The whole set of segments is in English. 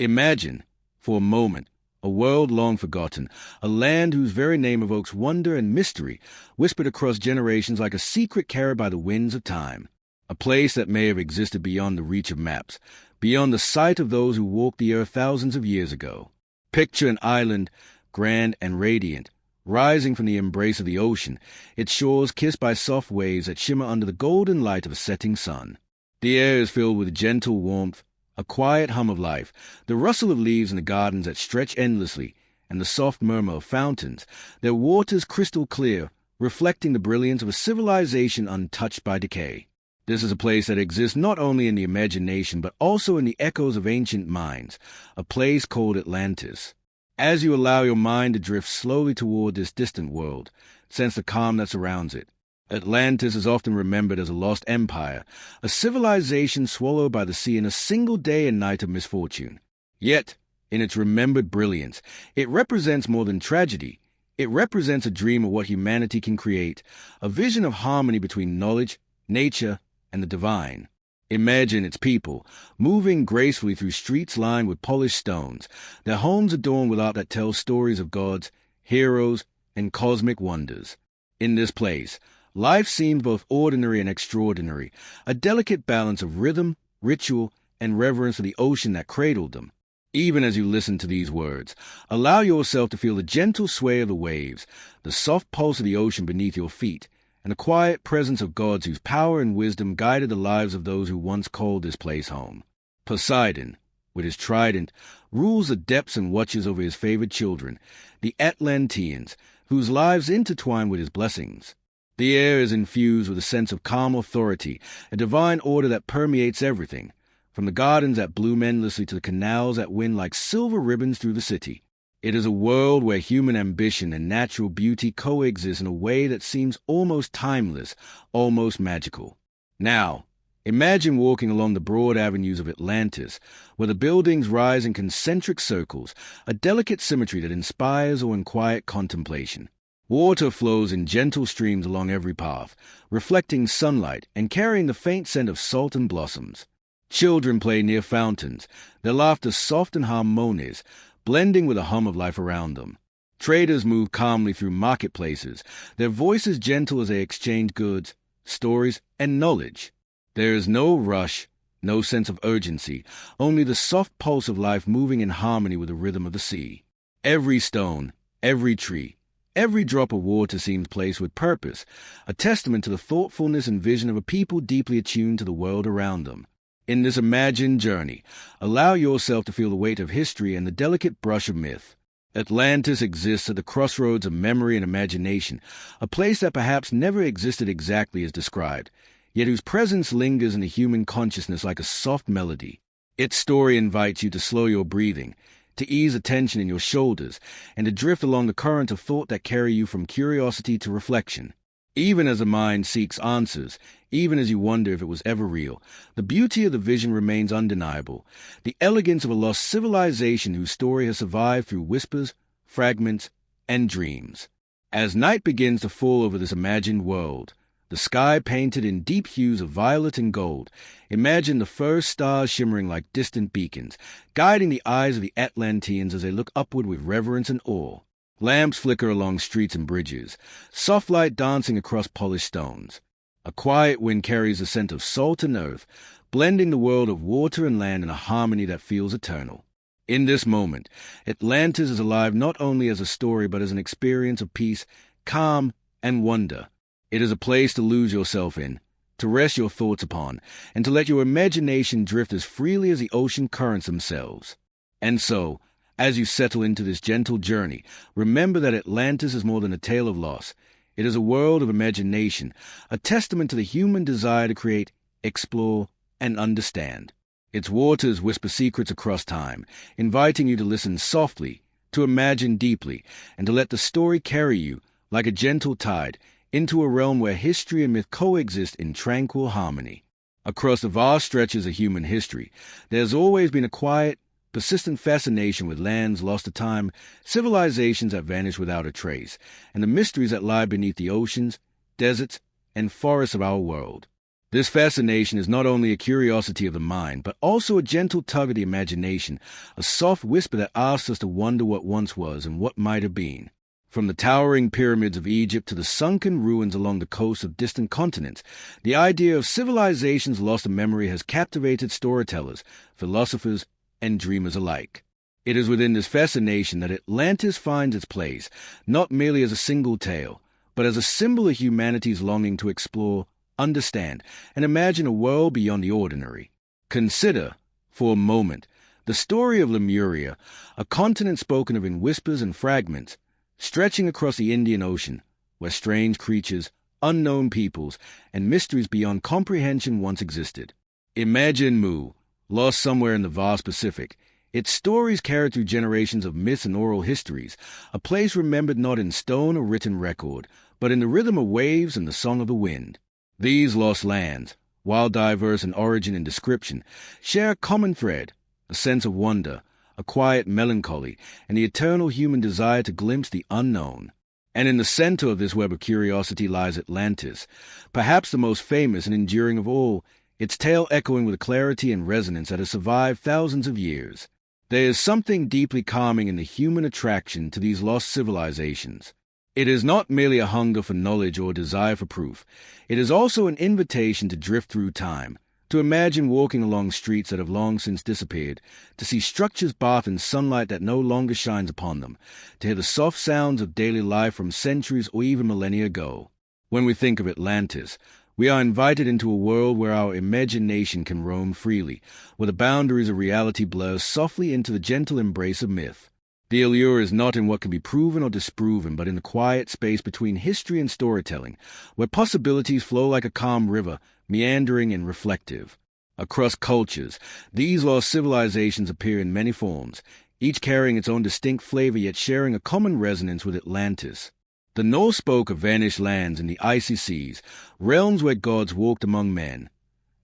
Imagine, for a moment, a world long forgotten, a land whose very name evokes wonder and mystery, whispered across generations like a secret carried by the winds of time. A place that may have existed beyond the reach of maps, beyond the sight of those who walked the earth thousands of years ago. Picture an island, grand and radiant, rising from the embrace of the ocean, its shores kissed by soft waves that shimmer under the golden light of a setting sun. The air is filled with gentle warmth, a quiet hum of life, the rustle of leaves in the gardens that stretch endlessly, and the soft murmur of fountains, their waters crystal clear, reflecting the brilliance of a civilization untouched by decay. This is a place that exists not only in the imagination but also in the echoes of ancient minds, a place called Atlantis. As you allow your mind to drift slowly toward this distant world, sense the calm that surrounds it. Atlantis is often remembered as a lost empire, a civilization swallowed by the sea in a single day and night of misfortune. Yet, in its remembered brilliance, it represents more than tragedy. It represents a dream of what humanity can create, a vision of harmony between knowledge, nature, and the divine. Imagine its people, moving gracefully through streets lined with polished stones, their homes adorned with art that tells stories of gods, heroes, and cosmic wonders. In this place, life seemed both ordinary and extraordinary, a delicate balance of rhythm, ritual, and reverence for the ocean that cradled them. Even as you listen to these words, allow yourself to feel the gentle sway of the waves, the soft pulse of the ocean beneath your feet, and the quiet presence of gods whose power and wisdom guided the lives of those who once called this place home. Poseidon, with his trident, rules the depths and watches over his favored children, the Atlanteans, whose lives intertwine with his blessings. The air is infused with a sense of calm authority, a divine order that permeates everything, from the gardens that bloom endlessly to the canals that wind like silver ribbons through the city. It is a world where human ambition and natural beauty coexist in a way that seems almost timeless, almost magical. Now, imagine walking along the broad avenues of Atlantis, where the buildings rise in concentric circles, a delicate symmetry that inspires awe and quiet contemplation. Water flows in gentle streams along every path, reflecting sunlight and carrying the faint scent of salt and blossoms. Children play near fountains, their laughter soft and harmonious, blending with the hum of life around them. Traders move calmly through marketplaces, their voices gentle as they exchange goods, stories, and knowledge. There is no rush, no sense of urgency, only the soft pulse of life moving in harmony with the rhythm of the sea. Every stone, every tree, every drop of water seems placed with purpose, a testament to the thoughtfulness and vision of a people deeply attuned to the world around them. In this imagined journey, allow yourself to feel the weight of history and the delicate brush of myth. Atlantis exists at the crossroads of memory and imagination, a place that perhaps never existed exactly as described, yet whose presence lingers in the human consciousness like a soft melody. Its story invites you to slow your breathing, to ease the tension in your shoulders, and to drift along the current of thought that carry you from curiosity to reflection. Even as the mind seeks answers, even as you wonder if it was ever real, the beauty of the vision remains undeniable, the elegance of a lost civilization whose story has survived through whispers, fragments, and dreams. As night begins to fall over this imagined world, the sky painted in deep hues of violet and gold, imagine the first stars shimmering like distant beacons, guiding the eyes of the Atlanteans as they look upward with reverence and awe. Lamps flicker along streets and bridges, soft light dancing across polished stones. A quiet wind carries the scent of salt and earth, blending the world of water and land in a harmony that feels eternal. In this moment, Atlantis is alive not only as a story but as an experience of peace, calm, and wonder. It is a place to lose yourself in, to rest your thoughts upon, and to let your imagination drift as freely as the ocean currents themselves. And so, as you settle into this gentle journey, remember that Atlantis is more than a tale of loss. It is a world of imagination, a testament to the human desire to create, explore, and understand. Its waters whisper secrets across time, inviting you to listen softly, to imagine deeply, and to let the story carry you, like a gentle tide, into a realm where history and myth coexist in tranquil harmony. Across the vast stretches of human history, there has always been a quiet, persistent fascination with lands lost to time, civilizations that vanish without a trace, and the mysteries that lie beneath the oceans, deserts, and forests of our world. This fascination is not only a curiosity of the mind, but also a gentle tug of the imagination, a soft whisper that asks us to wonder what once was and what might have been. From the towering pyramids of Egypt to the sunken ruins along the coasts of distant continents, the idea of civilizations lost to memory has captivated storytellers, philosophers, and dreamers alike. It is within this fascination that Atlantis finds its place, not merely as a single tale, but as a symbol of humanity's longing to explore, understand, and imagine a world beyond the ordinary. Consider, for a moment, the story of Lemuria, a continent spoken of in whispers and fragments, stretching across the Indian Ocean, where strange creatures, unknown peoples, and mysteries beyond comprehension once existed. Imagine Mu, lost somewhere in the vast Pacific, its stories carried through generations of myths and oral histories, a place remembered not in stone or written record, but in the rhythm of waves and the song of the wind. These lost lands, while diverse in origin and description, share a common thread, a sense of wonder, a quiet melancholy, and the eternal human desire to glimpse the unknown. And in the center of this web of curiosity lies Atlantis, perhaps the most famous and enduring of all, its tale echoing with a clarity and resonance that has survived thousands of years. There is something deeply calming in the human attraction to these lost civilizations. It is not merely a hunger for knowledge or a desire for proof. It is also an invitation to drift through time, to imagine walking along streets that have long since disappeared, to see structures bathed in sunlight that no longer shines upon them, to hear the soft sounds of daily life from centuries or even millennia ago. When we think of Atlantis, we are invited into a world where our imagination can roam freely, where the boundaries of reality blur softly into the gentle embrace of myth. The allure is not in what can be proven or disproven, but in the quiet space between history and storytelling, where possibilities flow like a calm river, meandering and reflective. Across cultures, these lost civilizations appear in many forms, each carrying its own distinct flavor yet sharing a common resonance with Atlantis. The Norse spoke of vanished lands and the icy seas, realms where gods walked among men,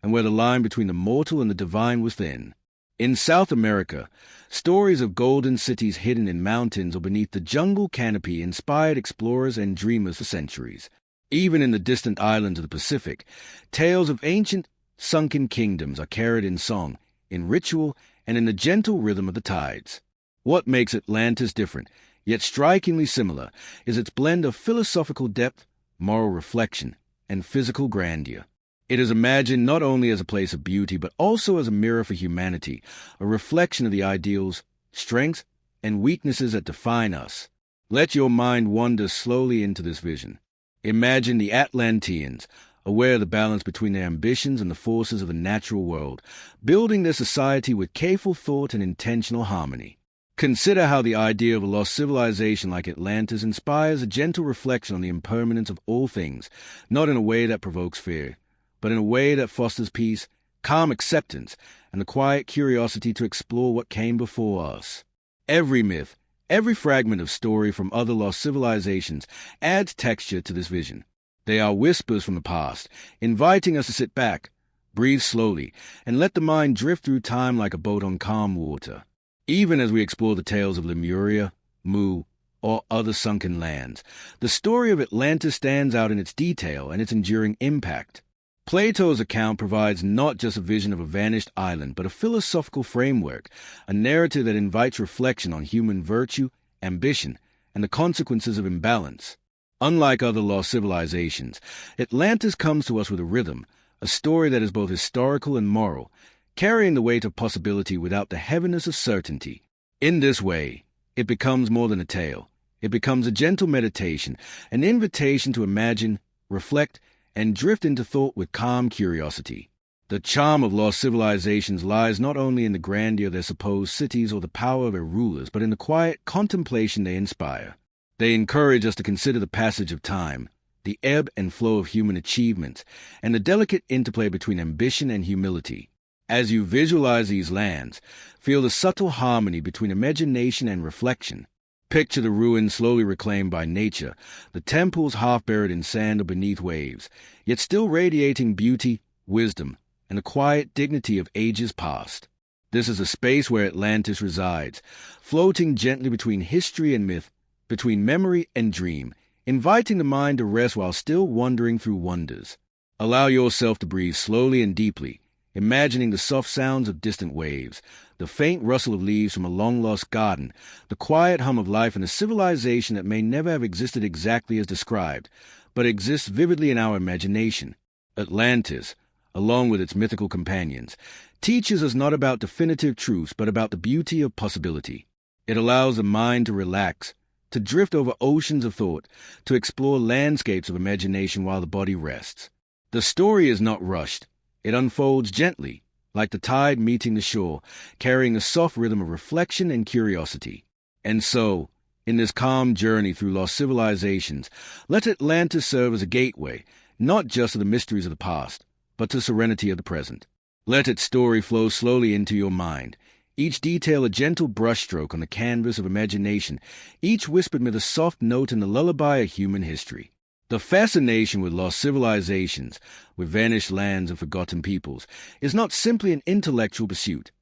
and where the line between the mortal and the divine was thin. In South America, stories of golden cities hidden in mountains or beneath the jungle canopy inspired explorers and dreamers for centuries. Even in the distant islands of the Pacific, tales of ancient, sunken kingdoms are carried in song, in ritual, and in the gentle rhythm of the tides. What makes Atlantis different, yet strikingly similar, is its blend of philosophical depth, moral reflection, and physical grandeur. It is imagined not only as a place of beauty, but also as a mirror for humanity, a reflection of the ideals, strengths, and weaknesses that define us. Let your mind wander slowly into this vision. Imagine the Atlanteans, aware of the balance between their ambitions and the forces of the natural world, building their society with careful thought and intentional harmony. Consider how the idea of a lost civilization like Atlantis inspires a gentle reflection on the impermanence of all things, not in a way that provokes fear, but in a way that fosters peace, calm acceptance, and the quiet curiosity to explore what came before us. Every myth, every fragment of story from other lost civilizations adds texture to this vision. They are whispers from the past, inviting us to sit back, breathe slowly, and let the mind drift through time like a boat on calm water. Even as we explore the tales of Lemuria, Mu, or other sunken lands, the story of Atlantis stands out in its detail and its enduring impact. Plato's account provides not just a vision of a vanished island, but a philosophical framework, a narrative that invites reflection on human virtue, ambition, and the consequences of imbalance. Unlike other lost civilizations, Atlantis comes to us with a rhythm, a story that is both historical and moral, carrying the weight of possibility without the heaviness of certainty. In this way, it becomes more than a tale. It becomes a gentle meditation, an invitation to imagine, reflect, and drift into thought with calm curiosity. The charm of lost civilizations lies not only in the grandeur of their supposed cities or the power of their rulers, but in the quiet contemplation they inspire. They encourage us to consider the passage of time, the ebb and flow of human achievements, and the delicate interplay between ambition and humility. As you visualize these lands, feel the subtle harmony between imagination and reflection. Picture the ruins slowly reclaimed by nature, the temples half buried in sand or beneath waves, yet still radiating beauty, wisdom, and the quiet dignity of ages past. This is a space where Atlantis resides, floating gently between history and myth, between memory and dream, inviting the mind to rest while still wandering through wonders. Allow yourself to breathe slowly and deeply, imagining the soft sounds of distant waves, the faint rustle of leaves from a long-lost garden, the quiet hum of life in a civilization that may never have existed exactly as described, but exists vividly in our imagination. Atlantis, along with its mythical companions, teaches us not about definitive truths but about the beauty of possibility. It allows the mind to relax, to drift over oceans of thought, to explore landscapes of imagination while the body rests. The story is not rushed. It unfolds gently, like the tide meeting the shore, carrying a soft rhythm of reflection and curiosity. And so, in this calm journey through lost civilizations, let Atlantis serve as a gateway, not just to the mysteries of the past, but to serenity of the present. Let its story flow slowly into your mind, each detail a gentle brushstroke on the canvas of imagination, each whispered with a soft note in the lullaby of human history. The fascination with lost civilizations, with vanished lands and forgotten peoples, is not simply an intellectual pursuit.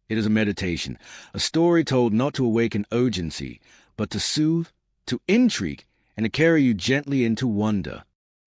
It is a meditation, a story told not to awaken urgency, but to soothe, to intrigue, and to carry you gently into wonder.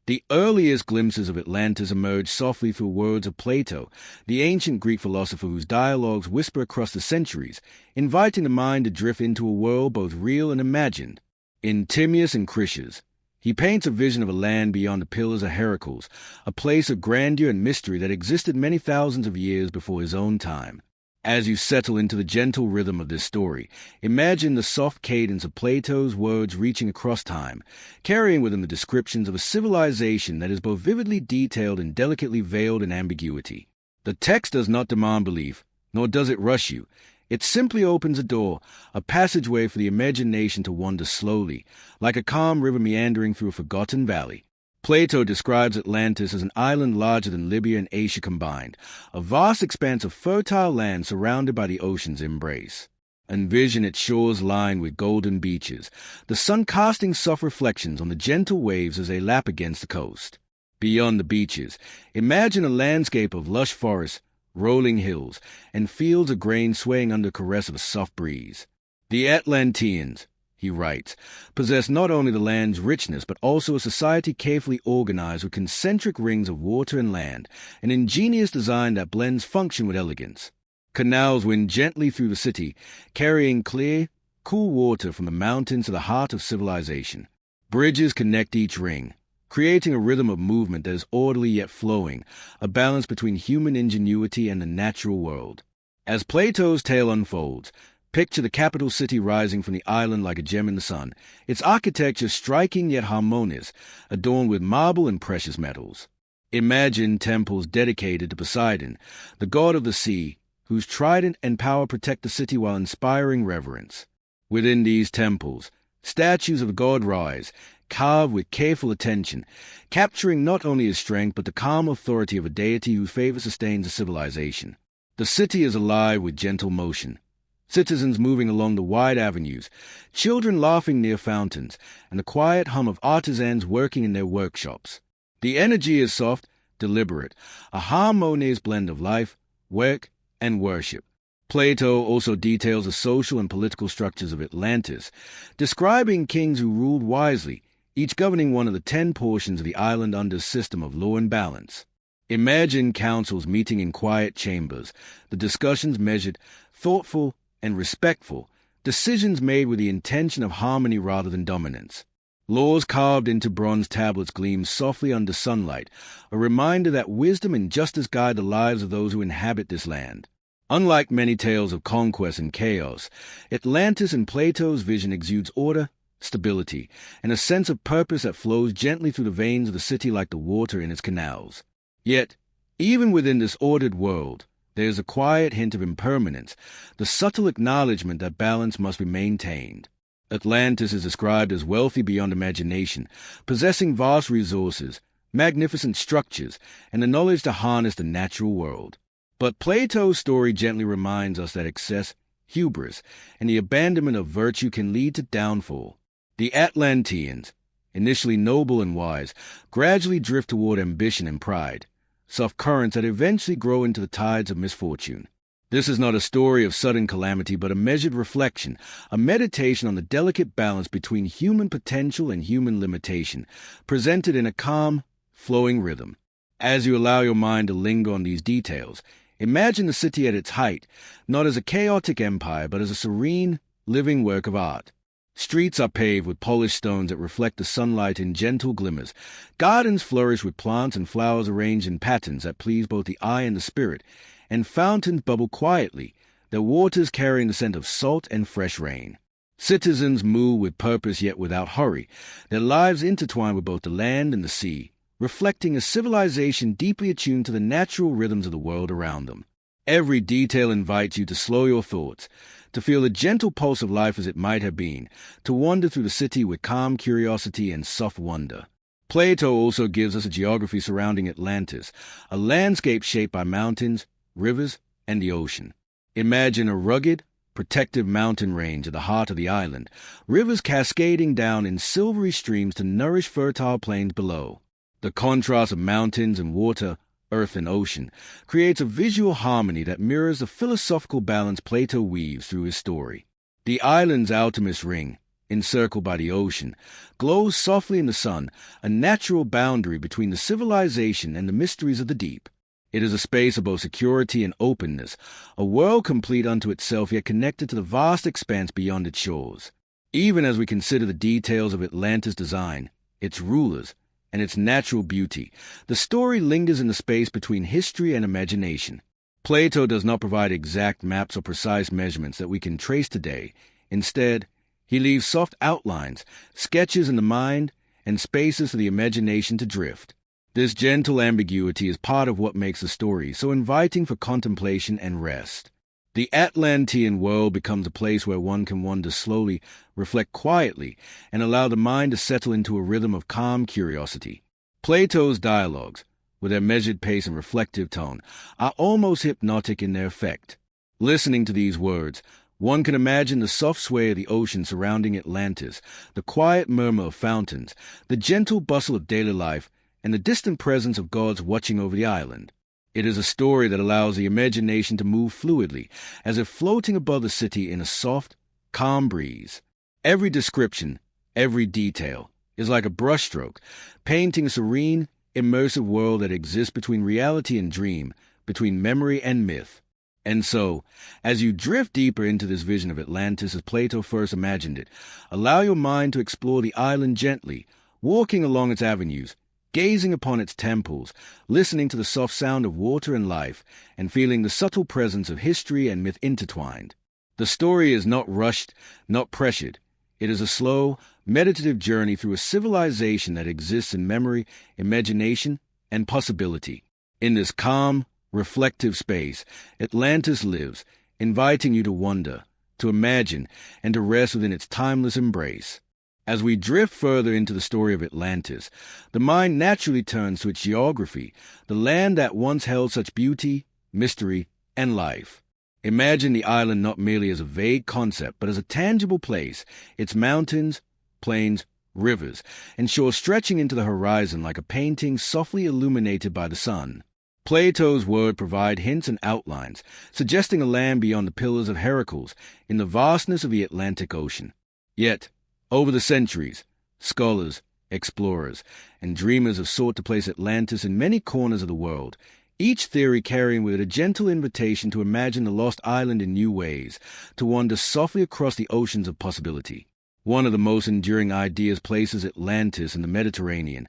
The earliest glimpses of Atlantis emerge softly through words of Plato, the ancient Greek philosopher whose dialogues whisper across the centuries, inviting the mind to drift into a world both real and imagined. In Timaeus and Critias, he paints a vision of a land beyond the Pillars of Heracles, a place of grandeur and mystery that existed many thousands of years before his own time. As you settle into the gentle rhythm of this story, imagine the soft cadence of Plato's words reaching across time, carrying with them the descriptions of a civilization that is both vividly detailed and delicately veiled in ambiguity. The text does not demand belief, nor does it rush you. It simply opens a door, a passageway for the imagination to wander slowly, like a calm river meandering through a forgotten valley. Plato describes Atlantis as an island larger than Libya and Asia combined, a vast expanse of fertile land surrounded by the ocean's embrace. Envision its shores lined with golden beaches, the sun casting soft reflections on the gentle waves as they lap against the coast. Beyond the beaches, imagine a landscape of lush forests, rolling hills, and fields of grain swaying under the caress of a soft breeze. The Atlanteans, he writes, possess not only the land's richness but also a society carefully organized with concentric rings of water and land, an ingenious design that blends function with elegance. Canals wind gently through the city, carrying clear, cool water from the mountains to the heart of civilization. Bridges connect each ring, creating a rhythm of movement that is orderly yet flowing, a balance between human ingenuity and the natural world. As Plato's tale unfolds, picture the capital city rising from the island like a gem in the sun, its architecture striking yet harmonious, adorned with marble and precious metals. Imagine temples dedicated to Poseidon, the god of the sea, whose trident and power protect the city while inspiring reverence. Within these temples, statues of the god rise, carved with careful attention, capturing not only his strength but the calm authority of a deity whose favor sustains a civilization. The city is alive with gentle motion, citizens moving along the wide avenues, children laughing near fountains, and the quiet hum of artisans working in their workshops. The energy is soft, deliberate, a harmonious blend of life, work, and worship. Plato also details the social and political structures of Atlantis, describing kings who ruled wisely, each governing one of the 10 portions of the island under a system of law and balance. Imagine councils meeting in quiet chambers, the discussions measured, thoughtful, and respectful, decisions made with the intention of harmony rather than dominance. Laws carved into bronze tablets gleam softly under sunlight, a reminder that wisdom and justice guide the lives of those who inhabit this land. Unlike many tales of conquest and chaos, Atlantis in Plato's vision exudes order, stability, and a sense of purpose that flows gently through the veins of the city like the water in its canals. Yet, even within this ordered world, there is a quiet hint of impermanence, the subtle acknowledgement that balance must be maintained. Atlantis is described as wealthy beyond imagination, possessing vast resources, magnificent structures, and the knowledge to harness the natural world. But Plato's story gently reminds us that excess, hubris, and the abandonment of virtue can lead to downfall. The Atlanteans, initially noble and wise, gradually drift toward ambition and pride, soft currents that eventually grow into the tides of misfortune. This is not a story of sudden calamity, but a measured reflection, a meditation on the delicate balance between human potential and human limitation, presented in a calm, flowing rhythm. As you allow your mind to linger on these details, imagine the city at its height, not as a chaotic empire, but as a serene, living work of art. Streets are paved with polished stones that reflect the sunlight in gentle glimmers. Gardens flourish with plants and flowers arranged in patterns that please both the eye and the spirit, and fountains bubble quietly, their waters carrying the scent of salt and fresh rain. Citizens move with purpose yet without hurry, their lives intertwined with both the land and the sea, reflecting a civilization deeply attuned to the natural rhythms of the world around them. Every detail invites you to slow your thoughts, to feel the gentle pulse of life as it might have been, to wander through the city with calm curiosity and soft wonder. Plato also gives us a geography surrounding Atlantis, a landscape shaped by mountains, rivers, and the ocean. Imagine a rugged, protective mountain range at the heart of the island, rivers cascading down in silvery streams to nourish fertile plains below. The contrast of mountains and water, earth and ocean, creates a visual harmony that mirrors the philosophical balance Plato weaves through his story. The island's outermost ring, encircled by the ocean, glows softly in the sun, a natural boundary between the civilization and the mysteries of the deep. It is a space of both security and openness, a world complete unto itself yet connected to the vast expanse beyond its shores. Even as we consider the details of Atlantis' design, its rulers, and its natural beauty, the story lingers in the space between history and imagination. Plato does not provide exact maps or precise measurements that we can trace today. Instead, he leaves soft outlines, sketches in the mind, and spaces for the imagination to drift. This gentle ambiguity is part of what makes the story so inviting for contemplation and rest. The Atlantean world becomes a place where one can wander slowly, reflect quietly, and allow the mind to settle into a rhythm of calm curiosity. Plato's dialogues, with their measured pace and reflective tone, are almost hypnotic in their effect. Listening to these words, one can imagine the soft sway of the ocean surrounding Atlantis, the quiet murmur of fountains, the gentle bustle of daily life, and the distant presence of gods watching over the island. It is a story that allows the imagination to move fluidly, as if floating above the city in a soft, calm breeze. Every description, every detail, is like a brushstroke, painting a serene, immersive world that exists between reality and dream, between memory and myth. And so, as you drift deeper into this vision of Atlantis as Plato first imagined it, allow your mind to explore the island gently, walking along its avenues, gazing upon its temples, listening to the soft sound of water and life, and feeling the subtle presence of history and myth intertwined. The story is not rushed, not pressured. It is a slow, meditative journey through a civilization that exists in memory, imagination, and possibility. In this calm, reflective space, Atlantis lives, inviting you to wonder, to imagine, and to rest within its timeless embrace. As we drift further into the story of Atlantis, the mind naturally turns to its geography, the land that once held such beauty, mystery, and life. Imagine the island not merely as a vague concept, but as a tangible place, its mountains, plains, rivers, and shores stretching into the horizon like a painting softly illuminated by the sun. Plato's words provide hints and outlines, suggesting a land beyond the pillars of Heracles, in the vastness of the Atlantic Ocean. Yet, over the centuries, scholars, explorers, and dreamers have sought to place Atlantis in many corners of the world, each theory carrying with it a gentle invitation to imagine the lost island in new ways, to wander softly across the oceans of possibility. One of the most enduring ideas places Atlantis in the Mediterranean,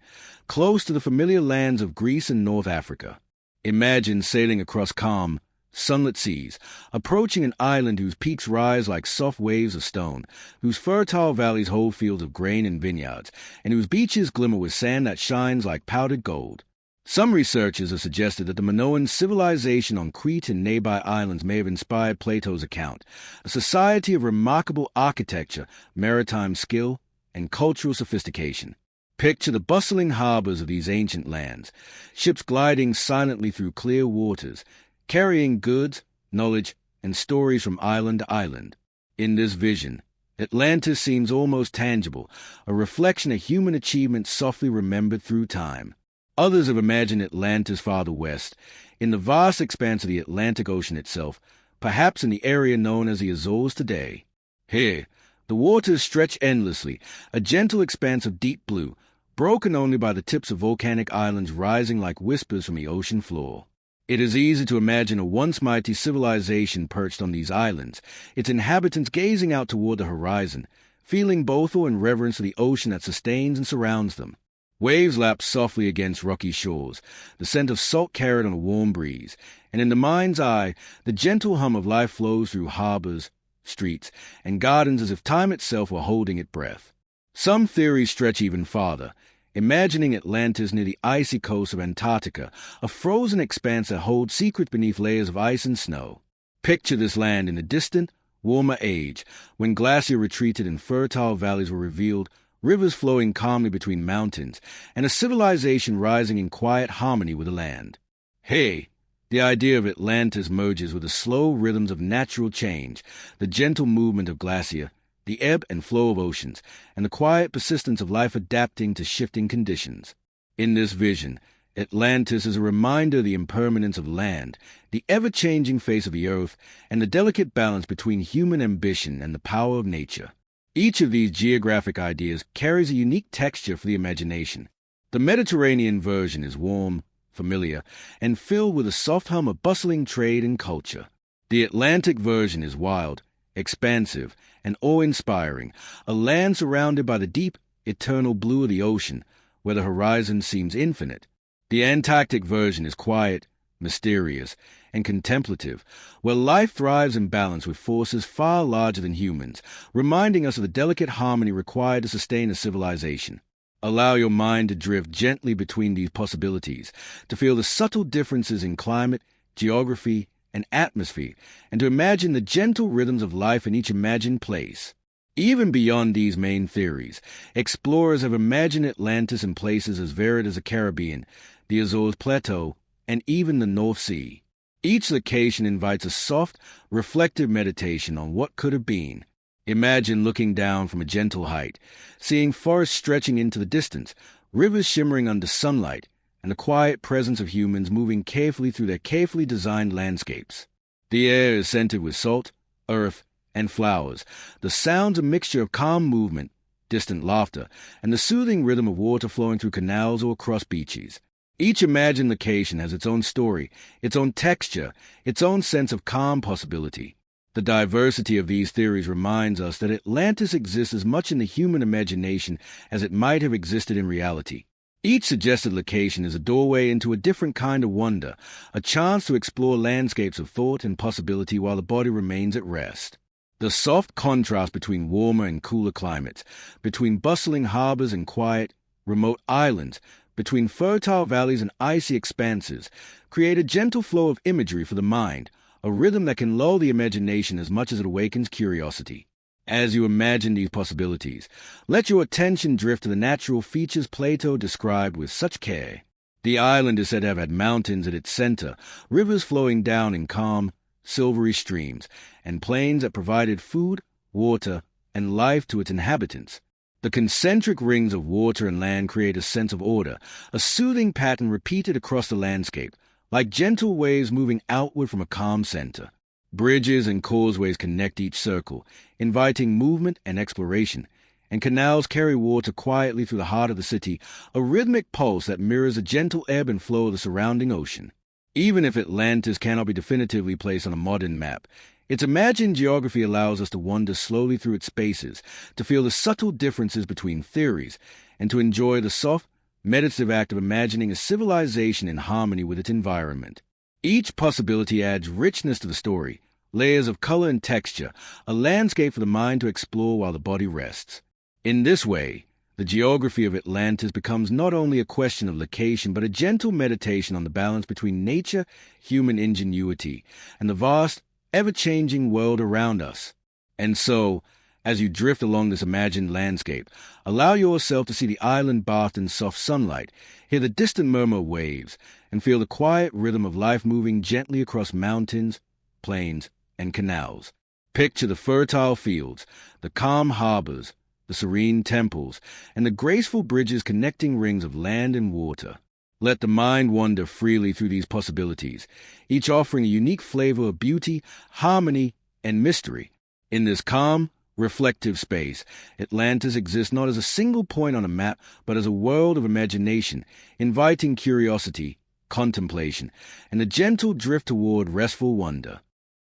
close to the familiar lands of Greece and North Africa. Imagine sailing across calm, sunlit seas, approaching an island whose peaks rise like soft waves of stone, whose fertile valleys hold fields of grain and vineyards, and whose beaches glimmer with sand that shines like powdered gold. Some researchers have suggested that the Minoan civilization on Crete and nearby islands may have inspired Plato's account, a society of remarkable architecture, maritime skill, and cultural sophistication. Picture the bustling harbors of these ancient lands, ships gliding silently through clear waters, carrying goods, knowledge, and stories from island to island. In this vision, Atlantis seems almost tangible, a reflection of human achievement softly remembered through time. Others have imagined Atlantis farther west, in the vast expanse of the Atlantic Ocean itself, perhaps in the area known as the Azores today. Here, the waters stretch endlessly, a gentle expanse of deep blue, broken only by the tips of volcanic islands rising like whispers from the ocean floor. It is easy to imagine a once mighty civilization perched on these islands, its inhabitants gazing out toward the horizon, feeling both awe and reverence for the ocean that sustains and surrounds them. Waves lap softly against rocky shores, the scent of salt carried on a warm breeze, and in the mind's eye, the gentle hum of life flows through harbors, streets, and gardens as if time itself were holding its breath. Some theories stretch even farther, imagining Atlantis near the icy coast of Antarctica, a frozen expanse that holds secrets beneath layers of ice and snow. Picture this land in a distant, warmer age, when glacier retreated and fertile valleys were revealed, rivers flowing calmly between mountains, and a civilization rising in quiet harmony with the land. Hey, the idea of Atlantis merges with the slow rhythms of natural change, the gentle movement of glacier, the ebb and flow of oceans, and the quiet persistence of life adapting to shifting conditions. In this vision, Atlantis is a reminder of the impermanence of land, the ever-changing face of the earth, and the delicate balance between human ambition and the power of nature. Each of these geographic ideas carries a unique texture for the imagination. The Mediterranean version is warm, familiar, and filled with a soft hum of bustling trade and culture. The Atlantic version is wild, expansive, and awe-inspiring, a land surrounded by the deep, eternal blue of the ocean, where the horizon seems infinite. The Antarctic version is quiet, mysterious, and contemplative, where life thrives in balance with forces far larger than humans, reminding us of the delicate harmony required to sustain a civilization. Allow your mind to drift gently between these possibilities, to feel the subtle differences in climate, geography, and atmosphere, and to imagine the gentle rhythms of life in each imagined place. Even beyond these main theories, explorers have imagined Atlantis in places as varied as the Caribbean, the Azores Plateau, and even the North Sea. Each location invites a soft, reflective meditation on what could have been. Imagine looking down from a gentle height, seeing forests stretching into the distance, rivers shimmering under sunlight, and the quiet presence of humans moving carefully through their carefully designed landscapes. The air is scented with salt, earth, and flowers, the sounds a mixture of calm movement, distant laughter, and the soothing rhythm of water flowing through canals or across beaches. Each imagined location has its own story, its own texture, its own sense of calm possibility. The diversity of these theories reminds us that Atlantis exists as much in the human imagination as it might have existed in reality. Each suggested location is a doorway into a different kind of wonder, a chance to explore landscapes of thought and possibility while the body remains at rest. The soft contrast between warmer and cooler climates, between bustling harbors and quiet, remote islands, between fertile valleys and icy expanses, create a gentle flow of imagery for the mind, a rhythm that can lull the imagination as much as it awakens curiosity. As you imagine these possibilities, let your attention drift to the natural features Plato described with such care. The island is said to have had mountains at its center, rivers flowing down in calm, silvery streams, and plains that provided food, water, and life to its inhabitants. The concentric rings of water and land create a sense of order, a soothing pattern repeated across the landscape, like gentle waves moving outward from a calm center. Bridges and causeways connect each circle, inviting movement and exploration, and canals carry water quietly through the heart of the city, a rhythmic pulse that mirrors the gentle ebb and flow of the surrounding ocean. Even if Atlantis cannot be definitively placed on a modern map, its imagined geography allows us to wander slowly through its spaces, to feel the subtle differences between theories, and to enjoy the soft, meditative act of imagining a civilization in harmony with its environment. Each possibility adds richness to the story, layers of color and texture, a landscape for the mind to explore while the body rests. In this way, the geography of Atlantis becomes not only a question of location, but a gentle meditation on the balance between nature, human ingenuity, and the vast, ever-changing world around us. And so, as you drift along this imagined landscape, allow yourself to see the island bathed in soft sunlight, hear the distant murmur of waves, and feel the quiet rhythm of life moving gently across mountains, plains, and canals. Picture the fertile fields, the calm harbors, the serene temples, and the graceful bridges connecting rings of land and water. Let the mind wander freely through these possibilities, each offering a unique flavor of beauty, harmony, and mystery. In this calm, Reflective space. Atlantis exists not as a single point on a map, but as a world of imagination, inviting curiosity, contemplation, and a gentle drift toward restful wonder.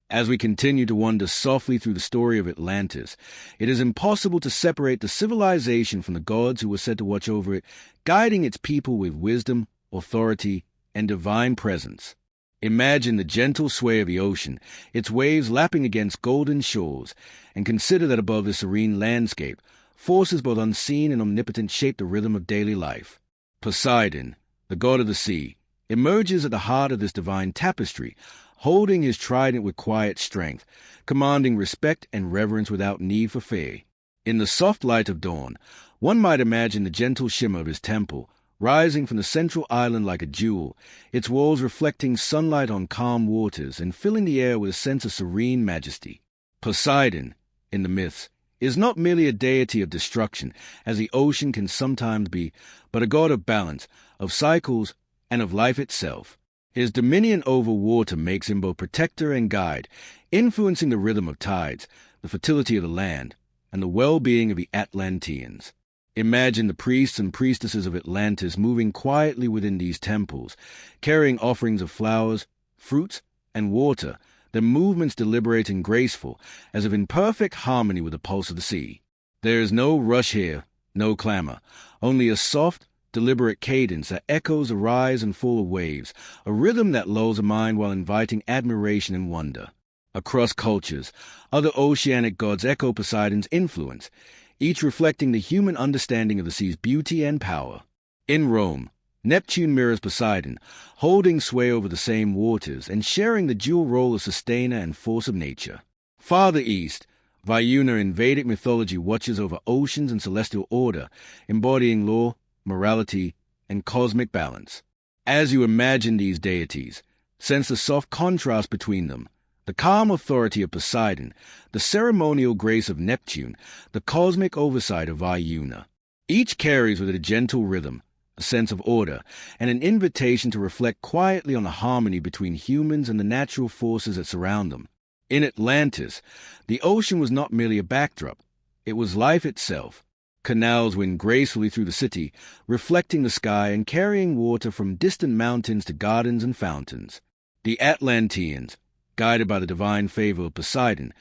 As we continue to wander softly through the story of Atlantis, it is impossible to separate the civilization from the gods who were said to watch over it, guiding its people with wisdom, authority, and divine presence. Imagine the gentle sway of the ocean, its waves lapping against golden shores, and consider that above the serene landscape, forces both unseen and omnipotent shape the rhythm of daily life. Poseidon, the god of the sea, emerges at the heart of this divine tapestry, holding his trident with quiet strength, commanding respect and reverence without need for fear. In the soft light of dawn, one might imagine the gentle shimmer of his temple, rising from the central island like a jewel, its walls reflecting sunlight on calm waters and filling the air with a sense of serene majesty. Poseidon, in the myths, is not merely a deity of destruction, as the ocean can sometimes be, but a god of balance, of cycles, and of life itself. His dominion over water makes him both protector and guide, influencing the rhythm of tides, the fertility of the land, and the well-being of the Atlanteans. Imagine the priests and priestesses of Atlantis moving quietly within these temples, carrying offerings of flowers, fruits, and water, their movements deliberate and graceful, as if in perfect harmony with the pulse of the sea. There is no rush here, no clamor, only a soft, deliberate cadence that echoes the rise and fall of waves, a rhythm that lulls the mind while inviting admiration and wonder. Across cultures, other oceanic gods echo Poseidon's influence, each reflecting the human understanding of the sea's beauty and power. In Rome, Neptune mirrors Poseidon, holding sway over the same waters and sharing the dual role of sustainer and force of nature. Farther east, Vayuna in Vedic mythology watches over oceans and celestial order, embodying law, morality, and cosmic balance. As you imagine these deities, sense the soft contrast between them, the calm authority of Poseidon, the ceremonial grace of Neptune, the cosmic oversight of Vayuna. Each carries with it a gentle rhythm, a sense of order, and an invitation to reflect quietly on the harmony between humans and the natural forces that surround them. In Atlantis, the ocean was not merely a backdrop, it was life itself. Canals wind gracefully through the city, reflecting the sky and carrying water from distant mountains to gardens and fountains. The Atlanteans, guided by the divine favor of Poseidon,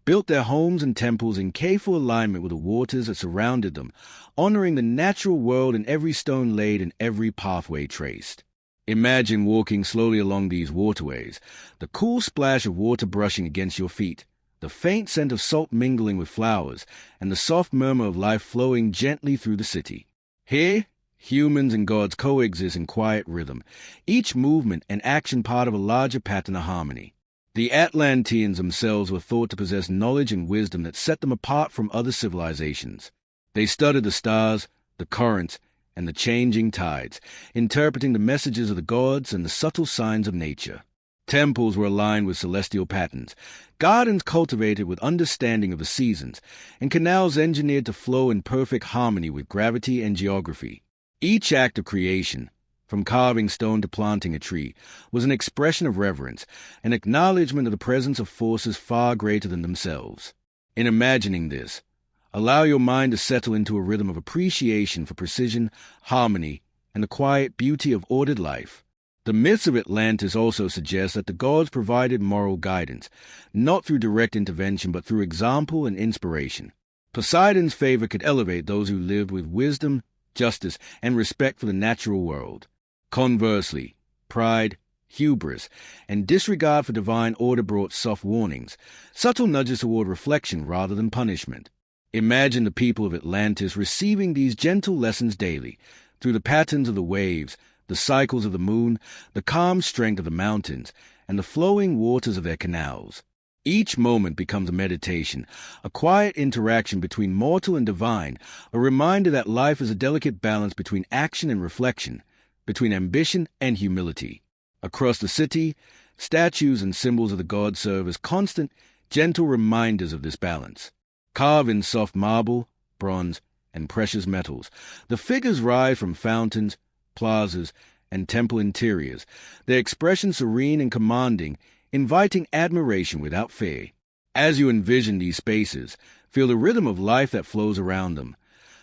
built their homes and temples in careful alignment with the waters that surrounded them, honoring the natural world in every stone laid and every pathway traced. Imagine walking slowly along these waterways, the cool splash of water brushing against your feet, the faint scent of salt mingling with flowers, and the soft murmur of life flowing gently through the city. Here, humans and gods coexist in quiet rhythm, each movement and action part of a larger pattern of harmony. The Atlanteans themselves were thought to possess knowledge and wisdom that set them apart from other civilizations. They studied the stars, the currents, and the changing tides, interpreting the messages of the gods and the subtle signs of nature. Temples were aligned with celestial patterns, gardens cultivated with understanding of the seasons, and canals engineered to flow in perfect harmony with gravity and geography. Each act of creation, from carving stone to planting a tree, was an expression of reverence, an acknowledgement of the presence of forces far greater than themselves. In imagining this, allow your mind to settle into a rhythm of appreciation for precision, harmony, and the quiet beauty of ordered life. The myths of Atlantis also suggest that the gods provided moral guidance, not through direct intervention but through example and inspiration. Poseidon's favor could elevate those who lived with wisdom, justice, and respect for the natural world. Conversely, pride, hubris, and disregard for divine order brought soft warnings, subtle nudges toward reflection rather than punishment. Imagine the people of Atlantis receiving these gentle lessons daily, through the patterns of the waves, the cycles of the moon, the calm strength of the mountains, and the flowing waters of their canals. Each moment becomes a meditation, a quiet interaction between mortal and divine, a reminder that life is a delicate balance between action and reflection, between ambition and humility. Across the city, statues and symbols of the gods serve as constant, gentle reminders of this balance. Carved in soft marble, bronze, and precious metals, the figures rise from fountains, plazas, and temple interiors, their expression serene and commanding, inviting admiration without fear. As you envision these spaces, Feel the rhythm of life that flows around them.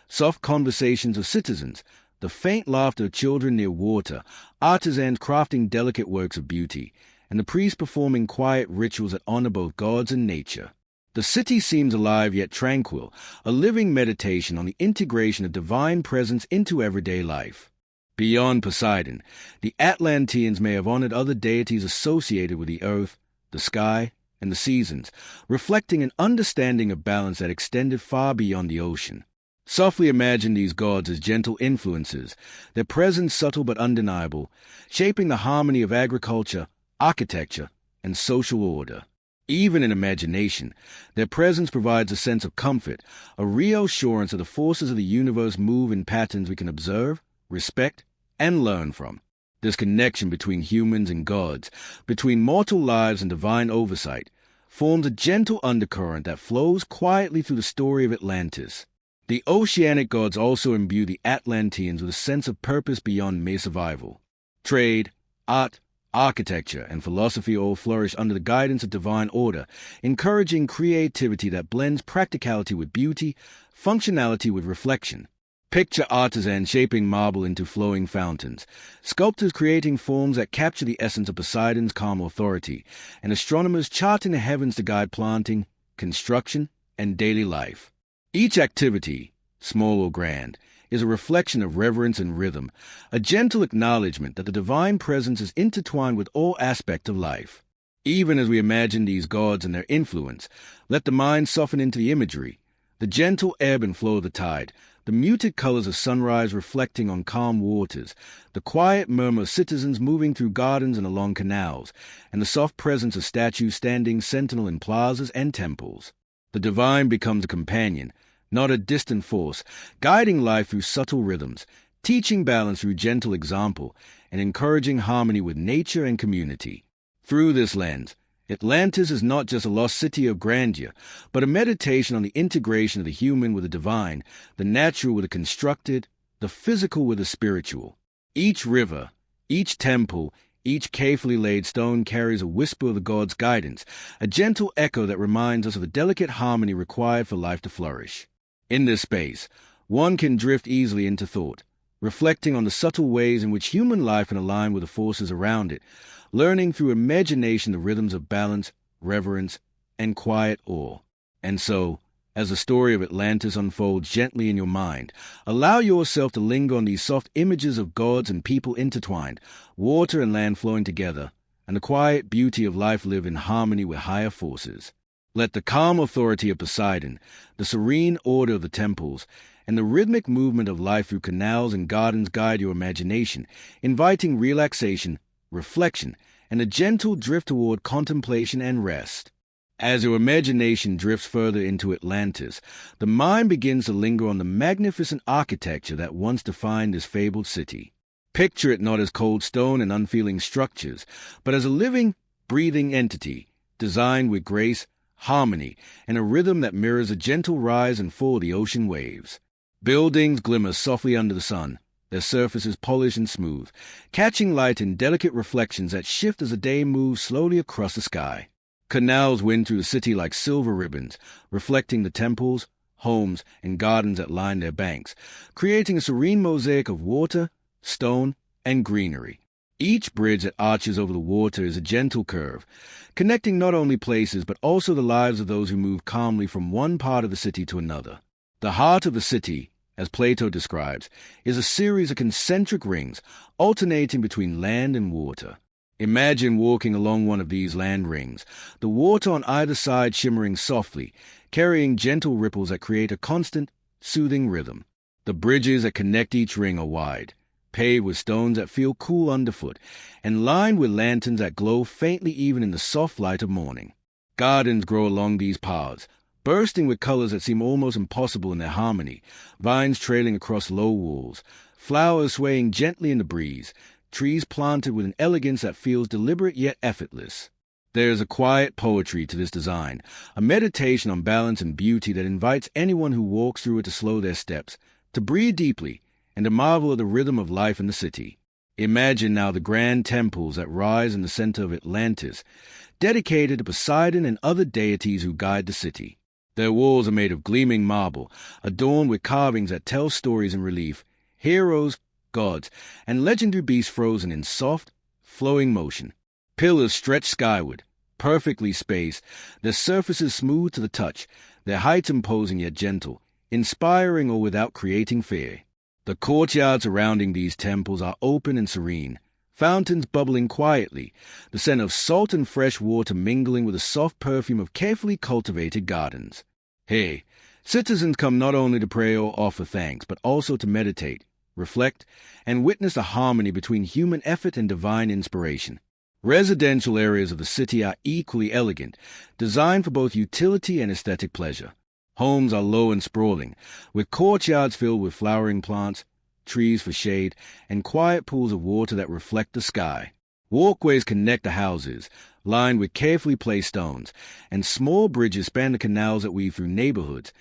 Soft conversations of citizens, the faint laughter of children near water, artisans crafting delicate works of beauty, and the priests performing quiet rituals that honor both gods and nature. The city seems alive yet tranquil, a living meditation on the integration of divine presence into everyday life. Beyond Poseidon, the Atlanteans may have honored other deities associated with the earth, the sky, and the seasons, reflecting an understanding of balance that extended far beyond the ocean. Softly imagine these gods as gentle influences, their presence subtle but undeniable, shaping the harmony of agriculture, architecture, and social order. Even in imagination, their presence provides a sense of comfort, a reassurance that the forces of the universe move in patterns we can observe, respect, and learn from. This connection between humans and gods, between mortal lives and divine oversight, forms a gentle undercurrent that flows quietly through the story of Atlantis. The Oceanic gods also imbue the Atlanteans with a sense of purpose beyond mere survival. Trade, art, architecture, and philosophy all flourish under the guidance of divine order, encouraging creativity that blends practicality with beauty, functionality with reflection. Picture artisans shaping marble into flowing fountains, sculptors creating forms that capture the essence of Poseidon's calm authority, and astronomers charting the heavens to guide planting, construction, and daily life. Each activity, small or grand, is a reflection of reverence and rhythm, a gentle acknowledgement that the divine presence is intertwined with all aspects of life. Even as we imagine these gods and their influence, let the mind soften into the imagery, the gentle ebb and flow of the tide, the muted colors of sunrise reflecting on calm waters, the quiet murmur of citizens moving through gardens and along canals, and the soft presence of statues standing sentinel in plazas and temples. The divine becomes a companion, not a distant force, guiding life through subtle rhythms, teaching balance through gentle example, and encouraging harmony with nature and community. Through this lens, Atlantis is not just a lost city of grandeur, but a meditation on the integration of the human with the divine, the natural with the constructed, the physical with the spiritual. Each river, each temple, each carefully laid stone carries a whisper of the god's guidance, a gentle echo that reminds us of the delicate harmony required for life to flourish. In this space, one can drift easily into thought, reflecting on the subtle ways in which human life can align with the forces around it, learning through imagination the rhythms of balance, reverence, and quiet awe. And so, as the story of Atlantis unfolds gently in your mind, allow yourself to linger on these soft images of gods and people intertwined, water and land flowing together, and the quiet beauty of life live in harmony with higher forces. Let the calm authority of Poseidon, the serene order of the temples, and the rhythmic movement of life through canals and gardens guide your imagination, inviting relaxation, reflection, and a gentle drift toward contemplation and rest. As your imagination drifts further into Atlantis, the mind begins to linger on the magnificent architecture that once defined this fabled city. Picture it not as cold stone and unfeeling structures, but as a living, breathing entity, designed with grace, harmony, and a rhythm that mirrors a gentle rise and fall of the ocean waves. Buildings glimmer softly under the sun, their surfaces polished and smooth, catching light in delicate reflections that shift as the day moves slowly across the sky. Canals wind through the city like silver ribbons, reflecting the temples, homes, and gardens that line their banks, creating a serene mosaic of water, stone, and greenery. Each bridge that arches over the water is a gentle curve, connecting not only places but also the lives of those who move calmly from one part of the city to another. The heart of the city, as Plato describes, is a series of concentric rings alternating between land and water. Imagine walking along one of these land rings, the water on either side shimmering softly, carrying gentle ripples that create a constant, soothing rhythm. The bridges that connect each ring are wide, paved with stones that feel cool underfoot, and lined with lanterns that glow faintly even in the soft light of morning. Gardens grow along these paths, bursting with colors that seem almost impossible in their harmony, vines trailing across low walls, flowers swaying gently in the breeze, trees planted with an elegance that feels deliberate yet effortless. There is a quiet poetry to this design, a meditation on balance and beauty that invites anyone who walks through it to slow their steps, to breathe deeply, and to marvel at the rhythm of life in the city. Imagine now the grand temples that rise in the center of Atlantis, dedicated to Poseidon and other deities who guide the city. Their walls are made of gleaming marble, adorned with carvings that tell stories in relief, heroes, gods, and legendary beasts frozen in soft, flowing motion. Pillars stretch skyward, perfectly spaced, their surfaces smooth to the touch, their heights imposing yet gentle, inspiring or without creating fear. The courtyards surrounding these temples are open and serene, fountains bubbling quietly, the scent of salt and fresh water mingling with the soft perfume of carefully cultivated gardens. Here, citizens come not only to pray or offer thanks, but also to meditate, reflect, and witness the harmony between human effort and divine inspiration. Residential areas of the city are equally elegant, designed for both utility and aesthetic pleasure. Homes are low and sprawling, with courtyards filled with flowering plants, trees for shade, and quiet pools of water that reflect the sky. Walkways connect the houses, lined with carefully placed stones, and small bridges span the canals that weave through neighborhoods,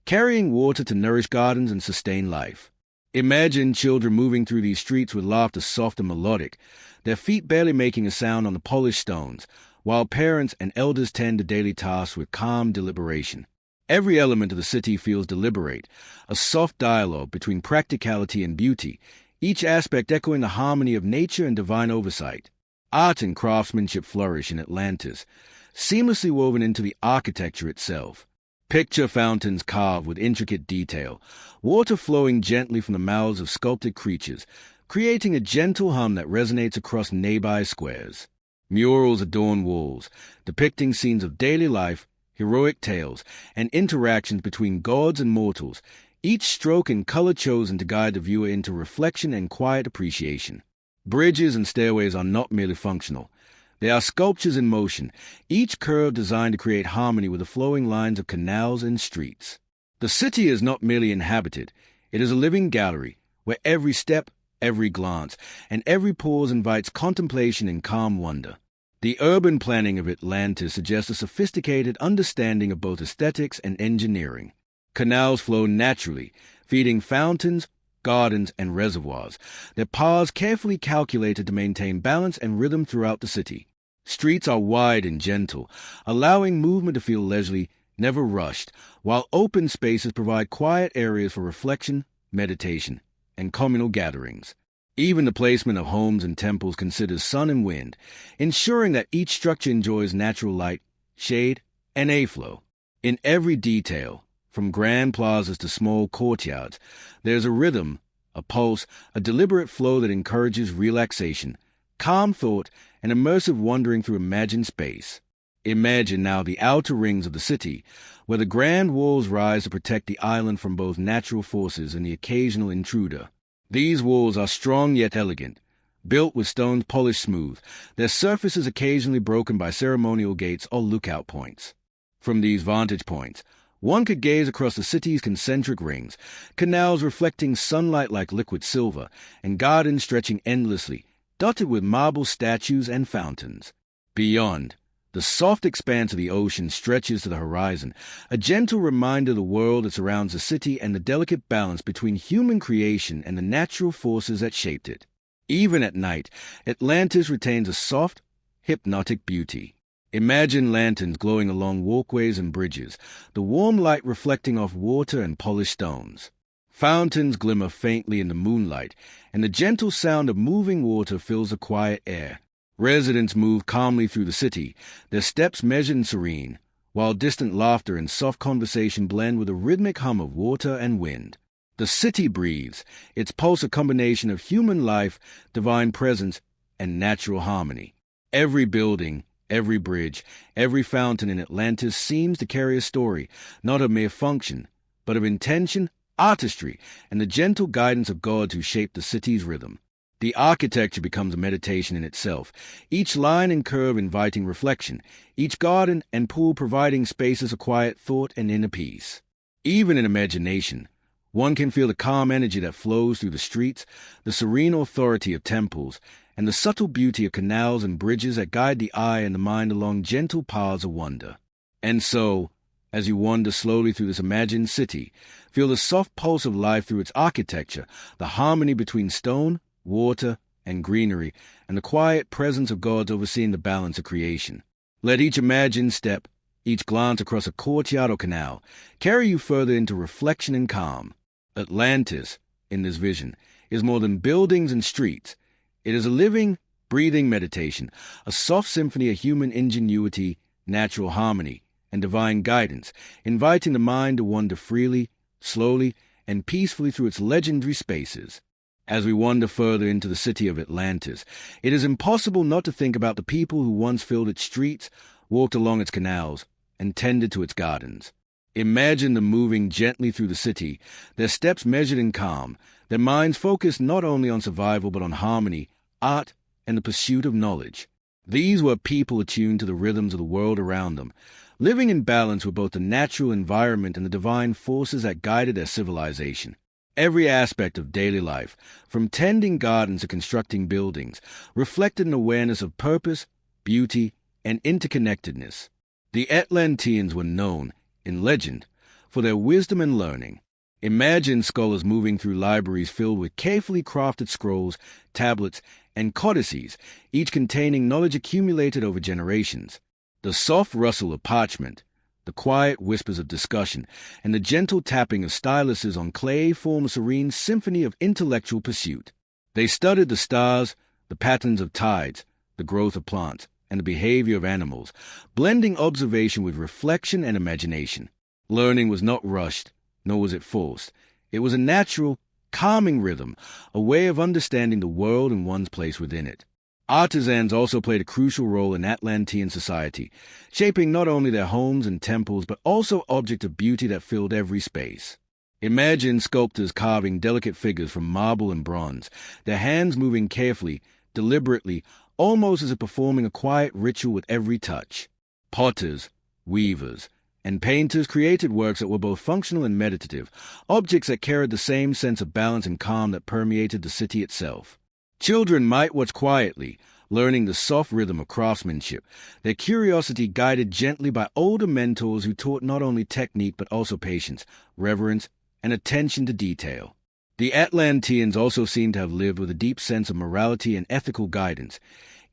carrying water to nourish gardens and sustain life. Imagine children moving through these streets with laughter soft and melodic, their feet barely making a sound on the polished stones, while parents and elders tend to daily tasks with calm deliberation. Every element of the city feels deliberate, a soft dialogue between practicality and beauty, each aspect echoing the harmony of nature and divine oversight. Art and craftsmanship flourish in Atlantis, seamlessly woven into the architecture itself. Picture fountains carved with intricate detail, water flowing gently from the mouths of sculpted creatures, creating a gentle hum that resonates across nearby squares. Murals adorn walls, depicting scenes of daily life, heroic tales, and interactions between gods and mortals, each stroke and color chosen to guide the viewer into reflection and quiet appreciation. Bridges and stairways are not merely functional. They are sculptures in motion, each curve designed to create harmony with the flowing lines of canals and streets. The city is not merely inhabited, it is a living gallery, where every step, every glance, and every pause invites contemplation and calm wonder. The urban planning of Atlantis suggests a sophisticated understanding of both aesthetics and engineering. Canals flow naturally, feeding fountains, gardens, and reservoirs, their paths carefully calculated to maintain balance and rhythm throughout the city. Streets are wide and gentle, allowing movement to feel leisurely, never rushed, while open spaces provide quiet areas for reflection, meditation, and communal gatherings. Even the placement of homes and temples considers sun and wind, ensuring that each structure enjoys natural light, shade, and airflow. In every detail, from grand plazas to small courtyards, there's a rhythm, a pulse, a deliberate flow that encourages relaxation, calm thought, and immersive wandering through imagined space. Imagine now the outer rings of the city, where the grand walls rise to protect the island from both natural forces and the occasional intruder. These walls are strong yet elegant, built with stones polished smooth, their surfaces occasionally broken by ceremonial gates or lookout points. From these vantage points, one could gaze across the city's concentric rings, canals reflecting sunlight like liquid silver, and gardens stretching endlessly, dotted with marble statues and fountains. Beyond, the soft expanse of the ocean stretches to the horizon, a gentle reminder of the world that surrounds the city and the delicate balance between human creation and the natural forces that shaped it. Even at night, Atlantis retains a soft, hypnotic beauty. Imagine lanterns glowing along walkways and bridges, the warm light reflecting off water and polished stones. Fountains glimmer faintly in the moonlight, and the gentle sound of moving water fills the quiet air. Residents move calmly through the city, their steps measured and serene, while distant laughter and soft conversation blend with the rhythmic hum of water and wind. The city breathes, its pulse a combination of human life, divine presence, and natural harmony. Every building, every bridge, every fountain in Atlantis seems to carry a story, not of mere function, but of intention, artistry, and the gentle guidance of gods who shape the city's rhythm. The architecture becomes a meditation in itself, each line and curve inviting reflection, each garden and pool providing spaces of quiet thought and inner peace. Even in imagination, one can feel the calm energy that flows through the streets, the serene authority of temples, and the subtle beauty of canals and bridges that guide the eye and the mind along gentle paths of wonder. And so, as you wander slowly through this imagined city, feel the soft pulse of life through its architecture, the harmony between stone, water, and greenery, and the quiet presence of gods overseeing the balance of creation. Let each imagined step, Each glance across a courtyard or canal carry you further into reflection and calm. Atlantis, in this vision, is more than buildings and streets. It is a living, breathing meditation, a soft symphony of human ingenuity, natural harmony, and divine guidance, inviting the mind to wander freely, slowly, and peacefully through its legendary spaces. As we wander further into the city of Atlantis, it is impossible not to think about the people who once filled its streets, walked along its canals, and tended to its gardens. Imagine them moving gently through the city, their steps measured and calm, their minds focused not only on survival but on harmony, art, and the pursuit of knowledge. These were people attuned to the rhythms of the world around them, living in balance with both the natural environment and the divine forces that guided their civilization. Every aspect of daily life, from tending gardens to constructing buildings, reflected an awareness of purpose, beauty, and interconnectedness. The Atlanteans were known, in legend, for their wisdom and learning. Imagine scholars moving through libraries filled with carefully crafted scrolls, tablets, and codices, each containing knowledge accumulated over generations. The soft rustle of parchment, the quiet whispers of discussion, and the gentle tapping of styluses on clay form a serene symphony of intellectual pursuit. They studied the stars, the patterns of tides, the growth of plants, and the behavior of animals, blending observation with reflection and imagination. Learning was not rushed, nor was it forced. It was a natural, calming rhythm, a way of understanding the world and one's place within it. Artisans also played a crucial role in Atlantean society, shaping not only their homes and temples but also objects of beauty that filled every space. Imagine sculptors carving delicate figures from marble and bronze, their hands moving carefully, deliberately, almost as if performing a quiet ritual with every touch. Potters, weavers, and painters created works that were both functional and meditative, objects that carried the same sense of balance and calm that permeated the city itself. Children might watch quietly, learning the soft rhythm of craftsmanship, their curiosity guided gently by older mentors who taught not only technique but also patience, reverence, and attention to detail. The Atlanteans also seem to have lived with a deep sense of morality and ethical guidance,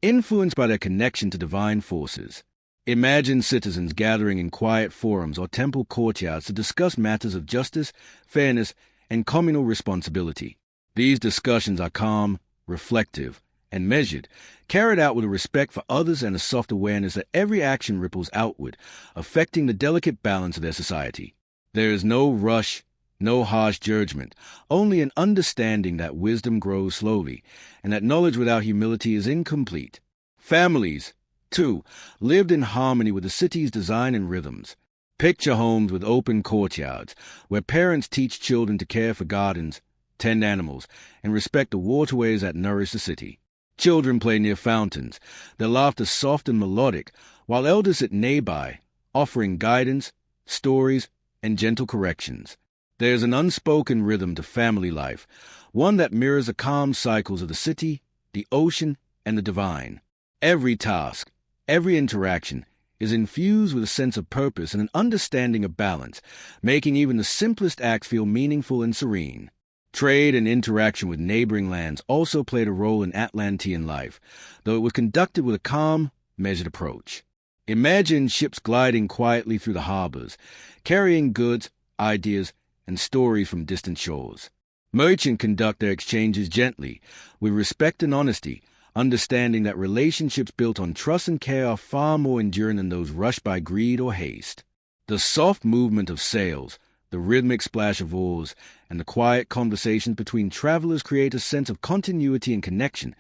influenced by their connection to divine forces. Imagine citizens gathering in quiet forums or temple courtyards to discuss matters of justice, fairness, and communal responsibility. These discussions are calm, reflective, and measured, carried out with a respect for others and a soft awareness that every action ripples outward, affecting the delicate balance of their society. There is no rush, no harsh judgment, only an understanding that wisdom grows slowly, and that knowledge without humility is incomplete. Families, too, lived in harmony with the city's design and rhythms. Picture homes with open courtyards, where parents teach children to care for gardens, tend animals, and respect the waterways that nourish the city. Children play near fountains, their laughter soft and melodic, while elders sit nearby, offering guidance, stories, and gentle corrections. There is an unspoken rhythm to family life, one that mirrors the calm cycles of the city, the ocean, and the divine. Every task, every interaction, is infused with a sense of purpose and an understanding of balance, making even the simplest acts feel meaningful and serene. Trade and interaction with neighboring lands also played a role in Atlantean life, though it was conducted with a calm, measured approach. Imagine ships gliding quietly through the harbors, carrying goods, ideas, and stories from distant shores. Merchants conduct their exchanges gently, with respect and honesty, understanding that relationships built on trust and care are far more enduring than those rushed by greed or haste. The soft movement of sails, the rhythmic splash of oars, and the quiet conversations between travelers create a sense of continuity and connection,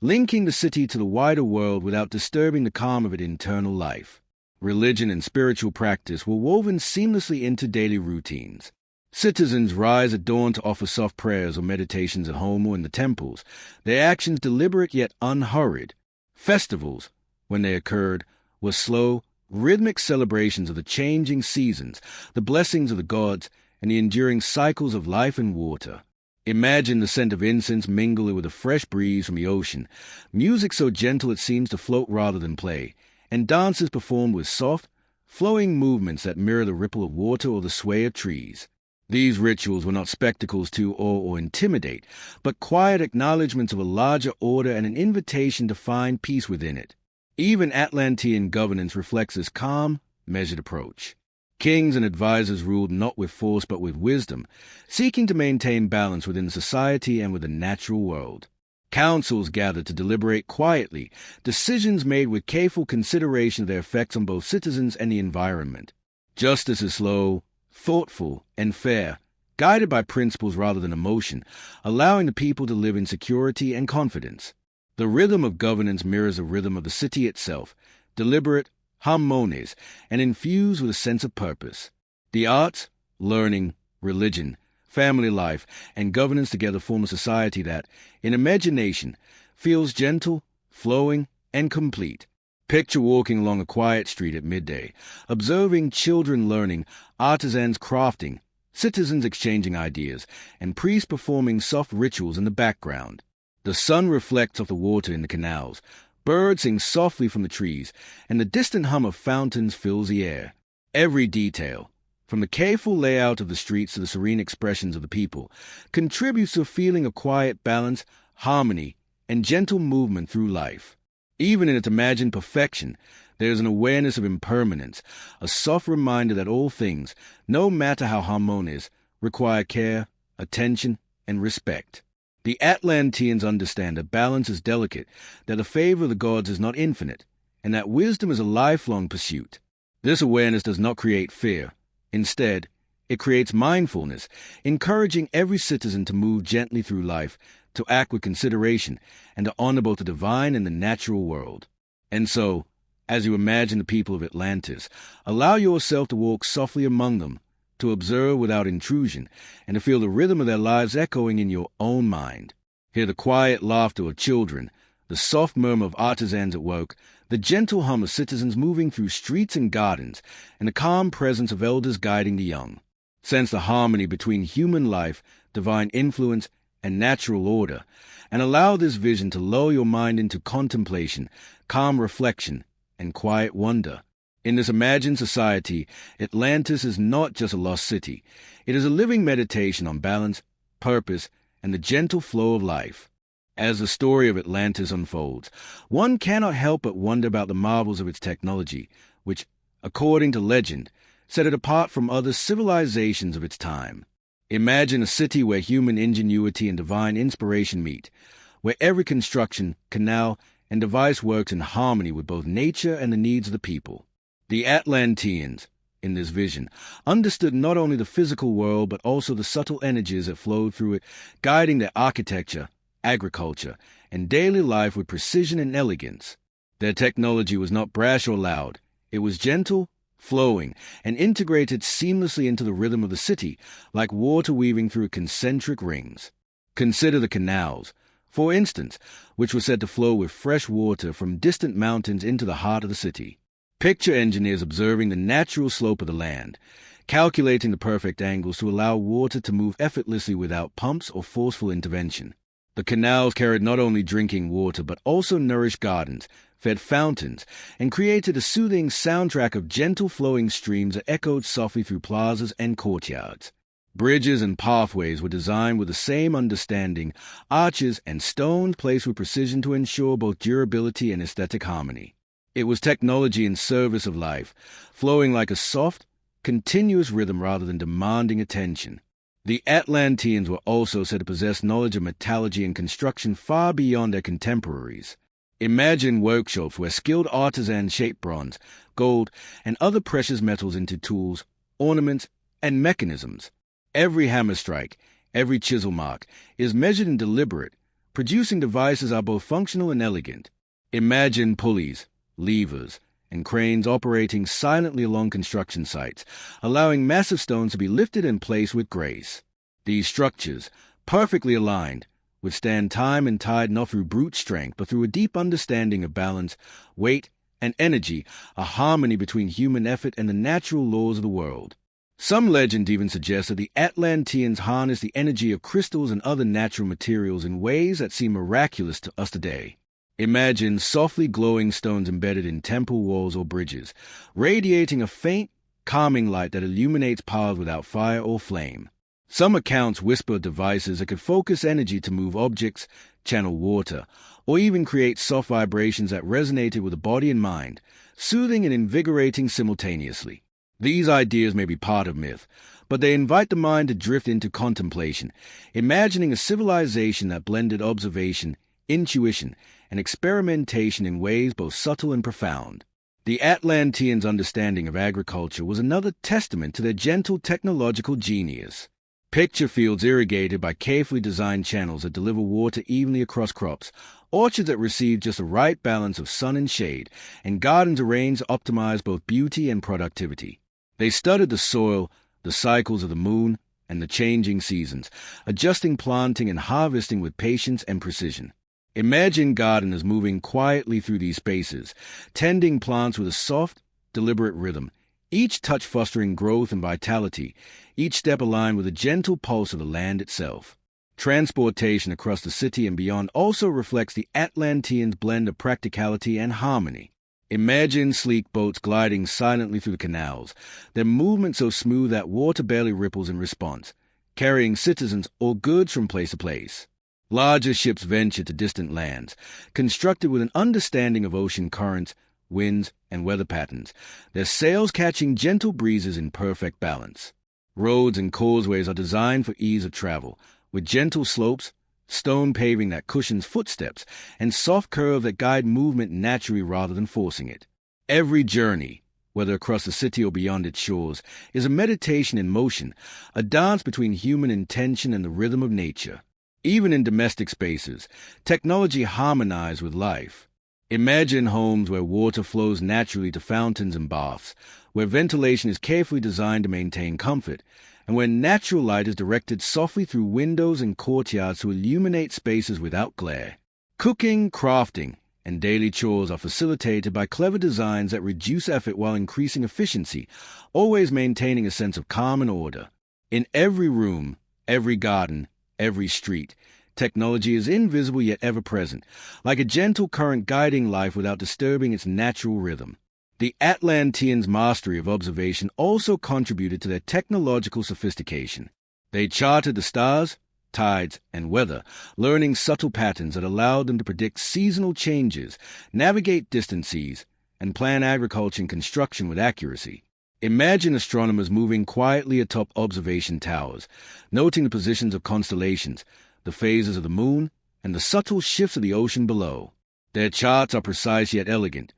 linking the city to the wider world without disturbing the calm of its internal life. Religion and spiritual practice were woven seamlessly into daily routines. Citizens rise at dawn to offer soft prayers or meditations at home or in the temples, their actions deliberate yet unhurried. Festivals, when they occurred, were slow, rhythmic celebrations of the changing seasons, the blessings of the gods, and the enduring cycles of life and water. Imagine the scent of incense mingling with a fresh breeze from the ocean, music so gentle it seems to float rather than play, and dances performed with soft, flowing movements that mirror the ripple of water or the sway of trees. These rituals were not spectacles to awe or intimidate, but quiet acknowledgments of a larger order and an invitation to find peace within it. Even Atlantean governance reflects this calm, measured approach. Kings and advisors ruled not with force but with wisdom, seeking to maintain balance within society and with the natural world. Councils gathered to deliberate quietly, decisions made with careful consideration of their effects on both citizens and the environment. Justice is slow, thoughtful, and fair, guided by principles rather than emotion, allowing the people to live in security and confidence. The rhythm of governance mirrors the rhythm of the city itself, deliberate, harmonious, and infused with a sense of purpose. The arts, learning, religion, family life, and governance together form a society that, in imagination, feels gentle, flowing, and complete. Picture walking along a quiet street at midday, observing children learning, artisans crafting, citizens exchanging ideas, and priests performing soft rituals in the background. The sun reflects off the water in the canals, birds sing softly from the trees, and the distant hum of fountains fills the air. Every detail, from the careful layout of the streets to the serene expressions of the people, contributes to a feeling of quiet balance, harmony, and gentle movement through life. Even in its imagined perfection, there is an awareness of impermanence, a soft reminder that all things, no matter how harmonious, require care, attention, and respect. The Atlanteans understand that balance is delicate, that the favor of the gods is not infinite, and that wisdom is a lifelong pursuit. This awareness does not create fear. Instead, it creates mindfulness, encouraging every citizen to move gently through life, to act with consideration, and to honor both the divine and the natural world. And so, as you imagine the people of Atlantis, allow yourself to walk softly among them, to observe without intrusion, and to feel the rhythm of their lives echoing in your own mind. Hear the quiet laughter of children, the soft murmur of artisans at work, the gentle hum of citizens moving through streets and gardens, and the calm presence of elders guiding the young. Sense the harmony between human life, divine influence, and natural order, and allow this vision to lull your mind into contemplation, calm reflection, and quiet wonder. In this imagined society, Atlantis is not just a lost city. It is a living meditation on balance, purpose, and the gentle flow of life. As the story of Atlantis unfolds, one cannot help but wonder about the marvels of its technology, which, according to legend, set it apart from other civilizations of its time. Imagine a city where human ingenuity and divine inspiration meet, where every construction, canal, and device works in harmony with both nature and the needs of the people. The Atlanteans, in this vision, understood not only the physical world but also the subtle energies that flowed through it, guiding their architecture, agriculture, and daily life with precision and elegance. Their technology was not brash or loud. It was gentle, flowing, and integrated seamlessly into the rhythm of the city, like water weaving through concentric rings. Consider the canals, for instance, which were said to flow with fresh water from distant mountains into the heart of the city. Picture engineers observing the natural slope of the land, calculating the perfect angles to allow water to move effortlessly without pumps or forceful intervention. The canals carried not only drinking water but also nourished gardens, fed fountains, and created a soothing soundtrack of gentle flowing streams that echoed softly through plazas and courtyards. Bridges and pathways were designed with the same understanding, arches and stones placed with precision to ensure both durability and aesthetic harmony. It was technology in service of life, flowing like a soft, continuous rhythm rather than demanding attention. The Atlanteans were also said to possess knowledge of metallurgy and construction far beyond their contemporaries. Imagine workshops where skilled artisans shape bronze, gold, and other precious metals into tools, ornaments, and mechanisms. Every hammer strike, every chisel mark, is measured and deliberate, producing devices are both functional and elegant. Imagine pulleys, levers, and cranes operating silently along construction sites, allowing massive stones to be lifted and placed with grace. These structures, perfectly aligned, withstand time and tide not through brute strength, but through a deep understanding of balance, weight, and energy, a harmony between human effort and the natural laws of the world. Some legend even suggests that the Atlanteans harnessed the energy of crystals and other natural materials in ways that seem miraculous to us today. Imagine softly glowing stones embedded in temple walls or bridges, radiating a faint, calming light that illuminates paths without fire or flame. Some accounts whisper devices that could focus energy to move objects, channel water, or even create soft vibrations that resonated with the body and mind, soothing and invigorating simultaneously. These ideas may be part of myth, but they invite the mind to drift into contemplation, imagining a civilization that blended observation, intuition, and experimentation in ways both subtle and profound. The Atlanteans' understanding of agriculture was another testament to their gentle technological genius. Picture fields irrigated by carefully designed channels that deliver water evenly across crops, orchards that receive just the right balance of sun and shade, and gardens arranged to optimize both beauty and productivity. They studied the soil, the cycles of the moon, and the changing seasons, adjusting planting and harvesting with patience and precision. Imagine gardeners moving quietly through these spaces, tending plants with a soft, deliberate rhythm, each touch fostering growth and vitality, each step aligned with the gentle pulse of the land itself. Transportation across the city and beyond also reflects the Atlanteans' blend of practicality and harmony. Imagine sleek boats gliding silently through the canals, their movement so smooth that water barely ripples in response, carrying citizens or goods from place to place. Larger ships venture to distant lands, constructed with an understanding of ocean currents, winds, and weather patterns, their sails catching gentle breezes in perfect balance. Roads and causeways are designed for ease of travel, with gentle slopes, stone paving that cushions footsteps, and soft curves that guide movement naturally rather than forcing it. Every journey, whether across the city or beyond its shores, is a meditation in motion, a dance between human intention and the rhythm of nature. Even in domestic spaces, technology harmonizes with life. Imagine homes where water flows naturally to fountains and baths, where ventilation is carefully designed to maintain comfort, and where natural light is directed softly through windows and courtyards to illuminate spaces without glare. Cooking, crafting, and daily chores are facilitated by clever designs that reduce effort while increasing efficiency, always maintaining a sense of calm and order. In every room, every garden, every street, technology is invisible yet ever present, like a gentle current guiding life without disturbing its natural rhythm. The Atlanteans' mastery of observation also contributed to their technological sophistication. They charted the stars, tides, and weather, learning subtle patterns that allowed them to predict seasonal changes, navigate distant seas, and plan agriculture and construction with accuracy. Imagine astronomers moving quietly atop observation towers, noting the positions of constellations, the phases of the moon, and the subtle shifts of the ocean below. Their charts are precise yet elegant,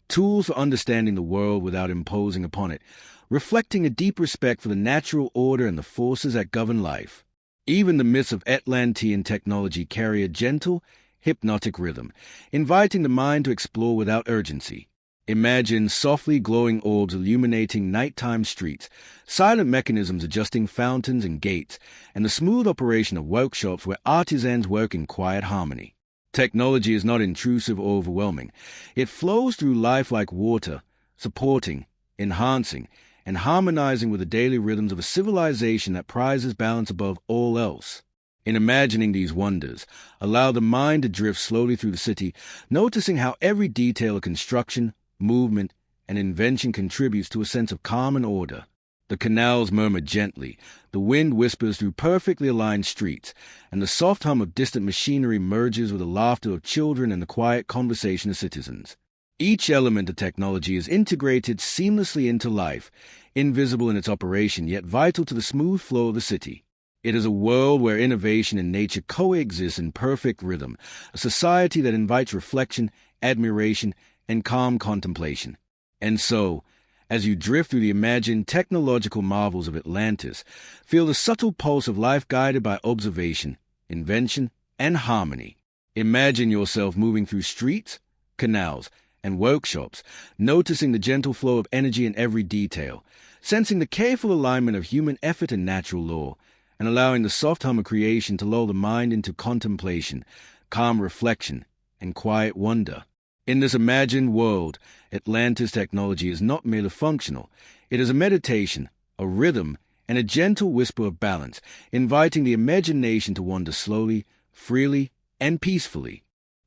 tools for understanding the world without imposing upon it, reflecting a deep respect for the natural order and the forces that govern life. Even the myths of Atlantean technology carry a gentle, hypnotic rhythm, inviting the mind to explore without urgency. Imagine softly glowing orbs illuminating nighttime streets, silent mechanisms adjusting fountains and gates, and the smooth operation of workshops where artisans work in quiet harmony. Technology is not intrusive or overwhelming. It flows through life like water, supporting, enhancing, and harmonizing with the daily rhythms of a civilization that prizes balance above all else. In imagining these wonders, allow the mind to drift slowly through the city, noticing how every detail of construction, movement, and invention contributes to a sense of calm and order. The canals murmur gently, the wind whispers through perfectly aligned streets, and the soft hum of distant machinery merges with the laughter of children and the quiet conversation of citizens. Each element of technology is integrated seamlessly into life, invisible in its operation, yet vital to the smooth flow of the city. It is a world where innovation and nature coexist in perfect rhythm, a society that invites reflection, admiration, and calm contemplation. And so, as you drift through the imagined technological marvels of Atlantis, feel the subtle pulse of life guided by observation, invention, and harmony. Imagine yourself moving through streets, canals, and workshops, noticing the gentle flow of energy in every detail, sensing the careful alignment of human effort and natural law, and allowing the soft hum of creation to lull the mind into contemplation, calm reflection, and quiet wonder. In this imagined world, Atlantis technology is not merely functional. It is a meditation, a rhythm, and a gentle whisper of balance, inviting the imagination to wander slowly, freely, and peacefully.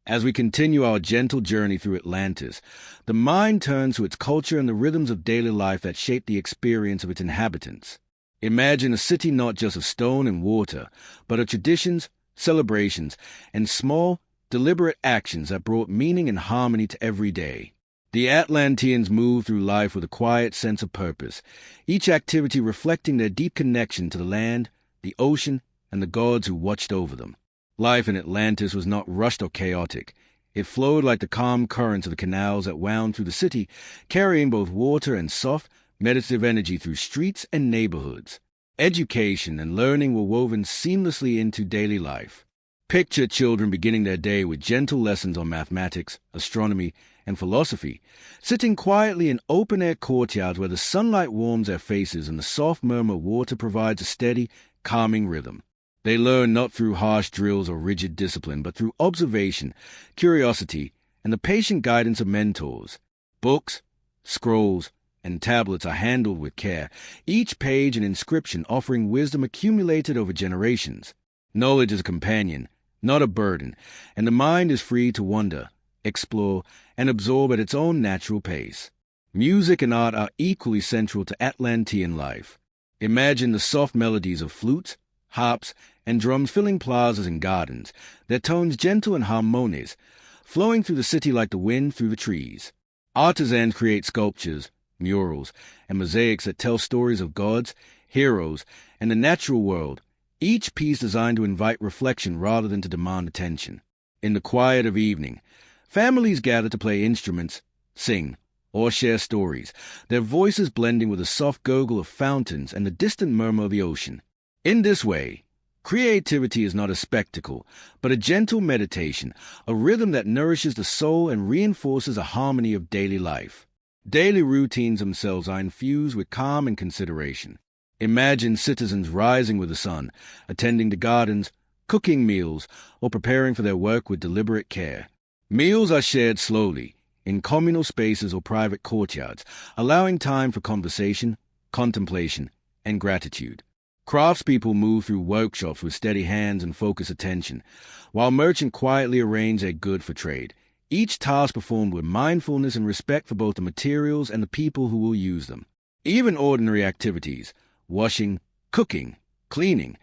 As we continue our gentle journey through Atlantis, the mind turns to its culture and the rhythms of daily life that shape the experience of its inhabitants. Imagine a city not just of stone and water, but of traditions, celebrations, and small, deliberate actions that brought meaning and harmony to every day. The Atlanteans moved through life with a quiet sense of purpose, each activity reflecting their deep connection to the land, the ocean, and the gods who watched over them. Life in Atlantis was not rushed or chaotic. It flowed like the calm currents of the canals that wound through the city, carrying both water and soft, meditative energy through streets and neighborhoods. Education and learning were woven seamlessly into daily life. Picture children beginning their day with gentle lessons on mathematics, astronomy, and philosophy, sitting quietly in open-air courtyards where the sunlight warms their faces and the soft murmur of water provides a steady, calming rhythm. They learn not through harsh drills or rigid discipline, but through observation, curiosity, and the patient guidance of mentors. Books, scrolls, and tablets are handled with care, each page an inscription offering wisdom accumulated over generations. Knowledge is a companion, not a burden, and the mind is free to wonder, explore, and absorb at its own natural pace. Music and art are equally central to Atlantean life. Imagine the soft melodies of flutes, harps, and drums filling plazas and gardens, their tones gentle and harmonious, flowing through the city like the wind through the trees. Artisans create sculptures, murals, and mosaics that tell stories of gods, heroes, and the natural world, each piece designed to invite reflection rather than to demand attention. In the quiet of evening, families gather to play instruments, sing, or share stories, their voices blending with the soft gurgle of fountains and the distant murmur of the ocean. In this way, creativity is not a spectacle, but a gentle meditation, a rhythm that nourishes the soul and reinforces a harmony of daily life. Daily routines themselves are infused with calm and consideration. Imagine citizens rising with the sun, attending to gardens, cooking meals, or preparing for their work with deliberate care. Meals are shared slowly, in communal spaces or private courtyards, allowing time for conversation, contemplation, and gratitude. Craftspeople move through workshops with steady hands and focused attention, while merchants quietly arrange their goods for trade, each task performed with mindfulness and respect for both the materials and the people who will use them. Even ordinary activities, washing, cooking, cleaning,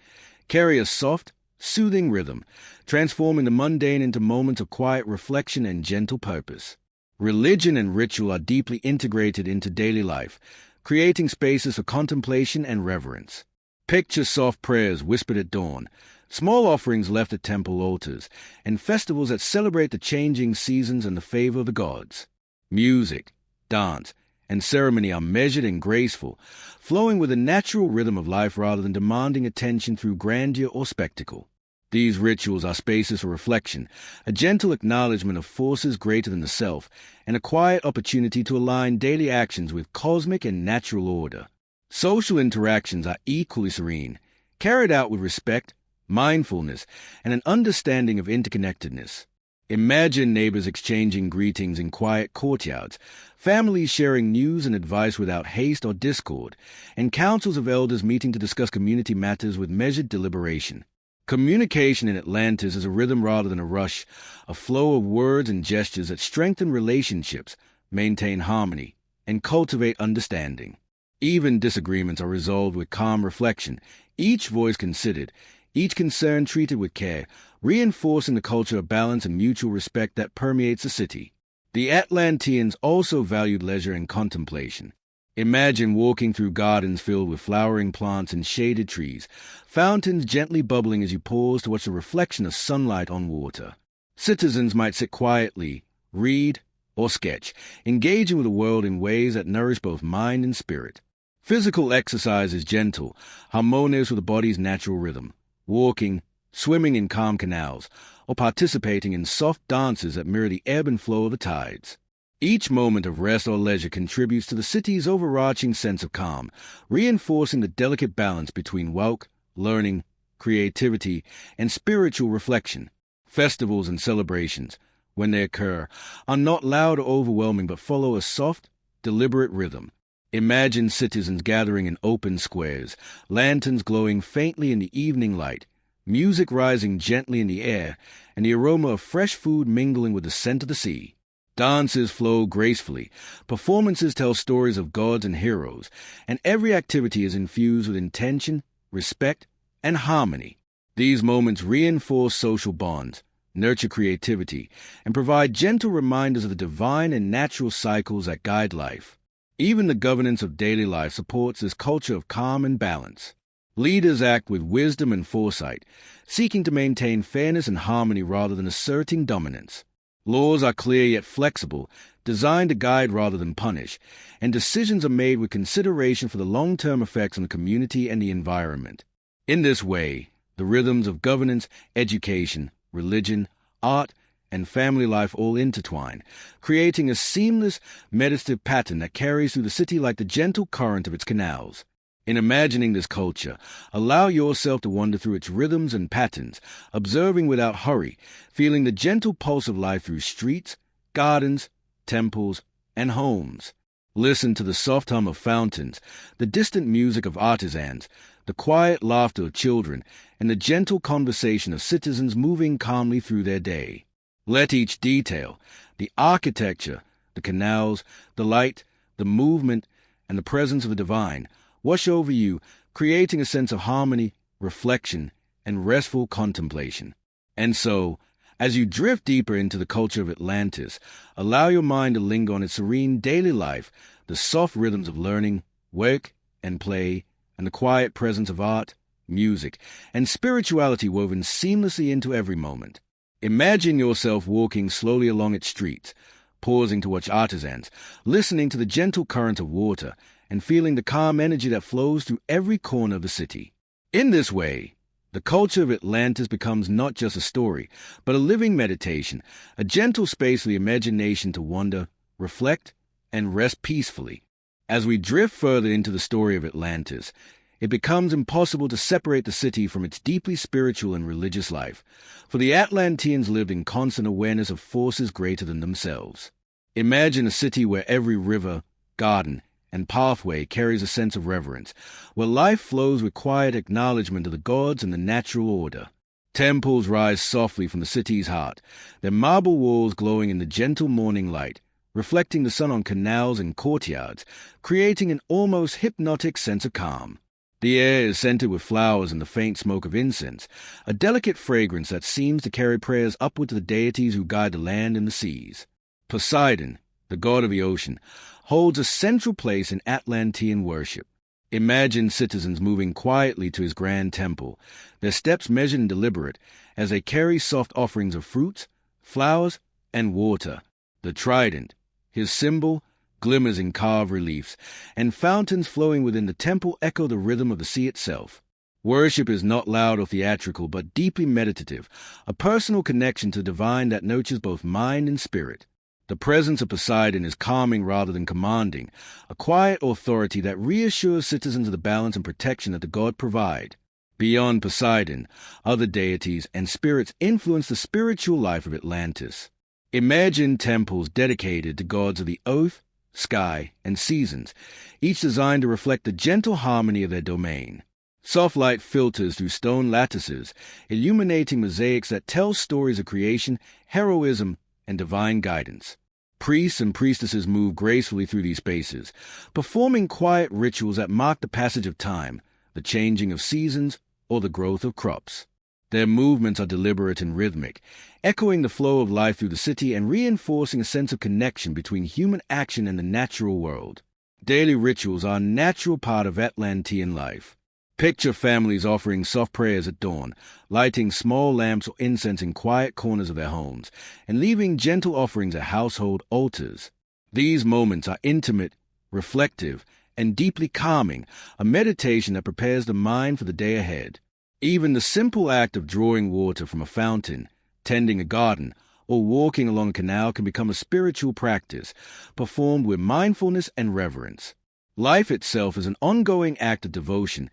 carry a soft, soothing rhythm, transforming the mundane into moments of quiet reflection and gentle purpose. Religion and ritual are deeply integrated into daily life, creating spaces for contemplation and reverence. Picture soft prayers whispered at dawn, small offerings left at temple altars, and festivals that celebrate the changing seasons and the favor of the gods. Music, dance, and ceremony are measured and graceful, flowing with the natural rhythm of life rather than demanding attention through grandeur or spectacle. These rituals are spaces for reflection, a gentle acknowledgement of forces greater than the self, and a quiet opportunity to align daily actions with cosmic and natural order. Social interactions are equally serene, carried out with respect, mindfulness, and an understanding of interconnectedness. Imagine neighbors exchanging greetings in quiet courtyards, families sharing news and advice without haste or discord, and councils of elders meeting to discuss community matters with measured deliberation. Communication in Atlantis is a rhythm rather than a rush, a flow of words and gestures that strengthen relationships, maintain harmony, and cultivate understanding. Even disagreements are resolved with calm reflection, each voice considered, each concern treated with care, reinforcing the culture of balance and mutual respect that permeates the city. The Atlanteans also valued leisure and contemplation. Imagine walking through gardens filled with flowering plants and shaded trees, fountains gently bubbling as you pause to watch the reflection of sunlight on water. Citizens might sit quietly, read, or sketch, engaging with the world in ways that nourish both mind and spirit. Physical exercise is gentle, harmonious with the body's natural rhythm, walking, swimming in calm canals, or participating in soft dances that mirror the ebb and flow of the tides. Each moment of rest or leisure contributes to the city's overarching sense of calm, reinforcing the delicate balance between work, learning, creativity, and spiritual reflection. Festivals and celebrations, when they occur, are not loud or overwhelming but follow a soft, deliberate rhythm. Imagine citizens gathering in open squares, lanterns glowing faintly in the evening light, music rising gently in the air, and the aroma of fresh food mingling with the scent of the sea. Dances flow gracefully, performances tell stories of gods and heroes, and every activity is infused with intention, respect, and harmony. These moments reinforce social bonds, nurture creativity, and provide gentle reminders of the divine and natural cycles that guide life. Even the governance of daily life supports this culture of calm and balance. Leaders act with wisdom and foresight, seeking to maintain fairness and harmony rather than asserting dominance. Laws are clear yet flexible, designed to guide rather than punish, and decisions are made with consideration for the long-term effects on the community and the environment. In this way, the rhythms of governance, education, religion, art, and family life all intertwine, creating a seamless, meditative pattern that carries through the city like the gentle current of its canals. In imagining this culture, allow yourself to wander through its rhythms and patterns, observing without hurry, feeling the gentle pulse of life through streets, gardens, temples, and homes. Listen to the soft hum of fountains, the distant music of artisans, the quiet laughter of children, and the gentle conversation of citizens moving calmly through their day. Let each detail, the architecture, the canals, the light, the movement, and the presence of the divine, wash over you, creating a sense of harmony, reflection, and restful contemplation. And so, as you drift deeper into the culture of Atlantis, allow your mind to linger on its serene daily life, the soft rhythms of learning, work, and play, and the quiet presence of art, music, and spirituality woven seamlessly into every moment. Imagine yourself walking slowly along its streets, pausing to watch artisans, listening to the gentle current of water, and feeling the calm energy that flows through every corner of the city. In this way, the culture of Atlantis becomes not just a story, but a living meditation, a gentle space for the imagination to wander, reflect, and rest peacefully. As we drift further into the story of Atlantis, it becomes impossible to separate the city from its deeply spiritual and religious life, for the Atlanteans lived in constant awareness of forces greater than themselves. Imagine a city where every river, garden, and pathway carries a sense of reverence, where life flows with quiet acknowledgement of the gods and the natural order. Temples rise softly from the city's heart, their marble walls glowing in the gentle morning light, reflecting the sun on canals and courtyards, creating an almost hypnotic sense of calm. The air is scented with flowers and the faint smoke of incense, a delicate fragrance that seems to carry prayers upward to the deities who guide the land and the seas. Poseidon, the god of the ocean, holds a central place in Atlantean worship. Imagine citizens moving quietly to his grand temple, their steps measured and deliberate, as they carry soft offerings of fruits, flowers, and water. The trident, his symbol, glimmers in carved reliefs, and fountains flowing within the temple echo the rhythm of the sea itself. Worship is not loud or theatrical, but deeply meditative, a personal connection to the divine that nurtures both mind and spirit. The presence of Poseidon is calming rather than commanding, a quiet authority that reassures citizens of the balance and protection that the god provide. Beyond Poseidon, other deities and spirits influence the spiritual life of Atlantis. Imagine temples dedicated to gods of the earth, sky, and seasons, each designed to reflect the gentle harmony of their domain. Soft light filters through stone lattices, illuminating mosaics that tell stories of creation, heroism, and divine guidance. Priests and priestesses move gracefully through these spaces, performing quiet rituals that mark the passage of time, the changing of seasons, or the growth of crops. Their movements are deliberate and rhythmic, echoing the flow of life through the city and reinforcing a sense of connection between human action and the natural world. Daily rituals are a natural part of Atlantean life. Picture families offering soft prayers at dawn, lighting small lamps or incense in quiet corners of their homes, and leaving gentle offerings at household altars. These moments are intimate, reflective, and deeply calming, a meditation that prepares the mind for the day ahead. Even the simple act of drawing water from a fountain, tending a garden, or walking along a canal can become a spiritual practice, performed with mindfulness and reverence. Life itself is an ongoing act of devotion,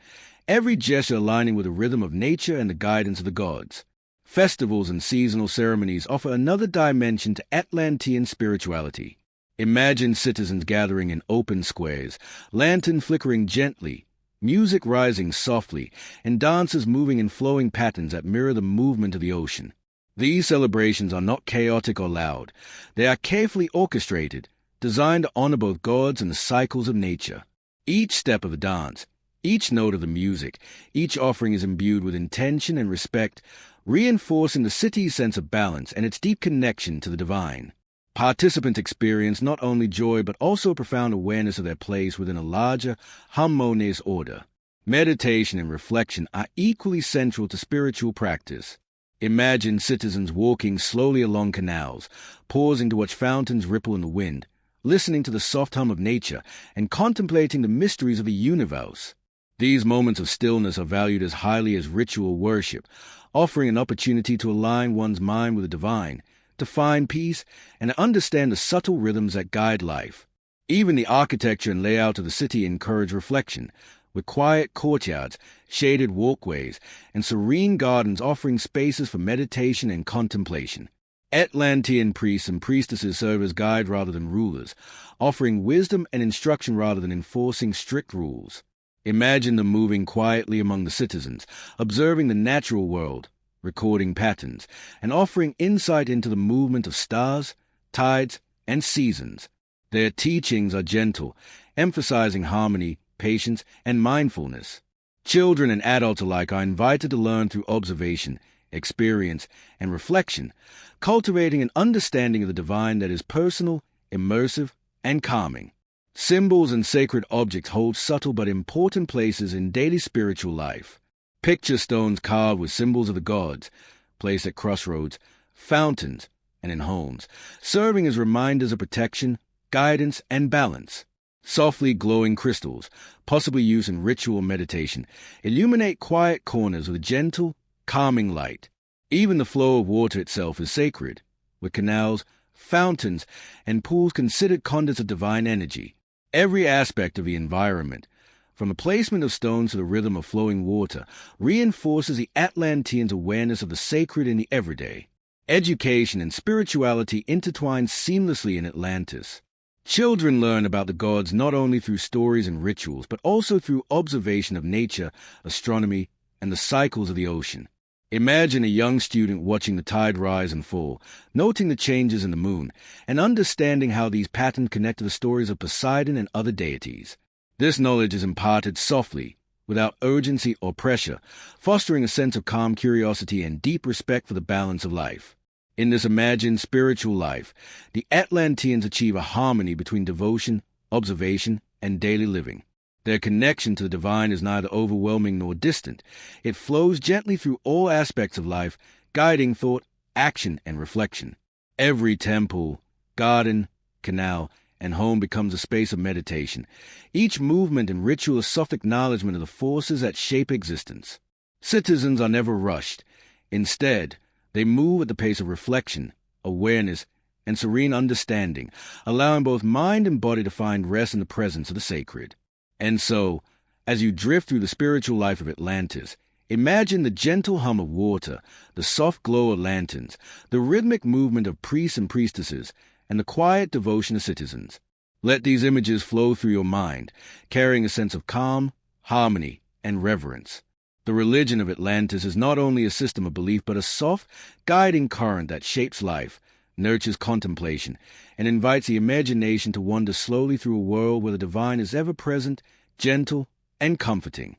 every gesture aligning with the rhythm of nature and the guidance of the gods. Festivals and seasonal ceremonies offer another dimension to Atlantean spirituality. Imagine citizens gathering in open squares, lanterns flickering gently, music rising softly, and dances moving in flowing patterns that mirror the movement of the ocean. These celebrations are not chaotic or loud. They are carefully orchestrated, designed to honor both gods and the cycles of nature. Each step of the dance, each note of the music, each offering is imbued with intention and respect, reinforcing the city's sense of balance and its deep connection to the divine. Participants experience not only joy but also a profound awareness of their place within a larger, harmonious order. Meditation and reflection are equally central to spiritual practice. Imagine citizens walking slowly along canals, pausing to watch fountains ripple in the wind, listening to the soft hum of nature, and contemplating the mysteries of the universe. These moments of stillness are valued as highly as ritual worship, offering an opportunity to align one's mind with the divine, to find peace, and to understand the subtle rhythms that guide life. Even the architecture and layout of the city encourage reflection, with quiet courtyards, shaded walkways, and serene gardens offering spaces for meditation and contemplation. Atlantean priests and priestesses serve as guides rather than rulers, offering wisdom and instruction rather than enforcing strict rules. Imagine them moving quietly among the citizens, observing the natural world, recording patterns, and offering insight into the movement of stars, tides, and seasons. Their teachings are gentle, emphasizing harmony, patience, and mindfulness. Children and adults alike are invited to learn through observation, experience, and reflection, cultivating an understanding of the divine that is personal, immersive, and calming. Symbols and sacred objects hold subtle but important places in daily spiritual life. Picture stones carved with symbols of the gods, placed at crossroads, fountains, and in homes, serving as reminders of protection, guidance, and balance. Softly glowing crystals, possibly used in ritual meditation, illuminate quiet corners with a gentle, calming light. Even the flow of water itself is sacred, with canals, fountains, and pools considered conduits of divine energy. Every aspect of the environment, from the placement of stones to the rhythm of flowing water, reinforces the Atlanteans' awareness of the sacred in the everyday. Education and spirituality intertwine seamlessly in Atlantis. Children learn about the gods not only through stories and rituals, but also through observation of nature, astronomy, and the cycles of the ocean. Imagine a young student watching the tide rise and fall, noting the changes in the moon, and understanding how these patterns connect to the stories of Poseidon and other deities. This knowledge is imparted softly, without urgency or pressure, fostering a sense of calm curiosity and deep respect for the balance of life. In this imagined spiritual life, the Atlanteans achieve a harmony between devotion, observation, and daily living. Their connection to the divine is neither overwhelming nor distant. It flows gently through all aspects of life, guiding thought, action, and reflection. Every temple, garden, canal, and home becomes a space of meditation. Each movement and ritual a soft acknowledgement of the forces that shape existence. Citizens are never rushed. Instead, they move at the pace of reflection, awareness, and serene understanding, allowing both mind and body to find rest in the presence of the sacred. And so, as you drift through the spiritual life of Atlantis, imagine the gentle hum of water, the soft glow of lanterns, the rhythmic movement of priests and priestesses, and the quiet devotion of citizens. Let these images flow through your mind, carrying a sense of calm, harmony, and reverence. The religion of Atlantis is not only a system of belief, but a soft, guiding current that shapes life, nurtures contemplation, and invites the imagination to wander slowly through a world where the divine is ever-present, gentle, and comforting.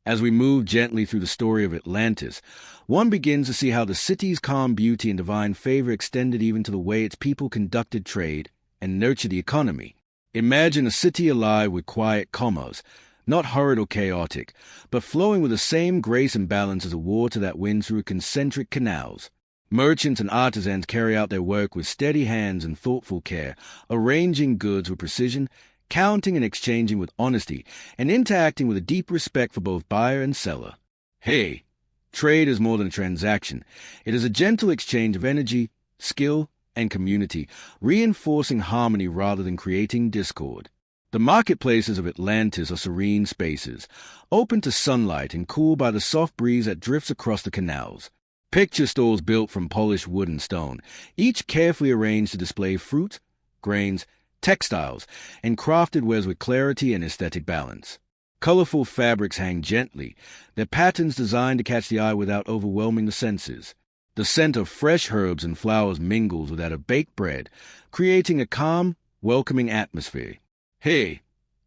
As we move gently through the story of Atlantis, one begins to see how the city's calm beauty and divine favor extended even to the way its people conducted trade and nurtured the economy. Imagine a city alive with quiet commerce, not hurried or chaotic, but flowing with the same grace and balance as the water that winds through concentric canals. Merchants and artisans carry out their work with steady hands and thoughtful care, arranging goods with precision, counting and exchanging with honesty, and interacting with a deep respect for both buyer and seller. Hey, trade is more than a transaction. It is a gentle exchange of energy, skill, and community, reinforcing harmony rather than creating discord. The marketplaces of Atlantis are serene spaces, open to sunlight and cooled by the soft breeze that drifts across the canals. Picture stalls built from polished wood and stone, each carefully arranged to display fruit, grains, textiles, and crafted wares with clarity and aesthetic balance. Colorful fabrics hang gently, their patterns designed to catch the eye without overwhelming the senses. The scent of fresh herbs and flowers mingles with that of baked bread, creating a calm, welcoming atmosphere. Hey,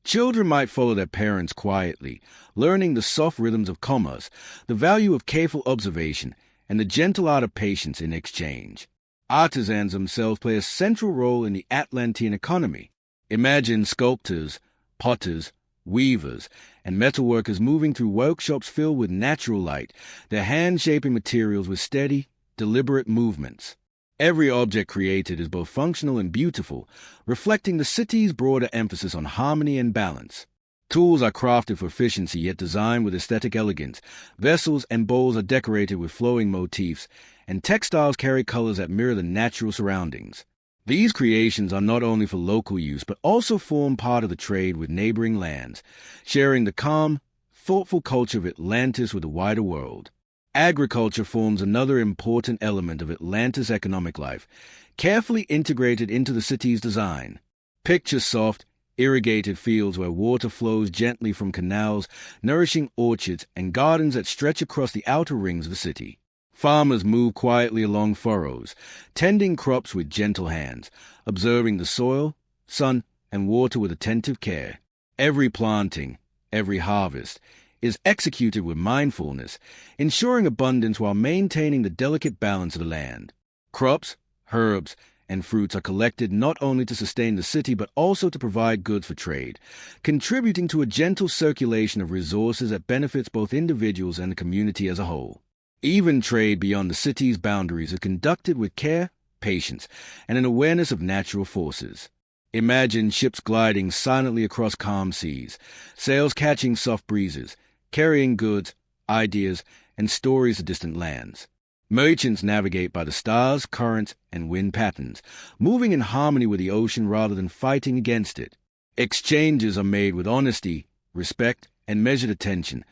children might follow their parents quietly, learning the soft rhythms of commerce, the value of careful observation, and the gentle art of patience in exchange. Artisans themselves play a central role in the Atlantean economy. Imagine sculptors, potters, weavers, and metalworkers moving through workshops filled with natural light, their hands shaping materials with steady, deliberate movements. Every object created is both functional and beautiful, reflecting the city's broader emphasis on harmony and balance. Tools are crafted for efficiency yet designed with aesthetic elegance. Vessels and bowls are decorated with flowing motifs, and textiles carry colors that mirror the natural surroundings. These creations are not only for local use but also form part of the trade with neighboring lands, sharing the calm, thoughtful culture of Atlantis with the wider world. Agriculture forms another important element of Atlantis' economic life, carefully integrated into the city's design. Picture soft, irrigated fields where water flows gently from canals, nourishing orchards and gardens that stretch across the outer rings of the city. Farmers move quietly along furrows, tending crops with gentle hands, observing the soil, sun, and water with attentive care. Every planting, every harvest, is executed with mindfulness, ensuring abundance while maintaining the delicate balance of the land. Crops, herbs, and fruits are collected not only to sustain the city but also to provide goods for trade, contributing to a gentle circulation of resources that benefits both individuals and the community as a whole. Even trade beyond the city's boundaries is conducted with care, patience, and an awareness of natural forces. Imagine ships gliding silently across calm seas, sails catching soft breezes, carrying goods, ideas, and stories to distant lands. Merchants navigate by the stars, currents, and wind patterns, moving in harmony with the ocean rather than fighting against it. Exchanges are made with honesty, respect, and measured attention,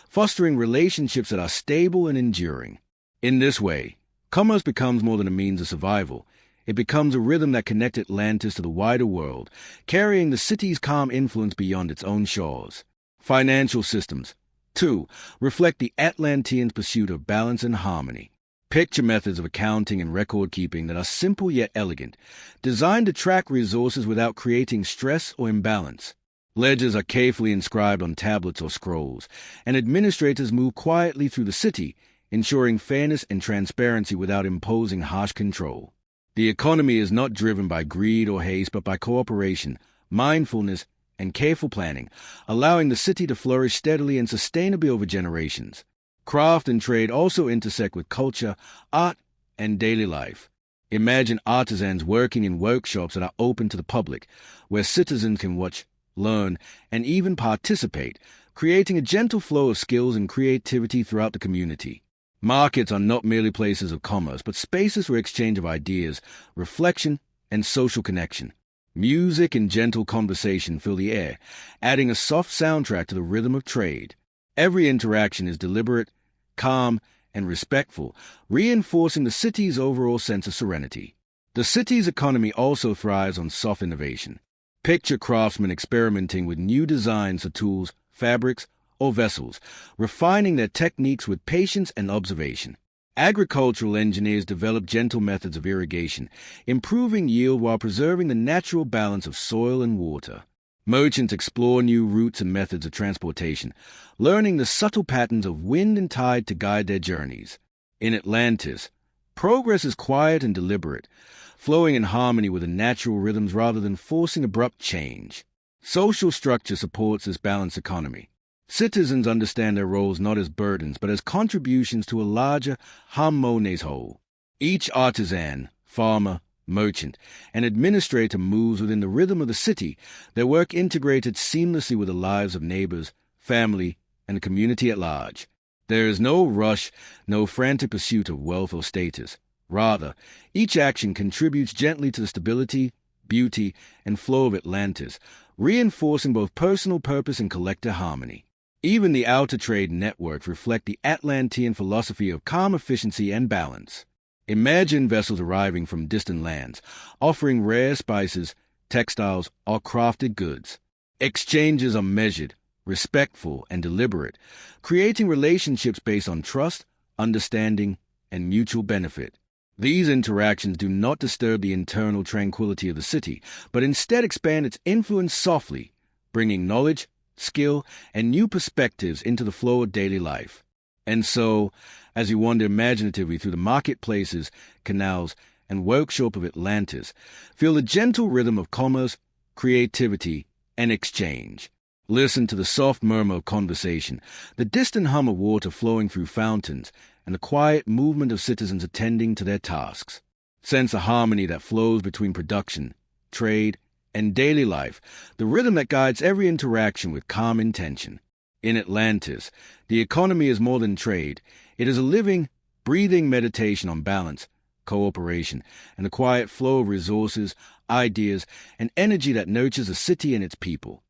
fostering relationships that are stable and enduring. In this way, commerce becomes more than a means of survival. It becomes a rhythm that connects Atlantis to the wider world, carrying the city's calm influence beyond its own shores. Financial systems, too, reflect the Atlanteans' pursuit of balance and harmony. Picture methods of accounting and record-keeping that are simple yet elegant, designed to track resources without creating stress or imbalance. Ledgers are carefully inscribed on tablets or scrolls, and administrators move quietly through the city, ensuring fairness and transparency without imposing harsh control. The economy is not driven by greed or haste but by cooperation, mindfulness, and careful planning, allowing the city to flourish steadily and sustainably over generations. Craft and trade also intersect with culture, art, and daily life. Imagine artisans working in workshops that are open to the public, where citizens can watch, learn, and even participate, creating a gentle flow of skills and creativity throughout the community. Markets are not merely places of commerce, but spaces for exchange of ideas, reflection, and social connection. Music and gentle conversation fill the air, adding a soft soundtrack to the rhythm of trade. Every interaction is deliberate, calm, and respectful, reinforcing the city's overall sense of serenity. The city's economy also thrives on soft innovation. Picture craftsmen experimenting with new designs for tools, fabrics, or vessels, refining their techniques with patience and observation. Agricultural engineers develop gentle methods of irrigation, improving yield while preserving the natural balance of soil and water. Merchants explore new routes and methods of transportation, learning the subtle patterns of wind and tide to guide their journeys. In Atlantis, progress is quiet and deliberate, flowing in harmony with the natural rhythms rather than forcing abrupt change. Social structure supports this balanced economy. Citizens understand their roles not as burdens, but as contributions to a larger, harmonious whole. Each artisan, farmer, merchant, and administrator moves within the rhythm of the city, their work integrated seamlessly with the lives of neighbors, family, and the community at large. There is no rush, no frantic pursuit of wealth or status. Rather, each action contributes gently to the stability, beauty, and flow of Atlantis, reinforcing both personal purpose and collective harmony. Even the outer trade networks reflect the Atlantean philosophy of calm efficiency and balance. Imagine vessels arriving from distant lands, offering rare spices, textiles, or crafted goods. Exchanges are measured, respectful, and deliberate, creating relationships based on trust, understanding, and mutual benefit. These interactions do not disturb the internal tranquility of the city, but instead expand its influence softly, bringing knowledge, skill, and new perspectives into the flow of daily life. And so, as you wander imaginatively through the marketplaces, canals, and workshop of Atlantis, feel the gentle rhythm of commerce, creativity, and exchange. Listen to the soft murmur of conversation, the distant hum of water flowing through fountains, and the quiet movement of citizens attending to their tasks. Sense the harmony that flows between production, trade, and daily life, the rhythm that guides every interaction with calm intention. In Atlantis, the economy is more than trade. It is a living, breathing meditation on balance, cooperation, and the quiet flow of resources, ideas, and energy that nurtures a city and its people.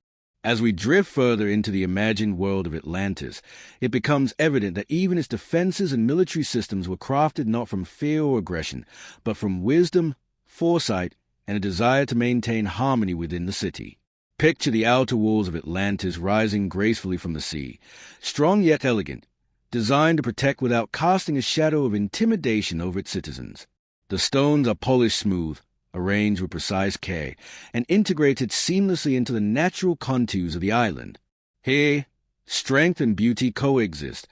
As we drift further into the imagined world of Atlantis, it becomes evident that even its defenses and military systems were crafted not from fear or aggression, but from wisdom, foresight, and a desire to maintain harmony within the city. Picture the outer walls of Atlantis rising gracefully from the sea, strong yet elegant, designed to protect without casting a shadow of intimidation over its citizens. The stones are polished smooth, arranged with precise care, and integrated seamlessly into the natural contours of the island. Here, strength and beauty coexist,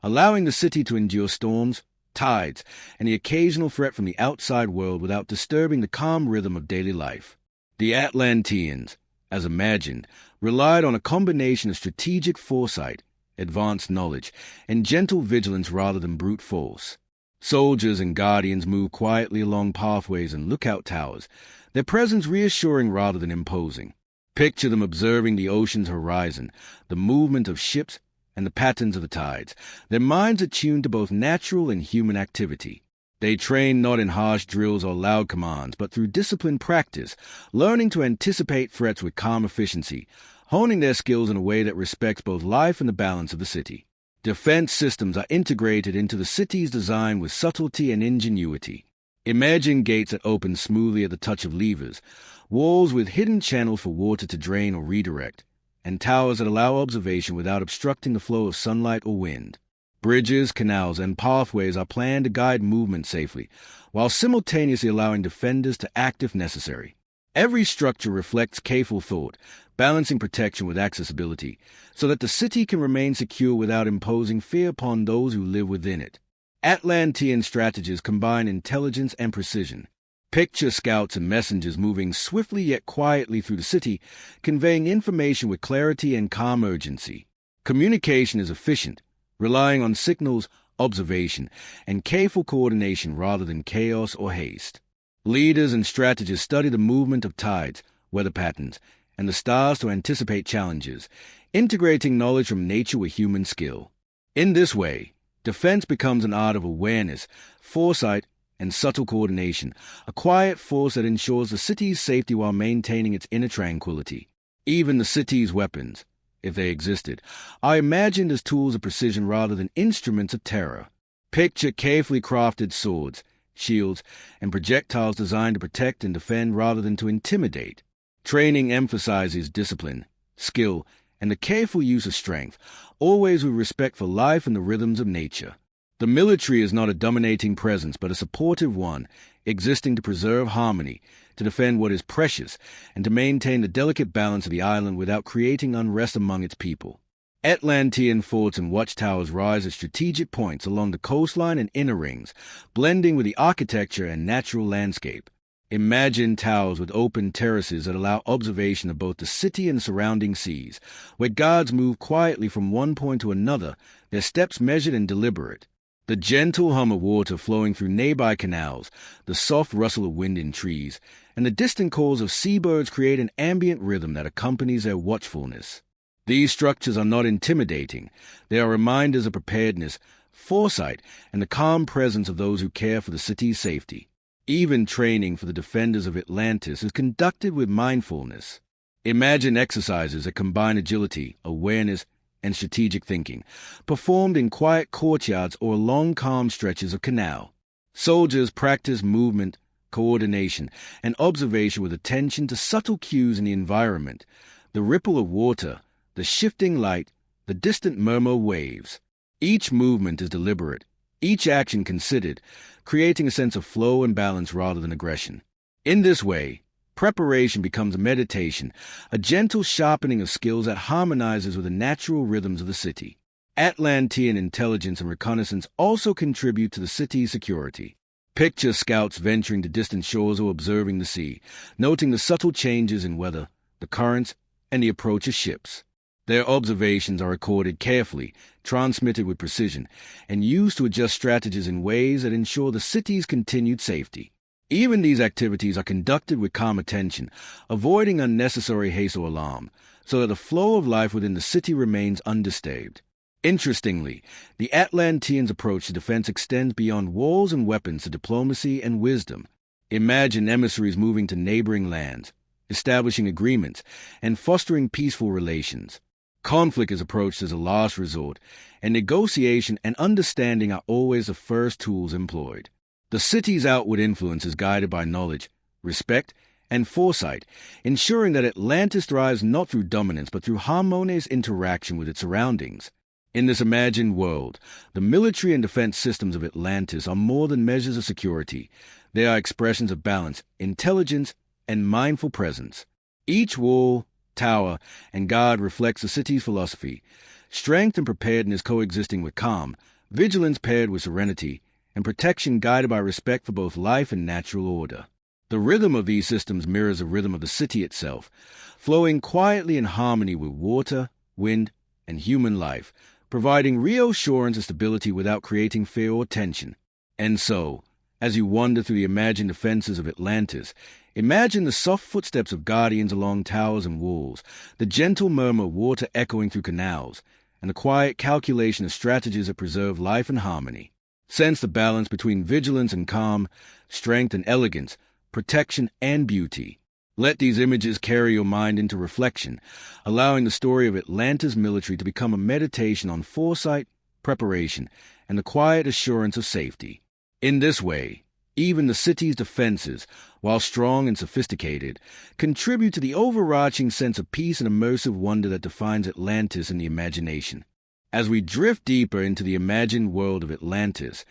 allowing the city to endure storms, tides, and the occasional threat from the outside world without disturbing the calm rhythm of daily life. The Atlanteans, as imagined, relied on a combination of strategic foresight, advanced knowledge, and gentle vigilance rather than brute force. Soldiers and guardians move quietly along pathways and lookout towers, their presence reassuring rather than imposing. Picture them observing the ocean's horizon, the movement of ships, and the patterns of the tides, their minds attuned to both natural and human activity. They train not in harsh drills or loud commands, but through disciplined practice, learning to anticipate threats with calm efficiency, honing their skills in a way that respects both life and the balance of the city. Defense systems are integrated into the city's design with subtlety and ingenuity. Imagine gates that open smoothly at the touch of levers, walls with hidden channels for water to drain or redirect, and towers that allow observation without obstructing the flow of sunlight or wind. Bridges, canals, and pathways are planned to guide movement safely, while simultaneously allowing defenders to act if necessary. Every structure reflects careful thought, balancing protection with accessibility, so that the city can remain secure without imposing fear upon those who live within it. Atlantean strategies combine intelligence and precision. Picture scouts and messengers moving swiftly yet quietly through the city, conveying information with clarity and calm urgency. Communication is efficient, relying on signals, observation, and careful coordination rather than chaos or haste. Leaders and strategists study the movement of tides, weather patterns, and the stars to anticipate challenges, integrating knowledge from nature with human skill. In this way, defense becomes an art of awareness, foresight, and subtle coordination, a quiet force that ensures the city's safety while maintaining its inner tranquility. Even the city's weapons, if they existed, are imagined as tools of precision rather than instruments of terror. Picture carefully crafted swords, shields, and projectiles designed to protect and defend rather than to intimidate. Training emphasizes discipline, skill, and the careful use of strength, always with respect for life and the rhythms of nature. The military is not a dominating presence, but a supportive one, existing to preserve harmony, to defend what is precious, and to maintain the delicate balance of the island without creating unrest among its people. Atlantean forts and watchtowers rise at strategic points along the coastline and inner rings, blending with the architecture and natural landscape. Imagine towers with open terraces that allow observation of both the city and surrounding seas, where guards move quietly from one point to another, their steps measured and deliberate. The gentle hum of water flowing through nearby canals, the soft rustle of wind in trees, and the distant calls of seabirds create an ambient rhythm that accompanies their watchfulness. These structures are not intimidating. They are reminders of preparedness, foresight, and the calm presence of those who care for the city's safety. Even training for the defenders of Atlantis is conducted with mindfulness. Imagine exercises that combine agility, awareness, and strategic thinking, performed in quiet courtyards or long calm stretches of canal. Soldiers practice movement, coordination, and observation with attention to subtle cues in the environment, the ripple of water, the shifting light, the distant murmur of waves. Each movement is deliberate, each action considered, creating a sense of flow and balance rather than aggression. In this way, preparation becomes a meditation, a gentle sharpening of skills that harmonizes with the natural rhythms of the city. Atlantean intelligence and reconnaissance also contribute to the city's security. Picture scouts venturing to distant shores or observing the sea, noting the subtle changes in weather, the currents, and the approach of ships. Their observations are recorded carefully, transmitted with precision, and used to adjust strategies in ways that ensure the city's continued safety. Even these activities are conducted with calm attention, avoiding unnecessary haste or alarm, so that the flow of life within the city remains undisturbed. Interestingly, the Atlanteans' approach to defense extends beyond walls and weapons to diplomacy and wisdom. Imagine emissaries moving to neighboring lands, establishing agreements, and fostering peaceful relations. Conflict is approached as a last resort, and negotiation and understanding are always the first tools employed. The city's outward influence is guided by knowledge, respect, and foresight, ensuring that Atlantis thrives not through dominance but through harmonious interaction with its surroundings. In this imagined world, the military and defense systems of Atlantis are more than measures of security. They are expressions of balance, intelligence, and mindful presence. Each wall, tower, and guard reflects the city's philosophy, strength and preparedness coexisting with calm, vigilance paired with serenity, and protection guided by respect for both life and natural order. The rhythm of these systems mirrors the rhythm of the city itself, flowing quietly in harmony with water, wind, and human life, providing reassurance and stability without creating fear or tension. And so, as you wander through the imagined defenses of Atlantis, imagine the soft footsteps of guardians along towers and walls, the gentle murmur of water echoing through canals, and the quiet calculation of strategies that preserve life and harmony. Sense the balance between vigilance and calm, strength and elegance, protection and beauty. Let these images carry your mind into reflection, allowing the story of Atlantis' military to become a meditation on foresight, preparation, and the quiet assurance of safety. In this way, even the city's defenses, while strong and sophisticated, contribute to the overarching sense of peace and immersive wonder that defines Atlantis in the imagination. As we drift deeper into the imagined world of Atlantis,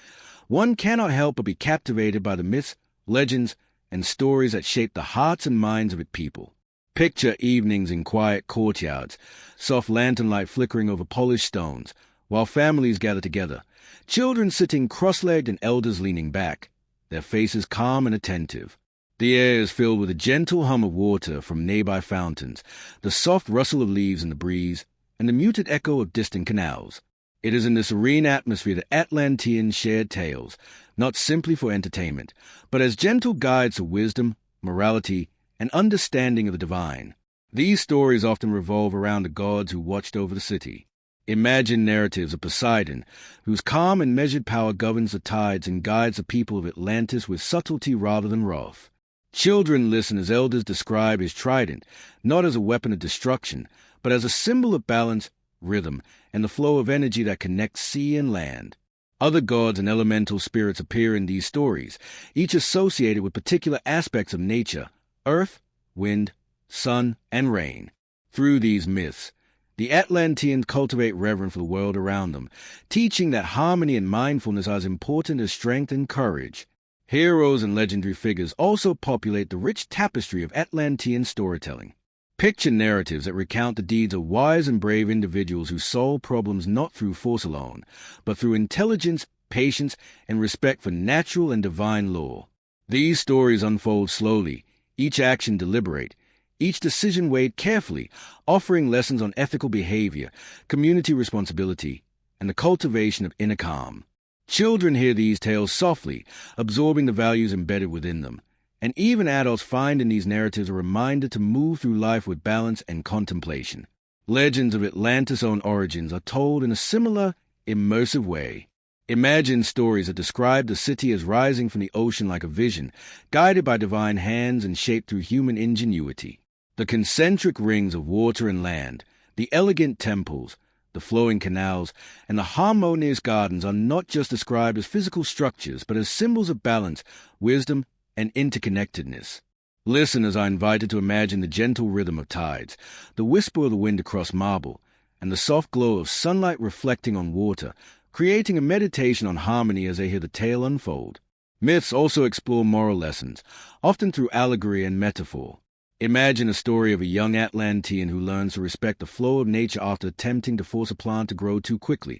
one cannot help but be captivated by the myths, legends, and stories that shape the hearts and minds of its people. Picture evenings in quiet courtyards, soft lantern-light flickering over polished stones, while families gather together, children sitting cross-legged and elders leaning back, their faces calm and attentive. The air is filled with a gentle hum of water from nearby fountains, the soft rustle of leaves in the breeze, and the muted echo of distant canals. It is in this serene atmosphere that Atlanteans shared tales, not simply for entertainment, but as gentle guides to wisdom, morality, and understanding of the divine. These stories often revolve around the gods who watched over the city. Imagine narratives of Poseidon, whose calm and measured power governs the tides and guides the people of Atlantis with subtlety rather than wrath. Children listen as elders describe his trident, not as a weapon of destruction, but as a symbol of balance, rhythm, and the flow of energy that connects sea and land. Other gods and elemental spirits appear in these stories, each associated with particular aspects of nature, earth, wind, sun, and rain. Through these myths, the Atlanteans cultivate reverence for the world around them, teaching that harmony and mindfulness are as important as strength and courage. Heroes and legendary figures also populate the rich tapestry of Atlantean storytelling. Picture narratives that recount the deeds of wise and brave individuals who solve problems not through force alone, but through intelligence, patience, and respect for natural and divine law. These stories unfold slowly, each action deliberate, each decision weighed carefully, offering lessons on ethical behavior, community responsibility, and the cultivation of inner calm. Children hear these tales softly, absorbing the values embedded within them. And even adults find in these narratives a reminder to move through life with balance and contemplation. Legends of Atlantis' own origins are told in a similar, immersive way. Imagine stories that describe the city as rising from the ocean like a vision, guided by divine hands and shaped through human ingenuity. The concentric rings of water and land, the elegant temples, the flowing canals, and the harmonious gardens are not just described as physical structures, but as symbols of balance, wisdom, and interconnectedness. Listeners are invited to imagine the gentle rhythm of tides, the whisper of the wind across marble, and the soft glow of sunlight reflecting on water, creating a meditation on harmony as they hear the tale unfold. Myths also explore moral lessons, often through allegory and metaphor. Imagine a story of a young Atlantean who learns to respect the flow of nature after attempting to force a plant to grow too quickly,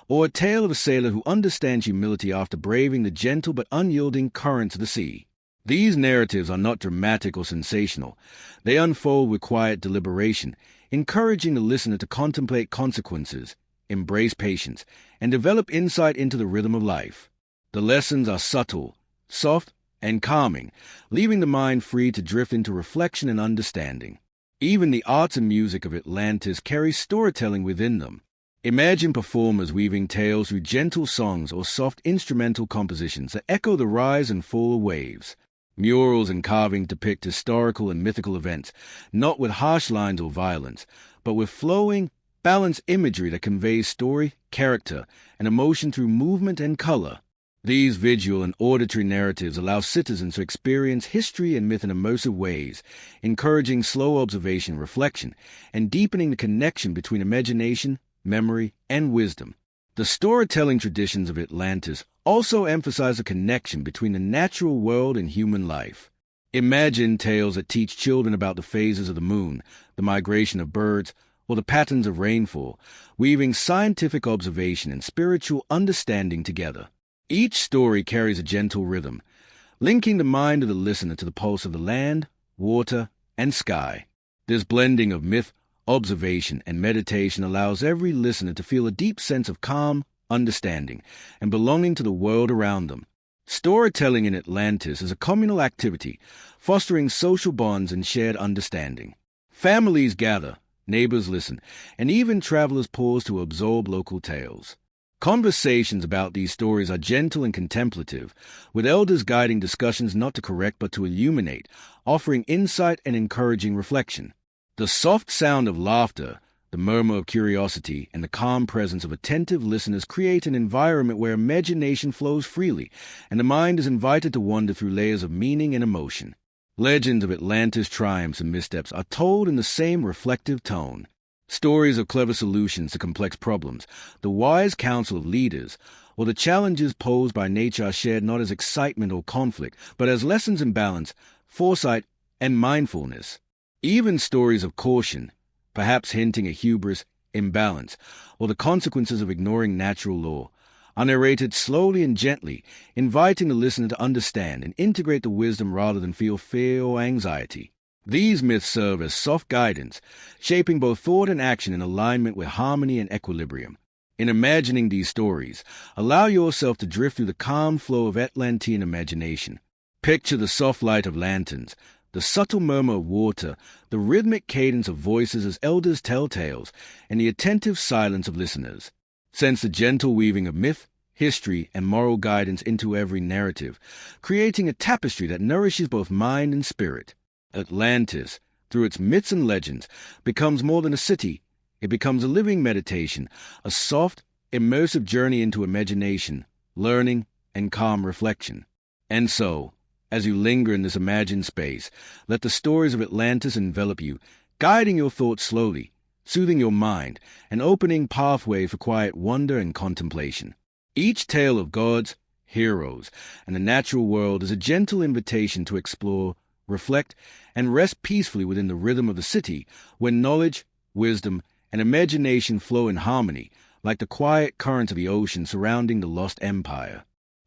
or a tale of a sailor who understands humility after braving the gentle but unyielding currents of the sea. These narratives are not dramatic or sensational. They unfold with quiet deliberation, encouraging the listener to contemplate consequences, embrace patience, and develop insight into the rhythm of life. The lessons are subtle, soft, and calming, leaving the mind free to drift into reflection and understanding. Even the arts and music of Atlantis carry storytelling within them. Imagine performers weaving tales through gentle songs or soft instrumental compositions that echo the rise and fall of waves. Murals and carving depict historical and mythical events, not with harsh lines or violence, but with flowing, balanced imagery that conveys story, character, and emotion through movement and color. These visual and auditory narratives allow citizens to experience history and myth in immersive ways, encouraging slow observation, reflection, and deepening the connection between imagination, memory, and wisdom. The storytelling traditions of Atlantis also emphasize a connection between the natural world and human life. Imagine tales that teach children about the phases of the moon, the migration of birds, or the patterns of rainfall, weaving scientific observation and spiritual understanding together. Each story carries a gentle rhythm, linking the mind of the listener to the pulse of the land, water, and sky. This blending of myth, observation, and meditation allows every listener to feel a deep sense of calm, understanding, and belonging to the world around them. Storytelling in Atlantis is a communal activity, fostering social bonds and shared understanding. Families gather, neighbors listen, and even travelers pause to absorb local tales. Conversations about these stories are gentle and contemplative, with elders guiding discussions not to correct but to illuminate, offering insight and encouraging reflection. The soft sound of laughter, the murmur of curiosity, and the calm presence of attentive listeners create an environment where imagination flows freely, and the mind is invited to wander through layers of meaning and emotion. Legends of Atlantis' triumphs and missteps are told in the same reflective tone. Stories of clever solutions to complex problems, the wise counsel of leaders, or the challenges posed by nature are shared not as excitement or conflict, but as lessons in balance, foresight, and mindfulness. Even stories of caution, perhaps hinting at hubris, imbalance, or the consequences of ignoring natural law, are narrated slowly and gently, inviting the listener to understand and integrate the wisdom rather than feel fear or anxiety. These myths serve as soft guidance, shaping both thought and action in alignment with harmony and equilibrium. In imagining these stories, allow yourself to drift through the calm flow of Atlantean imagination. Picture the soft light of lanterns, the subtle murmur of water, the rhythmic cadence of voices as elders tell tales, and the attentive silence of listeners. Sense the gentle weaving of myth, history, and moral guidance into every narrative, creating a tapestry that nourishes both mind and spirit. Atlantis, through its myths and legends, becomes more than a city. It becomes a living meditation, a soft, immersive journey into imagination, learning, and calm reflection. And so, as you linger in this imagined space, let the stories of Atlantis envelop you, guiding your thoughts slowly, soothing your mind, and opening pathway for quiet wonder and contemplation. Each tale of gods, heroes, and the natural world is a gentle invitation to explore, reflect, and rest peacefully within the rhythm of the city, where knowledge, wisdom, and imagination flow in harmony, like the quiet currents of the ocean surrounding the lost empire.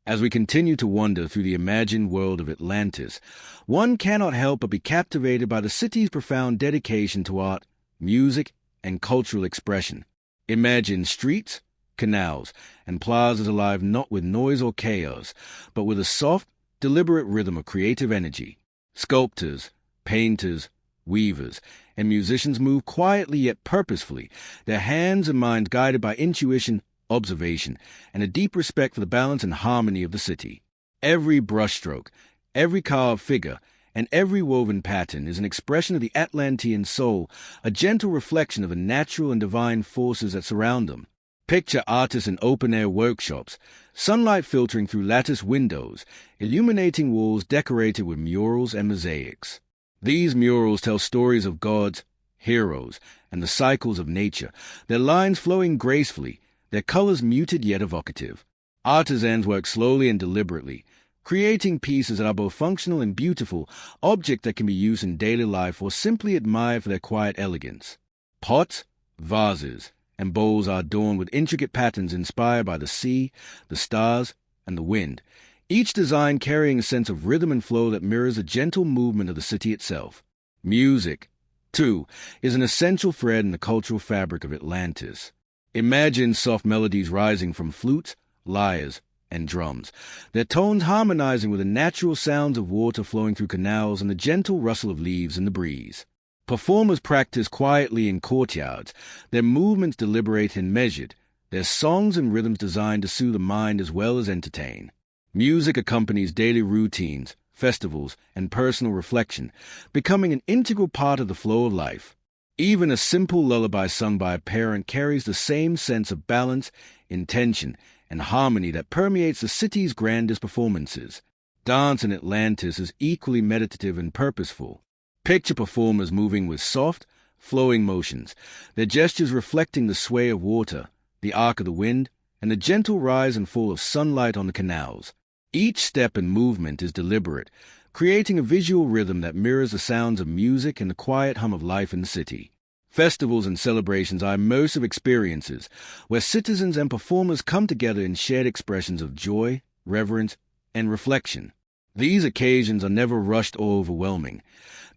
As we continue to wander through the imagined world of Atlantis, one cannot help but be captivated by the city's profound dedication to art, music, and cultural expression. Imagine streets, canals, and plazas alive not with noise or chaos, but with a soft, deliberate rhythm of creative energy. Sculptors, painters, weavers, and musicians move quietly yet purposefully, their hands and minds guided by intuition, observation, and a deep respect for the balance and harmony of the city. Every brushstroke, every carved figure, and every woven pattern is an expression of the Atlantean soul, a gentle reflection of the natural and divine forces that surround them. Picture artists in open-air workshops, sunlight filtering through lattice windows, illuminating walls decorated with murals and mosaics. These murals tell stories of gods, heroes, and the cycles of nature, their lines flowing gracefully, their colors muted yet evocative. Artisans work slowly and deliberately, creating pieces that are both functional and beautiful, objects that can be used in daily life or simply admired for their quiet elegance. Pots, vases, and bowls are adorned with intricate patterns inspired by the sea, the stars, and the wind, each design carrying a sense of rhythm and flow that mirrors the gentle movement of the city itself. Music, too, is an essential thread in the cultural fabric of Atlantis. Imagine soft melodies rising from flutes, lyres, and drums, their tones harmonizing with the natural sounds of water flowing through canals and the gentle rustle of leaves in the breeze. Performers practice quietly in courtyards, their movements deliberate and measured, their songs and rhythms designed to soothe the mind as well as entertain. Music accompanies daily routines, festivals, and personal reflection, becoming an integral part of the flow of life. Even a simple lullaby sung by a parent carries the same sense of balance, intention, and harmony that permeates the city's grandest performances. Dance in Atlantis is equally meditative and purposeful. Picture performers moving with soft, flowing motions, their gestures reflecting the sway of water, the arc of the wind, and the gentle rise and fall of sunlight on the canals. Each step and movement is deliberate, creating a visual rhythm that mirrors the sounds of music and the quiet hum of life in the city. Festivals and celebrations are immersive experiences where citizens and performers come together in shared expressions of joy, reverence, and reflection. These occasions are never rushed or overwhelming.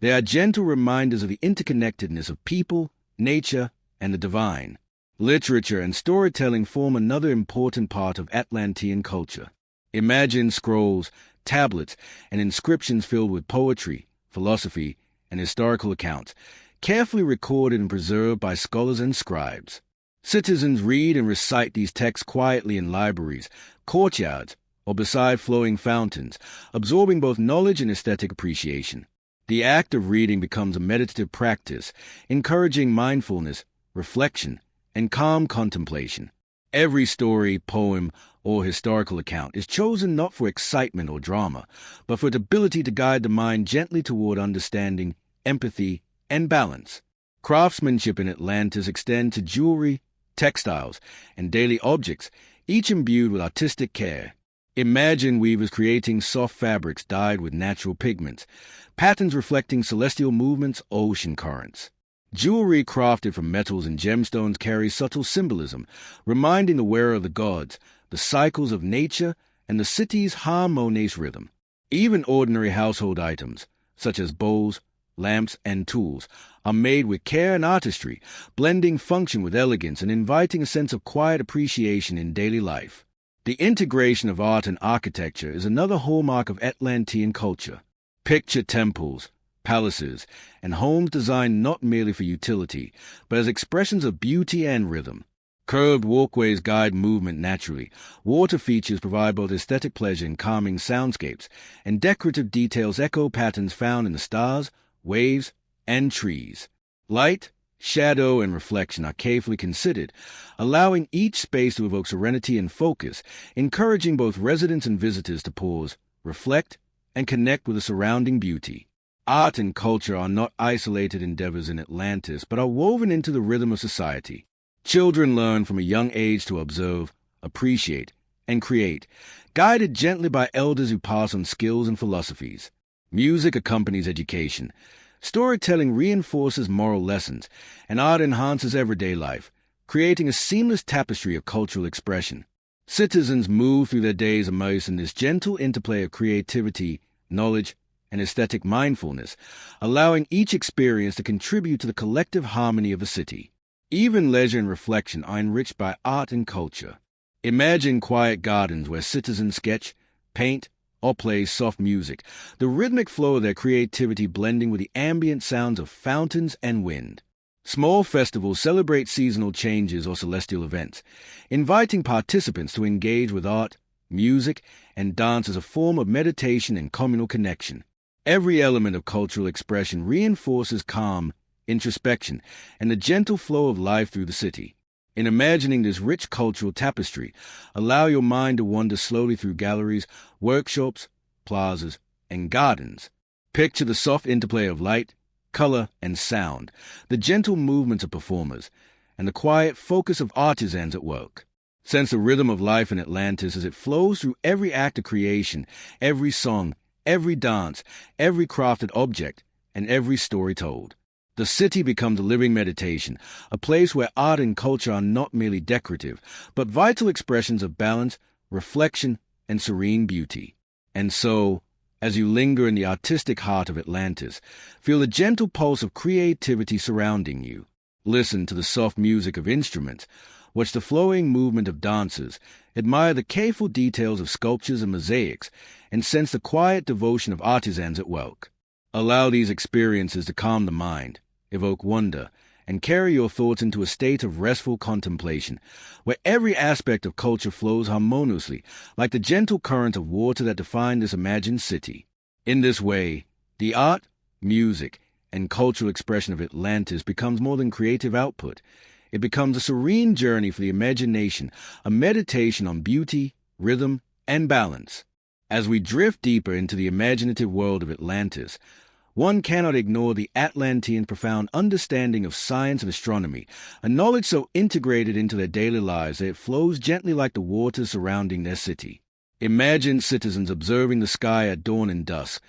They are gentle reminders of the interconnectedness of people, nature, and the divine. Literature and storytelling form another important part of Atlantean culture. Imagine scrolls, tablets, and inscriptions filled with poetry, philosophy, and historical accounts, carefully recorded and preserved by scholars and scribes. Citizens read and recite these texts quietly in libraries, courtyards, or beside flowing fountains, absorbing both knowledge and aesthetic appreciation. The act of reading becomes a meditative practice, encouraging mindfulness, reflection, and calm contemplation. Every story, poem, or historical account is chosen not for excitement or drama, but for its ability to guide the mind gently toward understanding, empathy, and balance. Craftsmanship in Atlantis extends to jewelry, textiles, and daily objects, each imbued with artistic care. Imagine weavers creating soft fabrics dyed with natural pigments, patterns reflecting celestial movements, ocean currents. Jewelry crafted from metals and gemstones carries subtle symbolism, reminding the wearer of the gods, the cycles of nature, and the city's harmonious rhythm. Even ordinary household items, such as bowls, lamps, and tools, are made with care and artistry, blending function with elegance and inviting a sense of quiet appreciation in daily life. The integration of art and architecture is another hallmark of Atlantean culture. Picture temples, palaces, and homes designed not merely for utility, but as expressions of beauty and rhythm. Curved walkways guide movement naturally, water features provide both aesthetic pleasure and calming soundscapes, and decorative details echo patterns found in the stars, waves, and trees. Light, shadow, and reflection are carefully considered, allowing each space to evoke serenity and focus, encouraging both residents and visitors to pause, reflect, and connect with the surrounding beauty. Art and culture are not isolated endeavors in Atlantis, but are woven into the rhythm of society. Children learn from a young age to observe, appreciate, and create, guided gently by elders who pass on skills and philosophies. Music accompanies education. Storytelling reinforces moral lessons, and art enhances everyday life, creating a seamless tapestry of cultural expression. Citizens move through their days immersed in this gentle interplay of creativity, knowledge, and aesthetic mindfulness, allowing each experience to contribute to the collective harmony of the city. Even leisure and reflection are enriched by art and culture. Imagine quiet gardens where citizens sketch, paint, or play soft music, the rhythmic flow of their creativity blending with the ambient sounds of fountains and wind. Small festivals celebrate seasonal changes or celestial events, inviting participants to engage with art, music, and dance as a form of meditation and communal connection. Every element of cultural expression reinforces calm, introspection, and the gentle flow of life through the city. In imagining this rich cultural tapestry, allow your mind to wander slowly through galleries, workshops, plazas, and gardens. Picture the soft interplay of light, color, and sound, the gentle movements of performers, and the quiet focus of artisans at work. Sense the rhythm of life in Atlantis as it flows through every act of creation, every song, every dance, every crafted object, and every story told. The city becomes a living meditation, a place where art and culture are not merely decorative, but vital expressions of balance, reflection, and serene beauty. And so, as you linger in the artistic heart of Atlantis, feel the gentle pulse of creativity surrounding you. Listen to the soft music of instruments, watch the flowing movement of dancers, admire the careful details of sculptures and mosaics, and sense the quiet devotion of artisans at work. Allow these experiences to calm the mind, evoke wonder, and carry your thoughts into a state of restful contemplation, where every aspect of culture flows harmoniously, like the gentle current of water that defined this imagined city. In this way, the art, music, and cultural expression of Atlantis becomes more than creative output. It becomes a serene journey for the imagination, a meditation on beauty, rhythm, and balance. As we drift deeper into the imaginative world of Atlantis, one cannot ignore the Atlantean profound understanding of science and astronomy, a knowledge so integrated into their daily lives that it flows gently like the water surrounding their city. Imagine citizens observing the sky at dawn and dusk,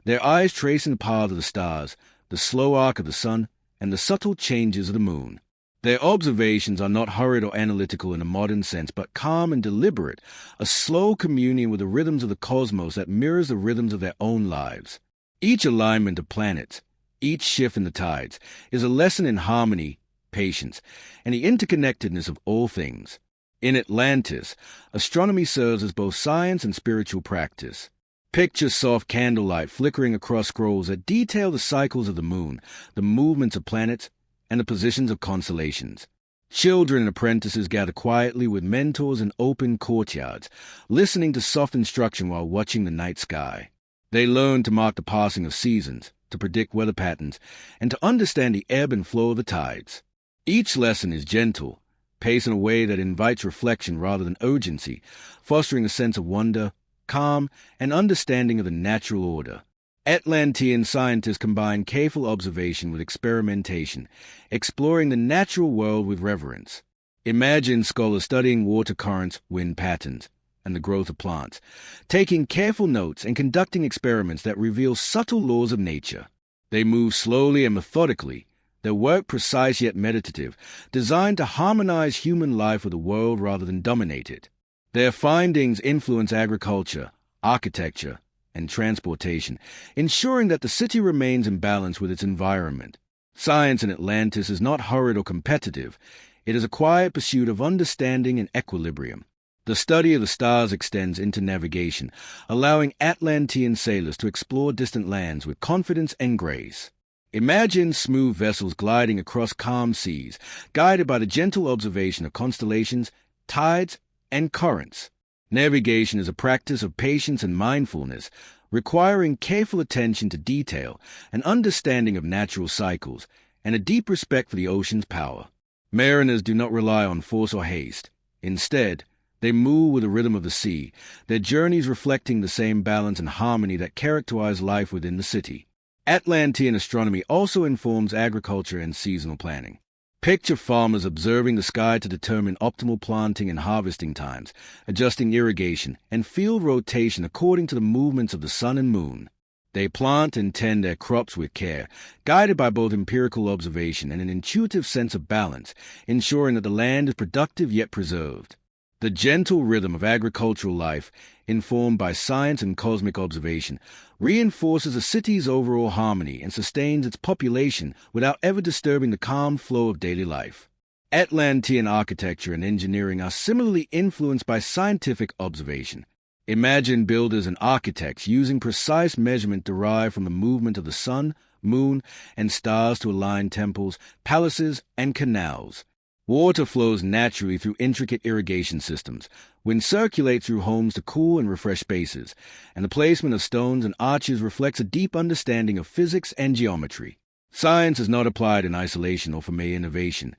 their eyes tracing the path of the stars, the slow arc of the sun, and the subtle changes of the moon. Their observations are not hurried or analytical in a modern sense, but calm and deliberate, a slow communion with the rhythms of the cosmos that mirrors the rhythms of their own lives. Each alignment of planets, each shift in the tides, is a lesson in harmony, patience, and the interconnectedness of all things. In Atlantis, astronomy serves as both science and spiritual practice. Picture soft candlelight flickering across scrolls that detail the cycles of the moon, the movements of planets, and the positions of constellations. Children and apprentices gather quietly with mentors in open courtyards, listening to soft instruction while watching the night sky. They learn to mark the passing of seasons, to predict weather patterns, and to understand the ebb and flow of the tides. Each lesson is gentle, paced in a way that invites reflection rather than urgency, fostering a sense of wonder, calm, and understanding of the natural order. Atlantean scientists combine careful observation with experimentation, exploring the natural world with reverence. Imagine scholars studying water currents, wind patterns, and the growth of plants, taking careful notes and conducting experiments that reveal subtle laws of nature. They move slowly and methodically, their work precise yet meditative, designed to harmonize human life with the world rather than dominate it. Their findings influence agriculture, architecture, and transportation, ensuring that the city remains in balance with its environment. Science in Atlantis is not hurried or competitive. It is a quiet pursuit of understanding and equilibrium. The study of the stars extends into navigation, allowing Atlantean sailors to explore distant lands with confidence and grace. Imagine smooth vessels gliding across calm seas, guided by the gentle observation of constellations, tides, and currents. Navigation is a practice of patience and mindfulness, requiring careful attention to detail, an understanding of natural cycles, and a deep respect for the ocean's power. Mariners do not rely on force or haste. Instead, they move with the rhythm of the sea, their journeys reflecting the same balance and harmony that characterize life within the city. Atlantean astronomy also informs agriculture and seasonal planning. Picture farmers observing the sky to determine optimal planting and harvesting times, adjusting irrigation and field rotation according to the movements of the sun and moon. They plant and tend their crops with care, guided by both empirical observation and an intuitive sense of balance, ensuring that the land is productive yet preserved. The gentle rhythm of agricultural life, informed by science and cosmic observation, reinforces a city's overall harmony and sustains its population without ever disturbing the calm flow of daily life. Atlantean architecture and engineering are similarly influenced by scientific observation. Imagine builders and architects using precise measurement derived from the movement of the sun, moon, and stars to align temples, palaces, and canals. Water flows naturally through intricate irrigation systems, wind circulates through homes to cool and refresh spaces, and the placement of stones and arches reflects a deep understanding of physics and geometry. Science is not applied in isolation or for mere innovation.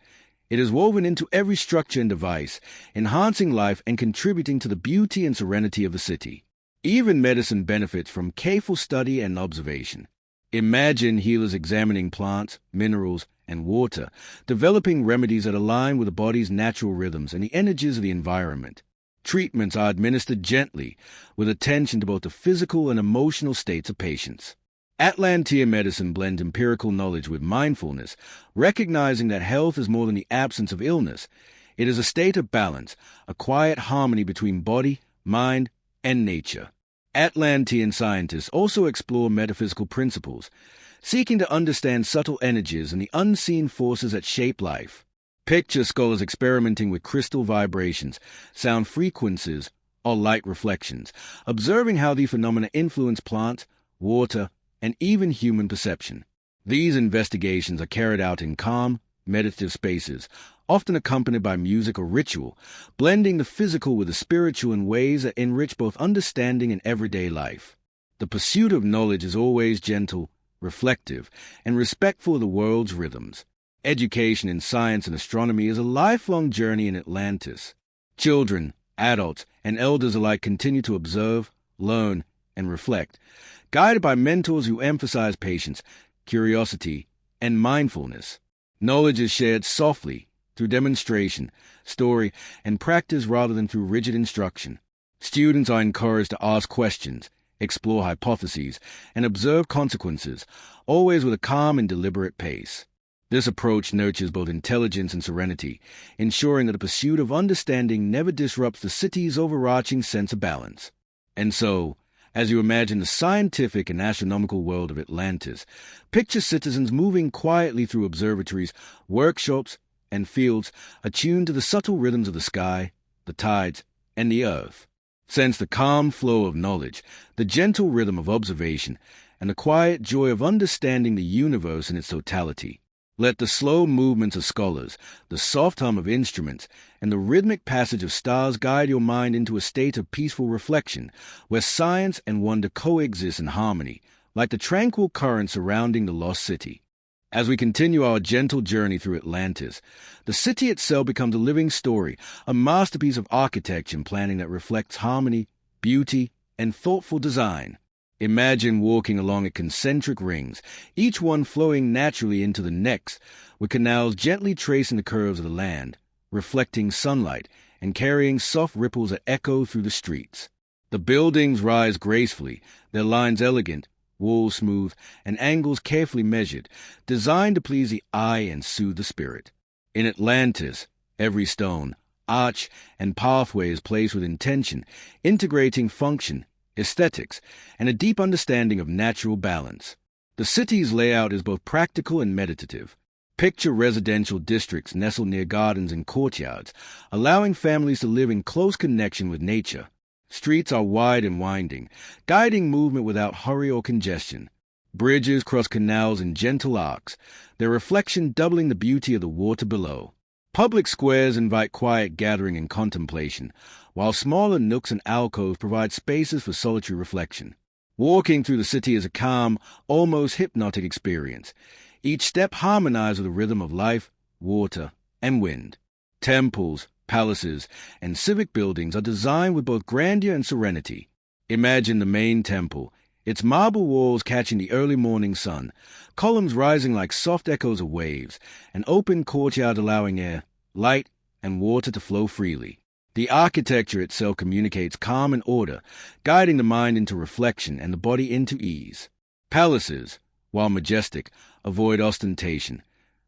It is woven into every structure and device, enhancing life and contributing to the beauty and serenity of the city. Even medicine benefits from careful study and observation. Imagine healers examining plants, minerals, and water, developing remedies that align with the body's natural rhythms and the energies of the environment. Treatments are administered gently, with attention to both the physical and emotional states of patients. Atlantean medicine blends empirical knowledge with mindfulness, recognizing that health is more than the absence of illness. It is a state of balance, a quiet harmony between body, mind, and nature. Atlantean scientists also explore metaphysical principles, seeking to understand subtle energies and the unseen forces that shape life. Picture scholars experimenting with crystal vibrations, sound frequencies, or light reflections, observing how these phenomena influence plants, water, and even human perception. These investigations are carried out in calm, meditative spaces, often accompanied by music or ritual, blending the physical with the spiritual in ways that enrich both understanding and everyday life. The pursuit of knowledge is always gentle, reflective, and respectful of the world's rhythms. Education in science and astronomy is a lifelong journey in Atlantis. Children, adults, and elders alike continue to observe, learn, and reflect, guided by mentors who emphasize patience, curiosity, and mindfulness. Knowledge is shared softly, through demonstration, story, and practice rather than through rigid instruction. Students are encouraged to ask questions, explore hypotheses, and observe consequences, always with a calm and deliberate pace. This approach nurtures both intelligence and serenity, ensuring that the pursuit of understanding never disrupts the city's overarching sense of balance. And so, as you imagine the scientific and astronomical world of Atlantis, picture citizens moving quietly through observatories, workshops, and fields attuned to the subtle rhythms of the sky, the tides, and the earth. Sense the calm flow of knowledge, the gentle rhythm of observation, and the quiet joy of understanding the universe in its totality. Let the slow movements of scholars, the soft hum of instruments, and the rhythmic passage of stars guide your mind into a state of peaceful reflection, where science and wonder coexist in harmony, like the tranquil current surrounding the lost city. As we continue our gentle journey through Atlantis, the city itself becomes a living story, a masterpiece of architecture and planning that reflects harmony, beauty, and thoughtful design. Imagine walking along its concentric rings, each one flowing naturally into the next, with canals gently tracing the curves of the land, reflecting sunlight and carrying soft ripples that echo through the streets. The buildings rise gracefully, their lines elegant, walls smooth, and angles carefully measured, designed to please the eye and soothe the spirit. In Atlantis, every stone, arch, and pathway is placed with intention, integrating function, aesthetics, and a deep understanding of natural balance. The city's layout is both practical and meditative. Picture residential districts nestled near gardens and courtyards, allowing families to live in close connection with nature. Streets are wide and winding, guiding movement without hurry or congestion. Bridges cross canals in gentle arcs, their reflection doubling the beauty of the water below. Public squares invite quiet gathering and contemplation, while smaller nooks and alcoves provide spaces for solitary reflection. Walking through the city is a calm, almost hypnotic experience, each step harmonized with the rhythm of life, water, and wind. Temples, palaces, and civic buildings are designed with both grandeur and serenity. Imagine the main temple, its marble walls catching the early morning sun, columns rising like soft echoes of waves, an open courtyard allowing air, light, and water to flow freely. The architecture itself communicates calm and order, guiding the mind into reflection and the body into ease. Palaces, while majestic, avoid ostentation.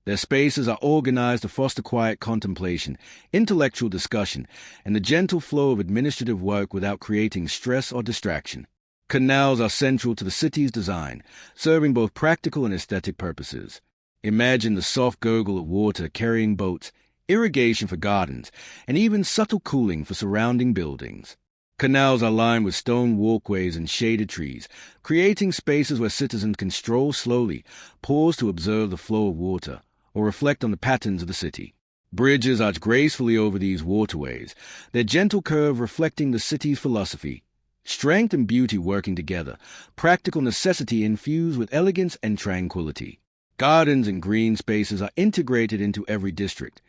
Their spaces are organized to foster quiet contemplation, intellectual discussion, and the gentle flow of administrative work without creating stress or distraction. Canals are central to the city's design, serving both practical and aesthetic purposes. Imagine the soft gurgle of water carrying boats, irrigation for gardens, and even subtle cooling for surrounding buildings. Canals are lined with stone walkways and shaded trees, creating spaces where citizens can stroll slowly, pause to observe the flow of water, or reflect on the patterns of the city. Bridges arch gracefully over these waterways, their gentle curve reflecting the city's philosophy. Strength and beauty working together, practical necessity infused with elegance and tranquility. Gardens and green spaces are integrated into every district,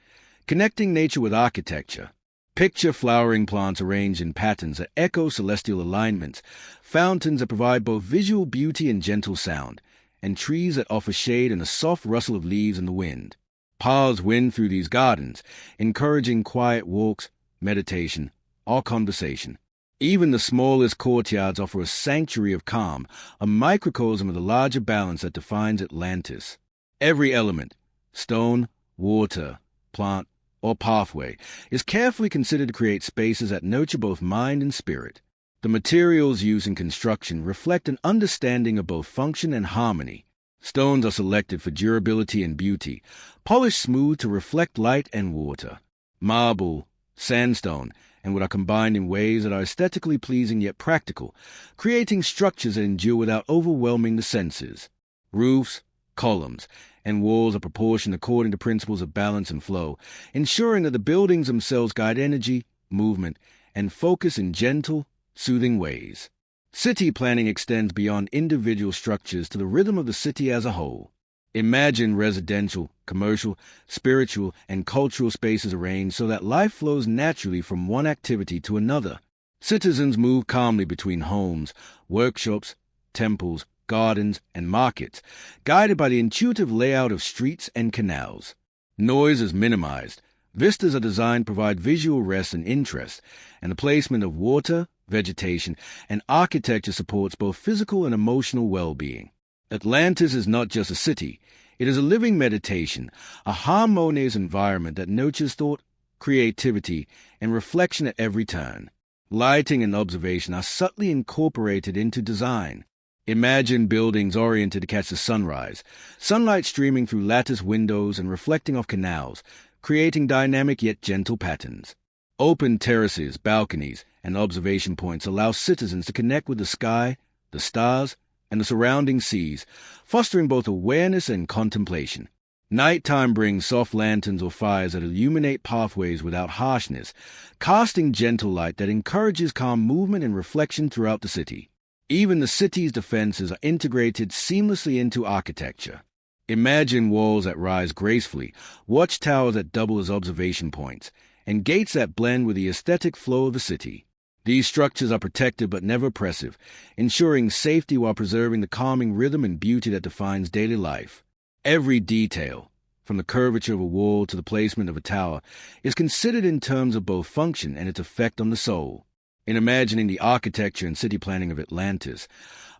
connecting nature with architecture. Picture flowering plants arranged in patterns that echo celestial alignments, fountains that provide both visual beauty and gentle sound, and trees that offer shade and a soft rustle of leaves in the wind. Paths wind through these gardens, encouraging quiet walks, meditation, or conversation. Even the smallest courtyards offer a sanctuary of calm, a microcosm of the larger balance that defines Atlantis. Every element, stone, water, plant, or pathway, is carefully considered to create spaces that nurture both mind and spirit. The materials used in construction reflect an understanding of both function and harmony. Stones are selected for durability and beauty, polished smooth to reflect light and water. Marble, sandstone, and wood are combined in ways that are aesthetically pleasing yet practical, creating structures that endure without overwhelming the senses. Roofs, columns, and walls are proportioned according to principles of balance and flow, ensuring that the buildings themselves guide energy, movement, and focus in gentle, soothing ways. City planning extends beyond individual structures to the rhythm of the city as a whole. Imagine residential, commercial, spiritual, and cultural spaces arranged so that life flows naturally from one activity to another. Citizens move calmly between homes, workshops, temples, gardens, and markets, guided by the intuitive layout of streets and canals. Noise is minimized. Vistas are designed to provide visual rest and interest, and the placement of water, vegetation, and architecture supports both physical and emotional well-being. Atlantis is not just a city. It is a living meditation, a harmonious environment that nurtures thought, creativity, and reflection at every turn. Lighting and observation are subtly incorporated into design. Imagine buildings oriented to catch the sunrise, sunlight streaming through lattice windows and reflecting off canals, creating dynamic yet gentle patterns. Open terraces, balconies, and observation points allow citizens to connect with the sky, the stars, and the surrounding seas, fostering both awareness and contemplation. Nighttime brings soft lanterns or fires that illuminate pathways without harshness, casting gentle light that encourages calm movement and reflection throughout the city. Even the city's defenses are integrated seamlessly into architecture. Imagine walls that rise gracefully, watchtowers that double as observation points, and gates that blend with the aesthetic flow of the city. These structures are protective but never oppressive, ensuring safety while preserving the calming rhythm and beauty that defines daily life. Every detail, from the curvature of a wall to the placement of a tower, is considered in terms of both function and its effect on the soul. In imagining the architecture and city planning of Atlantis,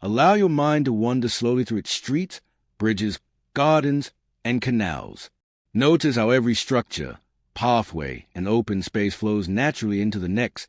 allow your mind to wander slowly through its streets, bridges, gardens, and canals. Notice how every structure, pathway, and open space flows naturally into the next,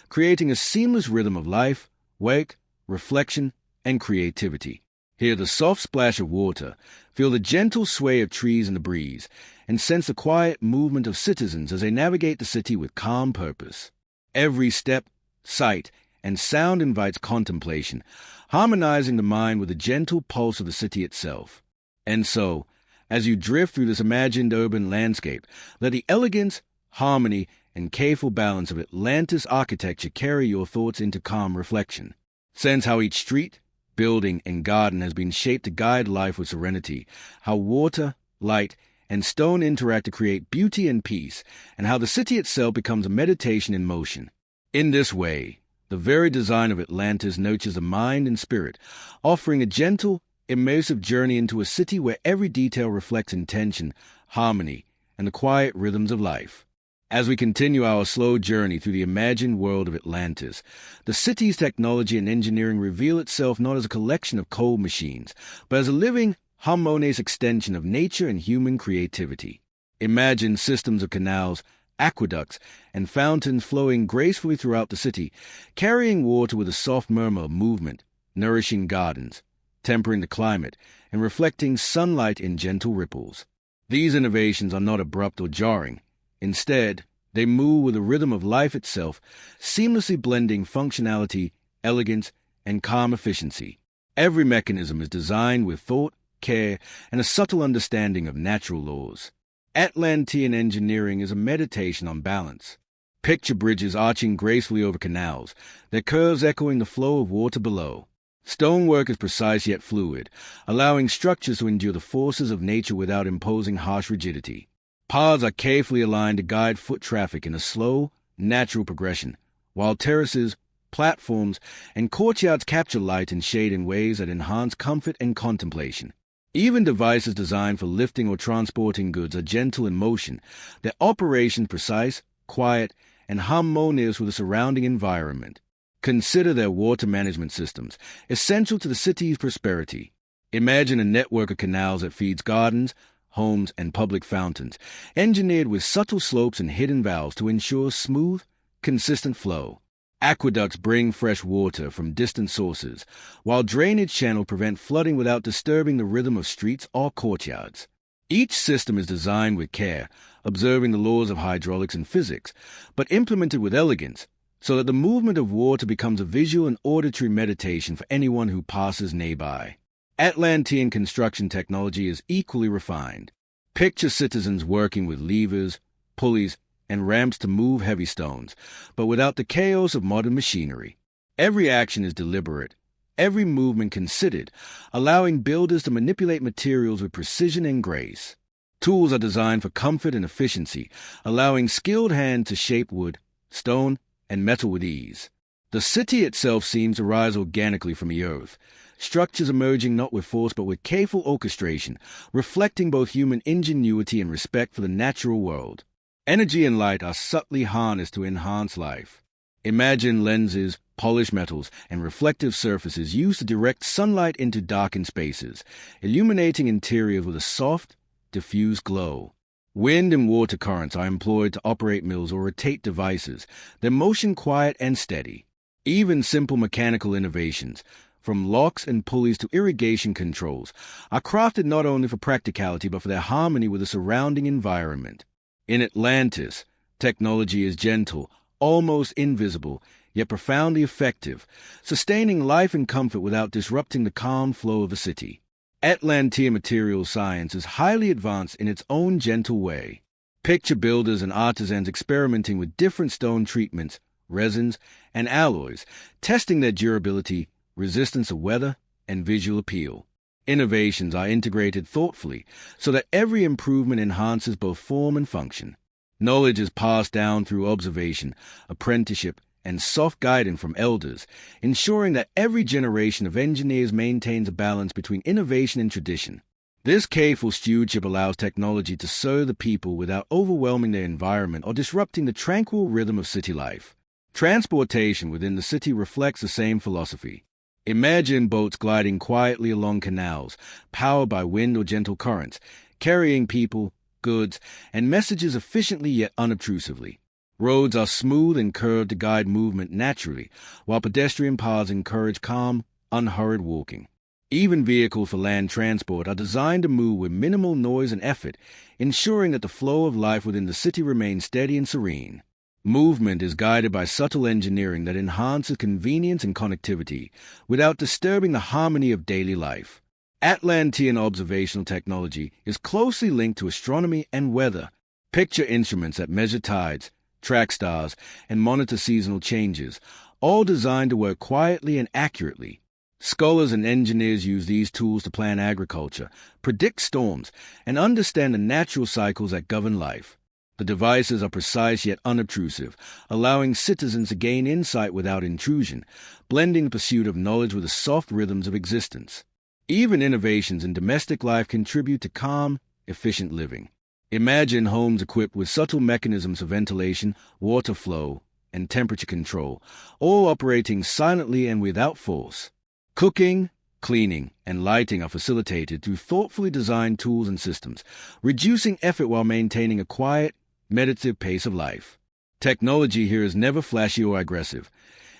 creating a seamless rhythm of life, work, reflection, and creativity. Hear the soft splash of water, feel the gentle sway of trees in the breeze, and sense the quiet movement of citizens as they navigate the city with calm purpose. Every step, sight, and sound invites contemplation, harmonizing the mind with the gentle pulse of the city itself. And so, as you drift through this imagined urban landscape, let the elegance, harmony, and careful balance of Atlantis architecture carry your thoughts into calm reflection. Sense how each street, building, and garden has been shaped to guide life with serenity, how water, light, and stone interact to create beauty and peace, and how the city itself becomes a meditation in motion. In this way, the very design of Atlantis nurtures the mind and spirit, offering a gentle, immersive journey into a city where every detail reflects intention, harmony, and the quiet rhythms of life. As we continue our slow journey through the imagined world of Atlantis, the city's technology and engineering reveal itself not as a collection of cold machines, but as a living, harmonious extension of nature and human creativity. Imagine systems of canals, aqueducts, and fountains flowing gracefully throughout the city, carrying water with a soft murmur of movement, nourishing gardens, tempering the climate, and reflecting sunlight in gentle ripples. These innovations are not abrupt or jarring. Instead, they move with the rhythm of life itself, seamlessly blending functionality, elegance, and calm efficiency. Every mechanism is designed with thought, care, and a subtle understanding of natural laws. Atlantean engineering is a meditation on balance. Picture bridges arching gracefully over canals, their curves echoing the flow of water below. Stonework is precise yet fluid, allowing structures to endure the forces of nature without imposing harsh rigidity. Paths are carefully aligned to guide foot traffic in a slow, natural progression, while terraces, platforms, and courtyards capture light and shade in ways that enhance comfort and contemplation. Even devices designed for lifting or transporting goods are gentle in motion, their operation precise, quiet, and harmonious with the surrounding environment. Consider their water management systems, essential to the city's prosperity. Imagine a network of canals that feeds gardens, homes, and public fountains, engineered with subtle slopes and hidden valves to ensure smooth, consistent flow. Aqueducts bring fresh water from distant sources, while drainage channels prevent flooding without disturbing the rhythm of streets or courtyards. Each system is designed with care, observing the laws of hydraulics and physics, but implemented with elegance, so that the movement of water becomes a visual and auditory meditation for anyone who passes nearby. Atlantean construction technology is equally refined. Picture citizens working with levers, pulleys, and ramps to move heavy stones, but without the chaos of modern machinery. Every action is deliberate, every movement considered, allowing builders to manipulate materials with precision and grace. Tools are designed for comfort and efficiency, allowing skilled hands to shape wood, stone, and metal with ease. The city itself seems to rise organically from the earth, structures emerging not with force but with careful orchestration, reflecting both human ingenuity and respect for the natural world. Energy and light are subtly harnessed to enhance life. Imagine lenses, polished metals, and reflective surfaces used to direct sunlight into darkened spaces, illuminating interiors with a soft, diffuse glow. Wind and water currents are employed to operate mills or rotate devices, their motion quiet and steady. Even simple mechanical innovations, from locks and pulleys to irrigation controls, are crafted not only for practicality but for their harmony with the surrounding environment. In Atlantis, technology is gentle, almost invisible, yet profoundly effective, sustaining life and comfort without disrupting the calm flow of a city. Atlantean material science is highly advanced in its own gentle way. Picture builders and artisans experimenting with different stone treatments, resins, and alloys, testing their durability, resistance to weather, and visual appeal. Innovations are integrated thoughtfully so that every improvement enhances both form and function. Knowledge is passed down through observation, apprenticeship, and soft guidance from elders, ensuring that every generation of engineers maintains a balance between innovation and tradition. This careful stewardship allows technology to serve the people without overwhelming their environment or disrupting the tranquil rhythm of city life. Transportation within the city reflects the same philosophy. Imagine boats gliding quietly along canals, powered by wind or gentle currents, carrying people, goods, and messages efficiently yet unobtrusively. Roads are smooth and curved to guide movement naturally, while pedestrian paths encourage calm, unhurried walking. Even vehicles for land transport are designed to move with minimal noise and effort, ensuring that the flow of life within the city remains steady and serene. Movement is guided by subtle engineering that enhances convenience and connectivity without disturbing the harmony of daily life. Atlantean observational technology is closely linked to astronomy and weather. Picture instruments that measure tides, track stars, and monitor seasonal changes, all designed to work quietly and accurately. Scholars and engineers use these tools to plan agriculture, predict storms, and understand the natural cycles that govern life. The devices are precise yet unobtrusive, allowing citizens to gain insight without intrusion, blending the pursuit of knowledge with the soft rhythms of existence. Even innovations in domestic life contribute to calm, efficient living. Imagine homes equipped with subtle mechanisms of ventilation, water flow, and temperature control, all operating silently and without force. Cooking, cleaning, and lighting are facilitated through thoughtfully designed tools and systems, reducing effort while maintaining a quiet, meditative pace of life. Technology here is never flashy or aggressive.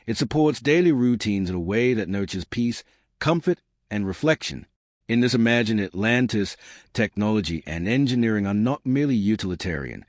It supports daily routines in a way that nurtures peace, comfort, and reflection. In this imagined Atlantis, technology and engineering are not merely utilitarian.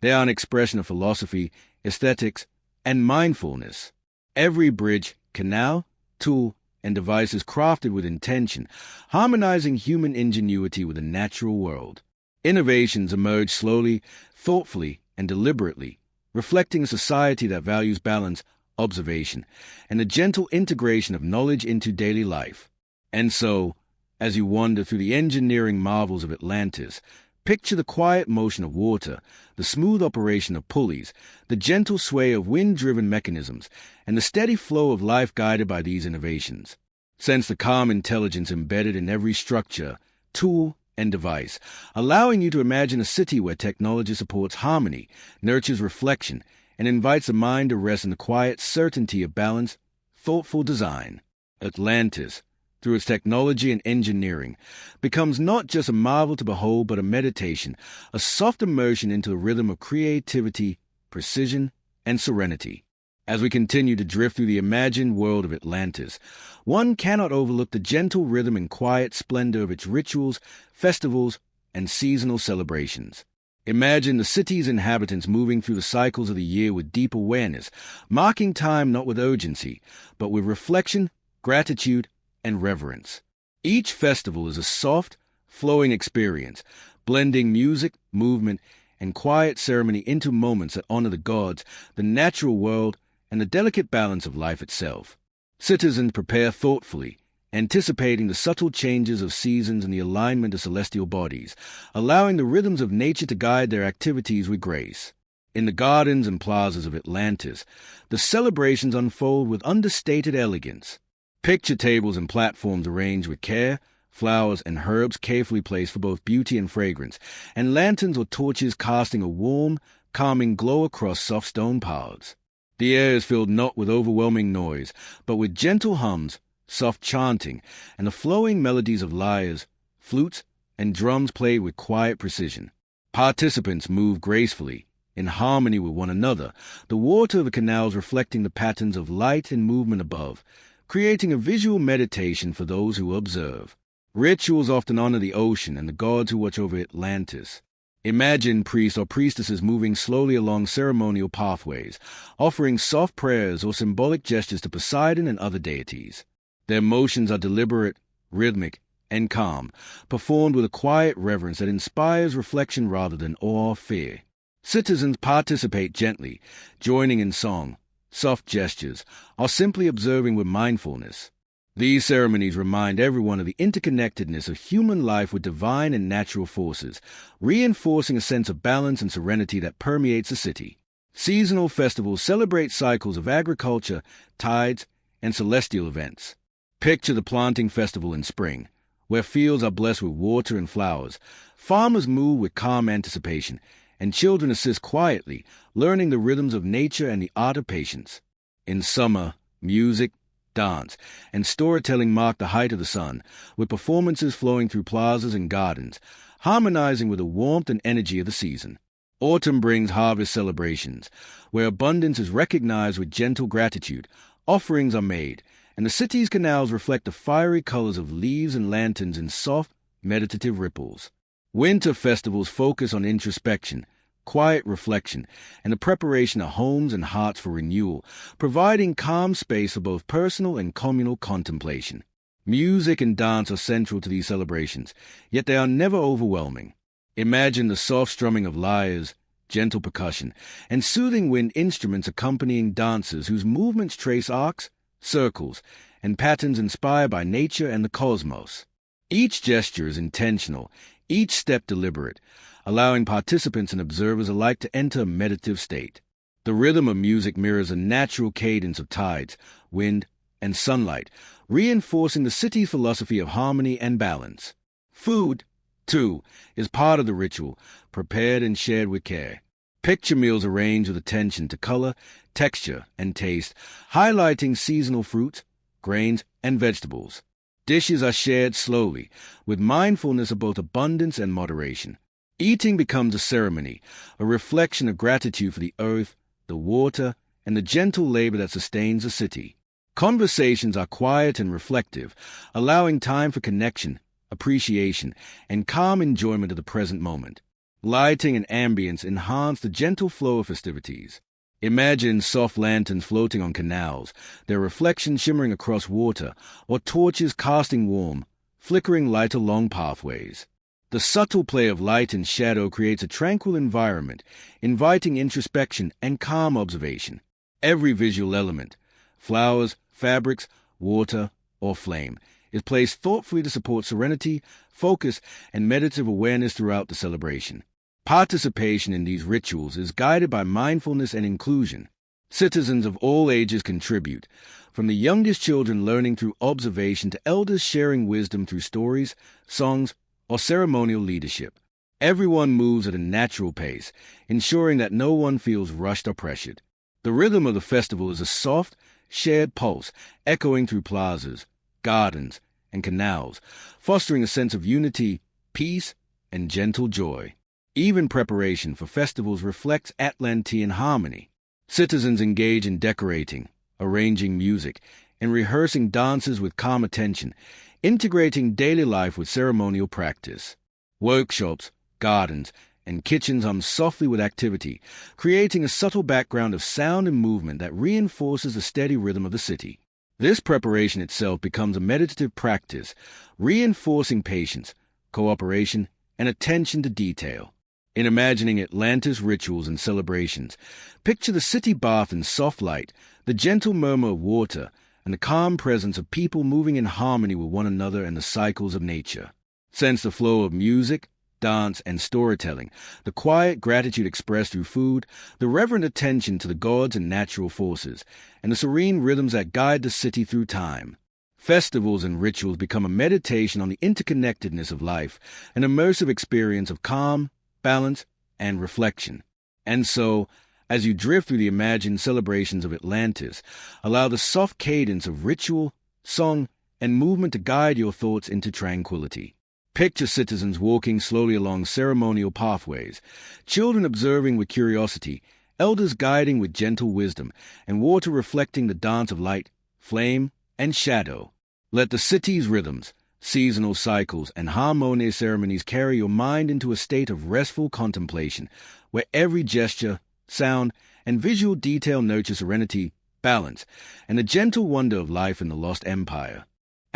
They are an expression of philosophy, aesthetics, and mindfulness. Every bridge, canal, tool, and device is crafted with intention, harmonizing human ingenuity with the natural world. Innovations emerge slowly, thoughtfully, and deliberately, reflecting a society that values balance, observation, and the gentle integration of knowledge into daily life. And so, as you wander through the engineering marvels of Atlantis, picture the quiet motion of water, the smooth operation of pulleys, the gentle sway of wind-driven mechanisms, and the steady flow of life guided by these innovations. Sense the calm intelligence embedded in every structure, tool and device, allowing you to imagine a city where technology supports harmony, nurtures reflection, and invites the mind to rest in the quiet certainty of balanced, thoughtful design. Atlantis, through its technology and engineering, becomes not just a marvel to behold but a meditation, a soft immersion into the rhythm of creativity, precision, and serenity. As we continue to drift through the imagined world of Atlantis, one cannot overlook the gentle rhythm and quiet splendor of its rituals, festivals, and seasonal celebrations. Imagine the city's inhabitants moving through the cycles of the year with deep awareness, marking time not with urgency, but with reflection, gratitude, and reverence. Each festival is a soft, flowing experience, blending music, movement, and quiet ceremony into moments that honor the gods, the natural world, and the delicate balance of life itself. Citizens prepare thoughtfully, anticipating the subtle changes of seasons and the alignment of celestial bodies, allowing the rhythms of nature to guide their activities with grace. In the gardens and plazas of Atlantis, the celebrations unfold with understated elegance. Picture tables and platforms arranged with care, flowers and herbs carefully placed for both beauty and fragrance, and lanterns or torches casting a warm, calming glow across soft stone paths. The air is filled not with overwhelming noise, but with gentle hums, soft chanting, and the flowing melodies of lyres, flutes, and drums played with quiet precision. Participants move gracefully, in harmony with one another, the water of the canals reflecting the patterns of light and movement above, creating a visual meditation for those who observe. Rituals often honor the ocean and the gods who watch over Atlantis. Imagine priests or priestesses moving slowly along ceremonial pathways, offering soft prayers or symbolic gestures to Poseidon and other deities. Their motions are deliberate, rhythmic, and calm, performed with a quiet reverence that inspires reflection rather than awe or fear. Citizens participate gently, joining in song, soft gestures, or simply observing with mindfulness. These ceremonies remind everyone of the interconnectedness of human life with divine and natural forces, reinforcing a sense of balance and serenity that permeates the city. Seasonal festivals celebrate cycles of agriculture, tides, and celestial events. Picture the planting festival in spring, where fields are blessed with water and flowers. Farmers move with calm anticipation, and children assist quietly, learning the rhythms of nature and the art of patience. In summer, music, dance, and storytelling mark the height of the sun, with performances flowing through plazas and gardens, harmonizing with the warmth and energy of the season. Autumn brings harvest celebrations, where abundance is recognized with gentle gratitude, offerings are made, and the city's canals reflect the fiery colors of leaves and lanterns in soft, meditative ripples. Winter festivals focus on introspection, quiet reflection, and the preparation of homes and hearts for renewal, providing calm space for both personal and communal contemplation. Music and dance are central to these celebrations, yet they are never overwhelming. Imagine the soft strumming of lyres, gentle percussion, and soothing wind instruments accompanying dancers whose movements trace arcs, circles, and patterns inspired by nature and the cosmos. Each gesture is intentional, each step deliberate, allowing participants and observers alike to enter a meditative state. The rhythm of music mirrors a natural cadence of tides, wind, and sunlight, reinforcing the city's philosophy of harmony and balance. Food, too, is part of the ritual, prepared and shared with care. Picture meals arranged with attention to color, texture, and taste, highlighting seasonal fruits, grains, and vegetables. Dishes are shared slowly, with mindfulness of both abundance and moderation. Eating becomes a ceremony, a reflection of gratitude for the earth, the water, and the gentle labor that sustains the city. Conversations are quiet and reflective, allowing time for connection, appreciation, and calm enjoyment of the present moment. Lighting and ambience enhance the gentle flow of festivities. Imagine soft lanterns floating on canals, their reflections shimmering across water, or torches casting warm, flickering light along pathways. The subtle play of light and shadow creates a tranquil environment, inviting introspection and calm observation. Every visual element, flowers, fabrics, water, or flame, is placed thoughtfully to support serenity, focus, and meditative awareness throughout the celebration. Participation in these rituals is guided by mindfulness and inclusion. Citizens of all ages contribute, from the youngest children learning through observation to elders sharing wisdom through stories, songs, or ceremonial leadership. Everyone moves at a natural pace, ensuring that no one feels rushed or pressured. The rhythm of the festival is a soft, shared pulse echoing through plazas, gardens, and canals, fostering a sense of unity, peace, and gentle joy. Even preparation for festivals reflects Atlantean harmony. Citizens engage in decorating, arranging music, and rehearsing dances with calm attention, integrating daily life with ceremonial practice. Workshops, gardens, and kitchens hum softly with activity, creating a subtle background of sound and movement that reinforces the steady rhythm of the city. This preparation itself becomes a meditative practice, reinforcing patience, cooperation, and attention to detail. In imagining Atlantis rituals and celebrations, picture the city bath in soft light, the gentle murmur of water, and the calm presence of people moving in harmony with one another and the cycles of nature. Sense the flow of music, dance, and storytelling, the quiet gratitude expressed through food, the reverent attention to the gods and natural forces, and the serene rhythms that guide the city through time. Festivals and rituals become a meditation on the interconnectedness of life, an immersive experience of calm, balance, and reflection. And so, as you drift through the imagined celebrations of Atlantis, allow the soft cadence of ritual, song, and movement to guide your thoughts into tranquility. Picture citizens walking slowly along ceremonial pathways, children observing with curiosity, elders guiding with gentle wisdom, and water reflecting the dance of light, flame, and shadow. Let the city's rhythms, seasonal cycles, and harmonious ceremonies carry your mind into a state of restful contemplation, where every gesture, sound, and visual detail nurture serenity, balance, and the gentle wonder of life in the lost empire.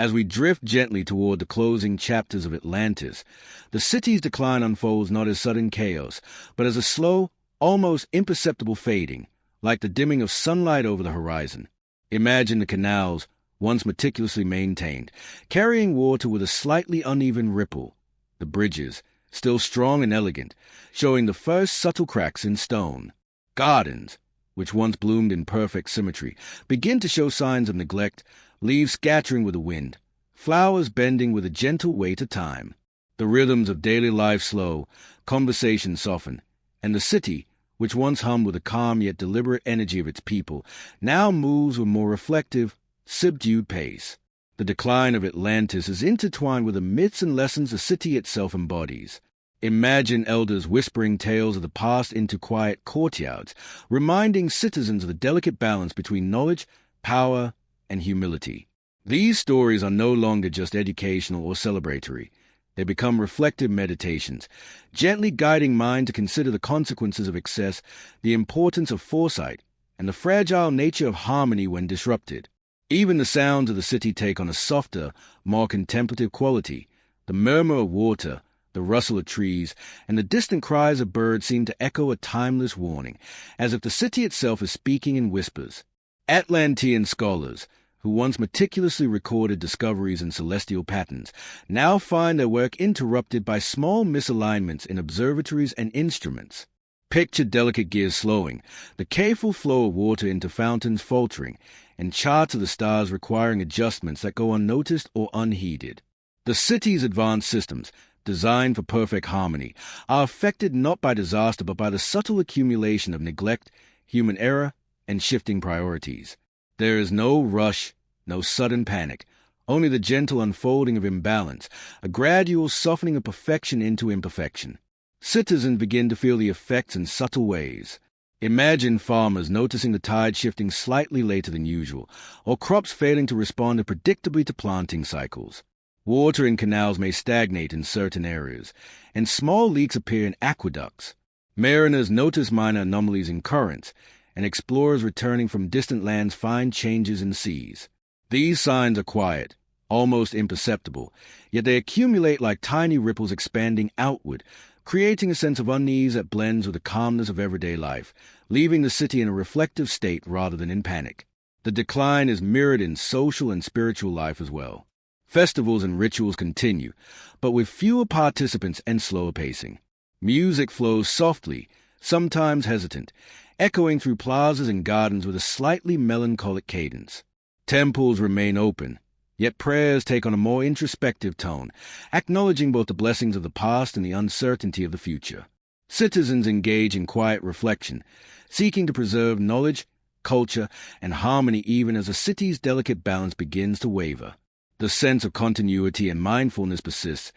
As we drift gently toward the closing chapters of Atlantis, the city's decline unfolds not as sudden chaos, but as a slow, almost imperceptible fading, like the dimming of sunlight over the horizon. Imagine the canals, once meticulously maintained, carrying water with a slightly uneven ripple. The bridges, still strong and elegant, showing the first subtle cracks in stone. Gardens, which once bloomed in perfect symmetry, begin to show signs of neglect, leaves scattering with the wind, flowers bending with a gentle weight of time. The rhythms of daily life slow, conversation soften, and the city, which once hummed with the calm yet deliberate energy of its people, now moves with more reflective, subdued pace. The decline of Atlantis is intertwined with the myths and lessons the city itself embodies. Imagine elders whispering tales of the past into quiet courtyards, reminding citizens of the delicate balance between knowledge, power, and humility. These stories are no longer just educational or celebratory. They become reflective meditations, gently guiding mind to consider the consequences of excess, the importance of foresight, and the fragile nature of harmony when disrupted. Even the sounds of the city take on a softer, more contemplative quality. The murmur of water, the rustle of trees, and the distant cries of birds seem to echo a timeless warning, as if the city itself is speaking in whispers. Atlantean scholars, who once meticulously recorded discoveries in celestial patterns, now find their work interrupted by small misalignments in observatories and instruments. Picture delicate gears slowing, the careful flow of water into fountains faltering, and charts of the stars requiring adjustments that go unnoticed or unheeded. The city's advanced systems, designed for perfect harmony, are affected not by disaster but by the subtle accumulation of neglect, human error, and shifting priorities. There is no rush, no sudden panic, only the gentle unfolding of imbalance, a gradual softening of perfection into imperfection. Citizens begin to feel the effects in subtle ways. Imagine farmers noticing the tide shifting slightly later than usual, or crops failing to respond predictably to planting cycles. Water in canals may stagnate in certain areas, and small leaks appear in aqueducts. Mariners notice minor anomalies in currents, and explorers returning from distant lands find changes in seas. These signs are quiet, almost imperceptible, yet they accumulate like tiny ripples expanding outward, creating a sense of unease that blends with the calmness of everyday life, leaving the city in a reflective state rather than in panic. The decline is mirrored in social and spiritual life as well. Festivals and rituals continue, but with fewer participants and slower pacing. Music flows softly, sometimes hesitant, echoing through plazas and gardens with a slightly melancholic cadence. Temples remain open, Yet prayers take on a more introspective tone, acknowledging both the blessings of the past and the uncertainty of the future. Citizens engage in quiet reflection, seeking to preserve knowledge, culture, and harmony even as a city's delicate balance begins to waver. The sense of continuity and mindfulness persists,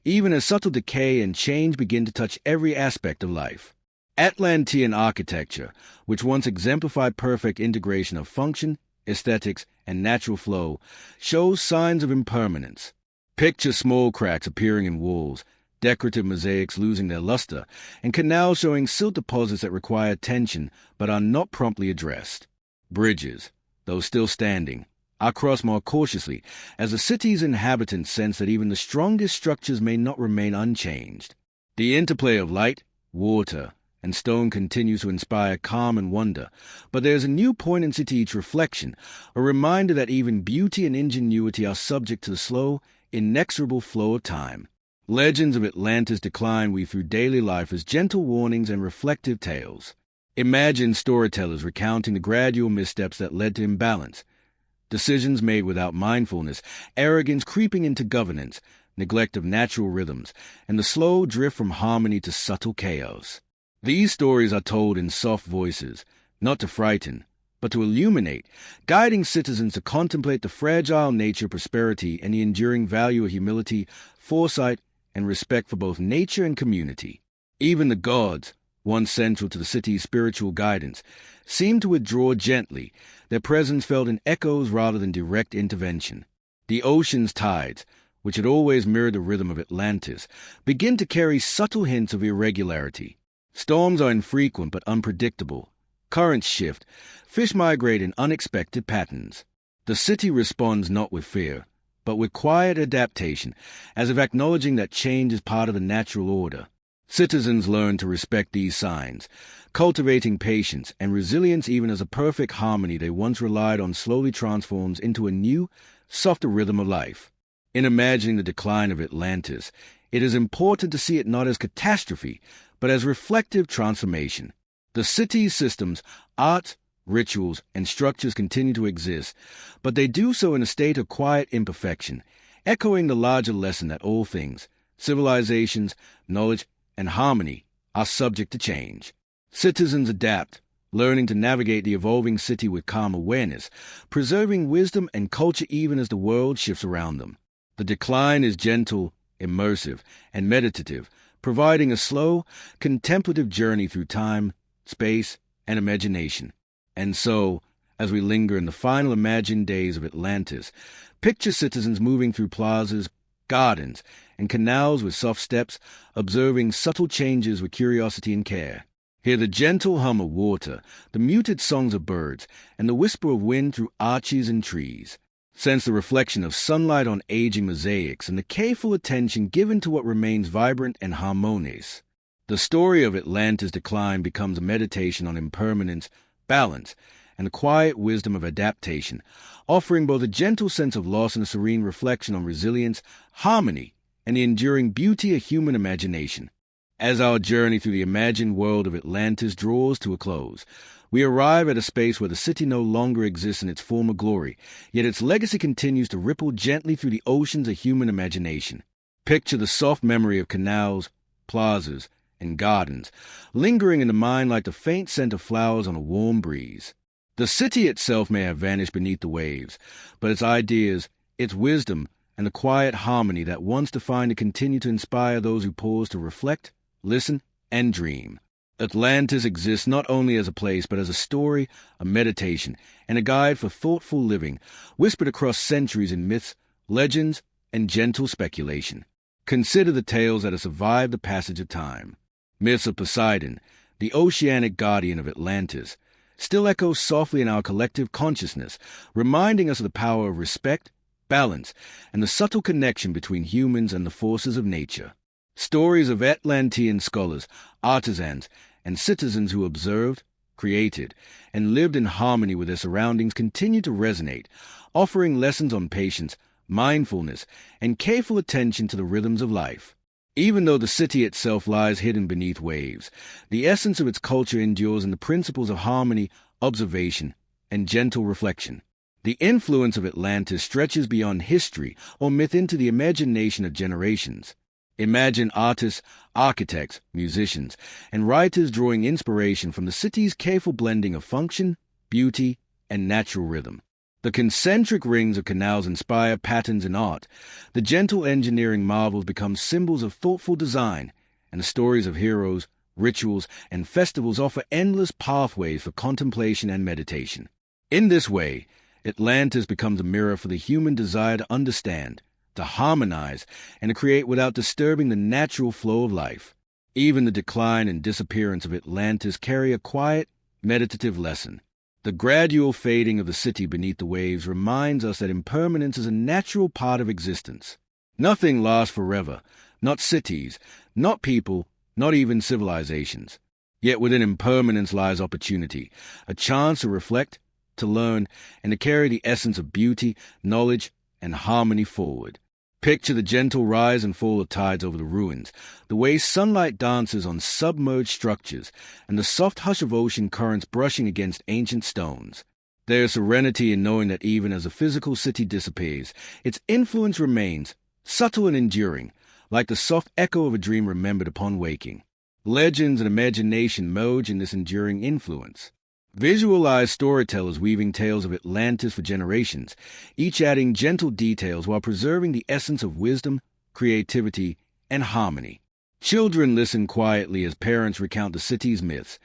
even as subtle decay and change begin to touch every aspect of life. Atlantean architecture, which once exemplified perfect integration of function, aesthetics, and natural flow, shows signs of impermanence. Picture small cracks appearing in walls, decorative mosaics losing their luster, and canals showing silt deposits that require attention but are not promptly addressed. Bridges, though still standing, are crossed more cautiously, as the city's inhabitants sense that even the strongest structures may not remain unchanged. The interplay of light, water, and stone continues to inspire calm and wonder, but there is a new poignancy to each reflection, a reminder that even beauty and ingenuity are subject to the slow, inexorable flow of time. Legends of Atlantis' decline weave through daily life as gentle warnings and reflective tales. Imagine storytellers recounting the gradual missteps that led to imbalance, decisions made without mindfulness, arrogance creeping into governance, neglect of natural rhythms, and the slow drift from harmony to subtle chaos. These stories are told in soft voices, not to frighten, but to illuminate, guiding citizens to contemplate the fragile nature of prosperity and the enduring value of humility, foresight, and respect for both nature and community. Even the gods, once central to the city's spiritual guidance, seemed to withdraw gently, their presence felt in echoes rather than direct intervention. The ocean's tides, which had always mirrored the rhythm of Atlantis, begin to carry subtle hints of irregularity. Storms are infrequent but unpredictable. Currents shift. Fish migrate in unexpected patterns. The city responds not with fear, but with quiet adaptation, as if acknowledging that change is part of the natural order. Citizens learn to respect these signs, cultivating patience and resilience even as a perfect harmony they once relied on slowly transforms into a new, softer rhythm of life. In imagining the decline of Atlantis, it is important to see it not as catastrophe, but as reflective transformation. The city's systems, arts, rituals, and structures continue to exist, but they do so in a state of quiet imperfection, echoing the larger lesson that all things, civilizations, knowledge, and harmony, are subject to change. Citizens adapt, learning to navigate the evolving city with calm awareness, preserving wisdom and culture even as the world shifts around them. The decline is gentle, immersive, and meditative, providing a slow, contemplative journey through time, space, and imagination. And so, as we linger in the final imagined days of Atlantis, picture citizens moving through plazas, gardens, and canals with soft steps, observing subtle changes with curiosity and care. Hear the gentle hum of water, the muted songs of birds, and the whisper of wind through arches and trees. Sense the reflection of sunlight on aging mosaics and the careful attention given to what remains vibrant and harmonious. The story of Atlantis' decline becomes a meditation on impermanence, balance, and the quiet wisdom of adaptation, offering both a gentle sense of loss and a serene reflection on resilience, harmony, and the enduring beauty of human imagination. As our journey through the imagined world of Atlantis draws to a close, we arrive at a space where the city no longer exists in its former glory, yet its legacy continues to ripple gently through the oceans of human imagination. Picture the soft memory of canals, plazas, and gardens, lingering in the mind like the faint scent of flowers on a warm breeze. The city itself may have vanished beneath the waves, but its ideas, its wisdom, and the quiet harmony that once defined it continue to inspire those who pause to reflect, listen, and dream. Atlantis exists not only as a place, but as a story, a meditation, and a guide for thoughtful living, whispered across centuries in myths, legends, and gentle speculation. Consider the tales that have survived the passage of time. Myths of Poseidon, the Oceanic guardian of Atlantis, still echo softly in our collective consciousness, reminding us of the power of respect, balance, and the subtle connection between humans and the forces of nature. Stories of Atlantean scholars, artisans, and citizens who observed, created, and lived in harmony with their surroundings continue to resonate, offering lessons on patience, mindfulness, and careful attention to the rhythms of life. Even though the city itself lies hidden beneath waves, the essence of its culture endures in the principles of harmony, observation, and gentle reflection. The influence of Atlantis stretches beyond history or myth into the imagination of generations. Imagine artists, architects, musicians, and writers drawing inspiration from the city's careful blending of function, beauty, and natural rhythm. The concentric rings of canals inspire patterns in art. The gentle engineering marvels become symbols of thoughtful design, and the stories of heroes, rituals, and festivals offer endless pathways for contemplation and meditation. In this way, Atlantis becomes a mirror for the human desire to understand, to harmonize, and to create without disturbing the natural flow of life. Even the decline and disappearance of Atlantis carry a quiet, meditative lesson. The gradual fading of the city beneath the waves reminds us that impermanence is a natural part of existence. Nothing lasts forever, not cities, not people, not even civilizations. Yet within impermanence lies opportunity, a chance to reflect, to learn, and to carry the essence of beauty, knowledge, and harmony forward. Picture the gentle rise and fall of tides over the ruins, the way sunlight dances on submerged structures, and the soft hush of ocean currents brushing against ancient stones. There is serenity in knowing that even as the physical city disappears, its influence remains, subtle and enduring, like the soft echo of a dream remembered upon waking. Legends and imagination merge in this enduring influence. Visualize storytellers weaving tales of Atlantis for generations, each adding gentle details while preserving the essence of wisdom, creativity, and harmony. Children listen quietly as parents recount the city's myths,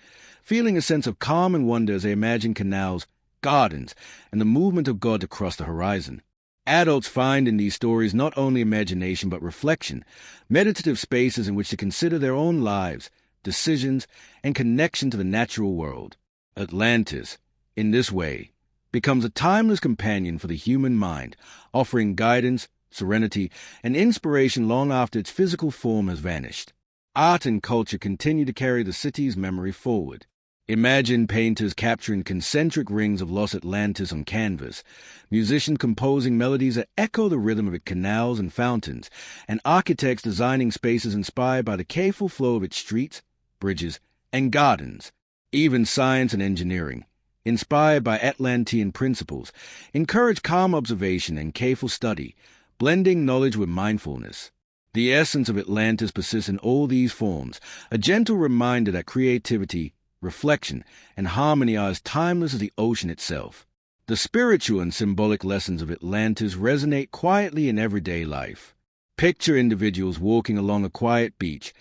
feeling a sense of calm and wonder as they imagine canals, gardens, and the movement of God across the horizon. Adults find in these stories not only imagination but reflection, meditative spaces in which to consider their own lives, decisions, and connection to the natural world. Atlantis, in this way, becomes a timeless companion for the human mind, offering guidance, serenity, and inspiration long after its physical form has vanished. Art and culture continue to carry the city's memory forward. Imagine painters capturing concentric rings of lost Atlantis on canvas, musicians composing melodies that echo the rhythm of its canals and fountains, and architects designing spaces inspired by the careful flow of its streets, bridges, and gardens. Even science and engineering, inspired by Atlantean principles, encourage calm observation and careful study, blending knowledge with mindfulness. The essence of Atlantis persists in all these forms, a gentle reminder that creativity, reflection, and harmony are as timeless as the ocean itself. The spiritual and symbolic lessons of Atlantis resonate quietly in everyday life. Picture individuals walking along a quiet beach,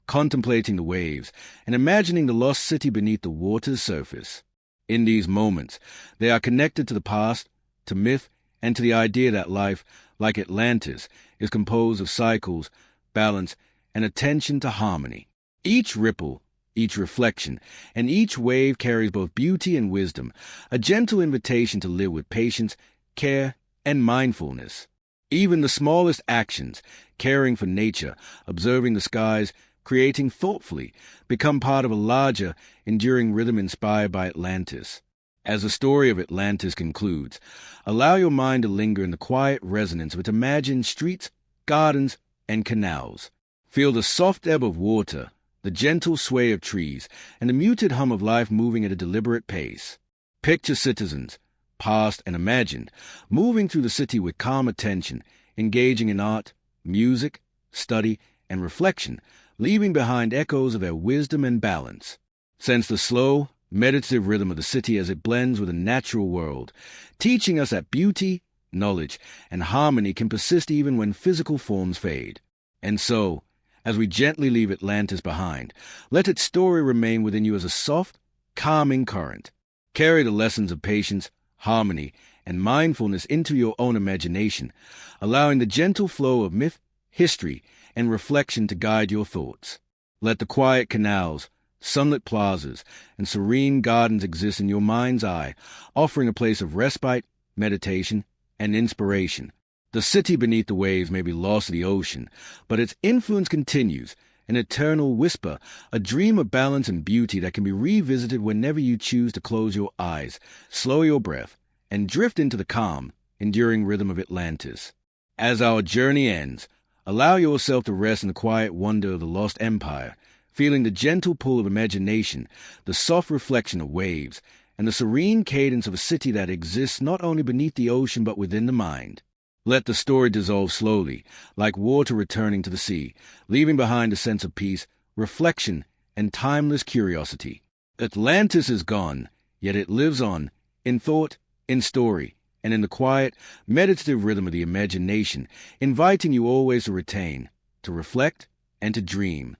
contemplating the waves, and imagining the lost city beneath the water's surface. In these moments, they are connected to the past, to myth, and to the idea that life, like Atlantis, is composed of cycles, balance, and attention to harmony. Each ripple, each reflection, and each wave carries both beauty and wisdom, a gentle invitation to live with patience, care, and mindfulness. Even the smallest actions, caring for nature, observing the skies, creating thoughtfully, become part of a larger, enduring rhythm inspired by Atlantis. As the story of Atlantis concludes, allow your mind to linger in the quiet resonance of its imagined streets, gardens, and canals. Feel the soft ebb of water, the gentle sway of trees, and the muted hum of life moving at a deliberate pace. Picture citizens, past and imagined, moving through the city with calm attention, engaging in art, music, study, and reflection, leaving behind echoes of their wisdom and balance. Sense the slow, meditative rhythm of the city as it blends with the natural world, teaching us that beauty, knowledge, and harmony can persist even when physical forms fade. And so, as we gently leave Atlantis behind, let its story remain within you as a soft, calming current. Carry the lessons of patience, harmony, and mindfulness into your own imagination, allowing the gentle flow of myth, history, and reflection to guide your thoughts. Let the quiet canals, sunlit plazas, and serene gardens exist in your mind's eye, offering a place of respite, meditation, and inspiration. The city beneath the waves may be lost to the ocean, but its influence continues, an eternal whisper, a dream of balance and beauty that can be revisited whenever you choose to close your eyes, slow your breath, and drift into the calm, enduring rhythm of Atlantis. As our journey ends, allow yourself to rest in the quiet wonder of the lost empire, feeling the gentle pull of imagination, the soft reflection of waves, and the serene cadence of a city that exists not only beneath the ocean but within the mind. Let the story dissolve slowly, like water returning to the sea, leaving behind a sense of peace, reflection, and timeless curiosity. Atlantis is gone, yet it lives on, in thought, in story, and in the quiet, meditative rhythm of the imagination, inviting you always to retain, to reflect, and to dream.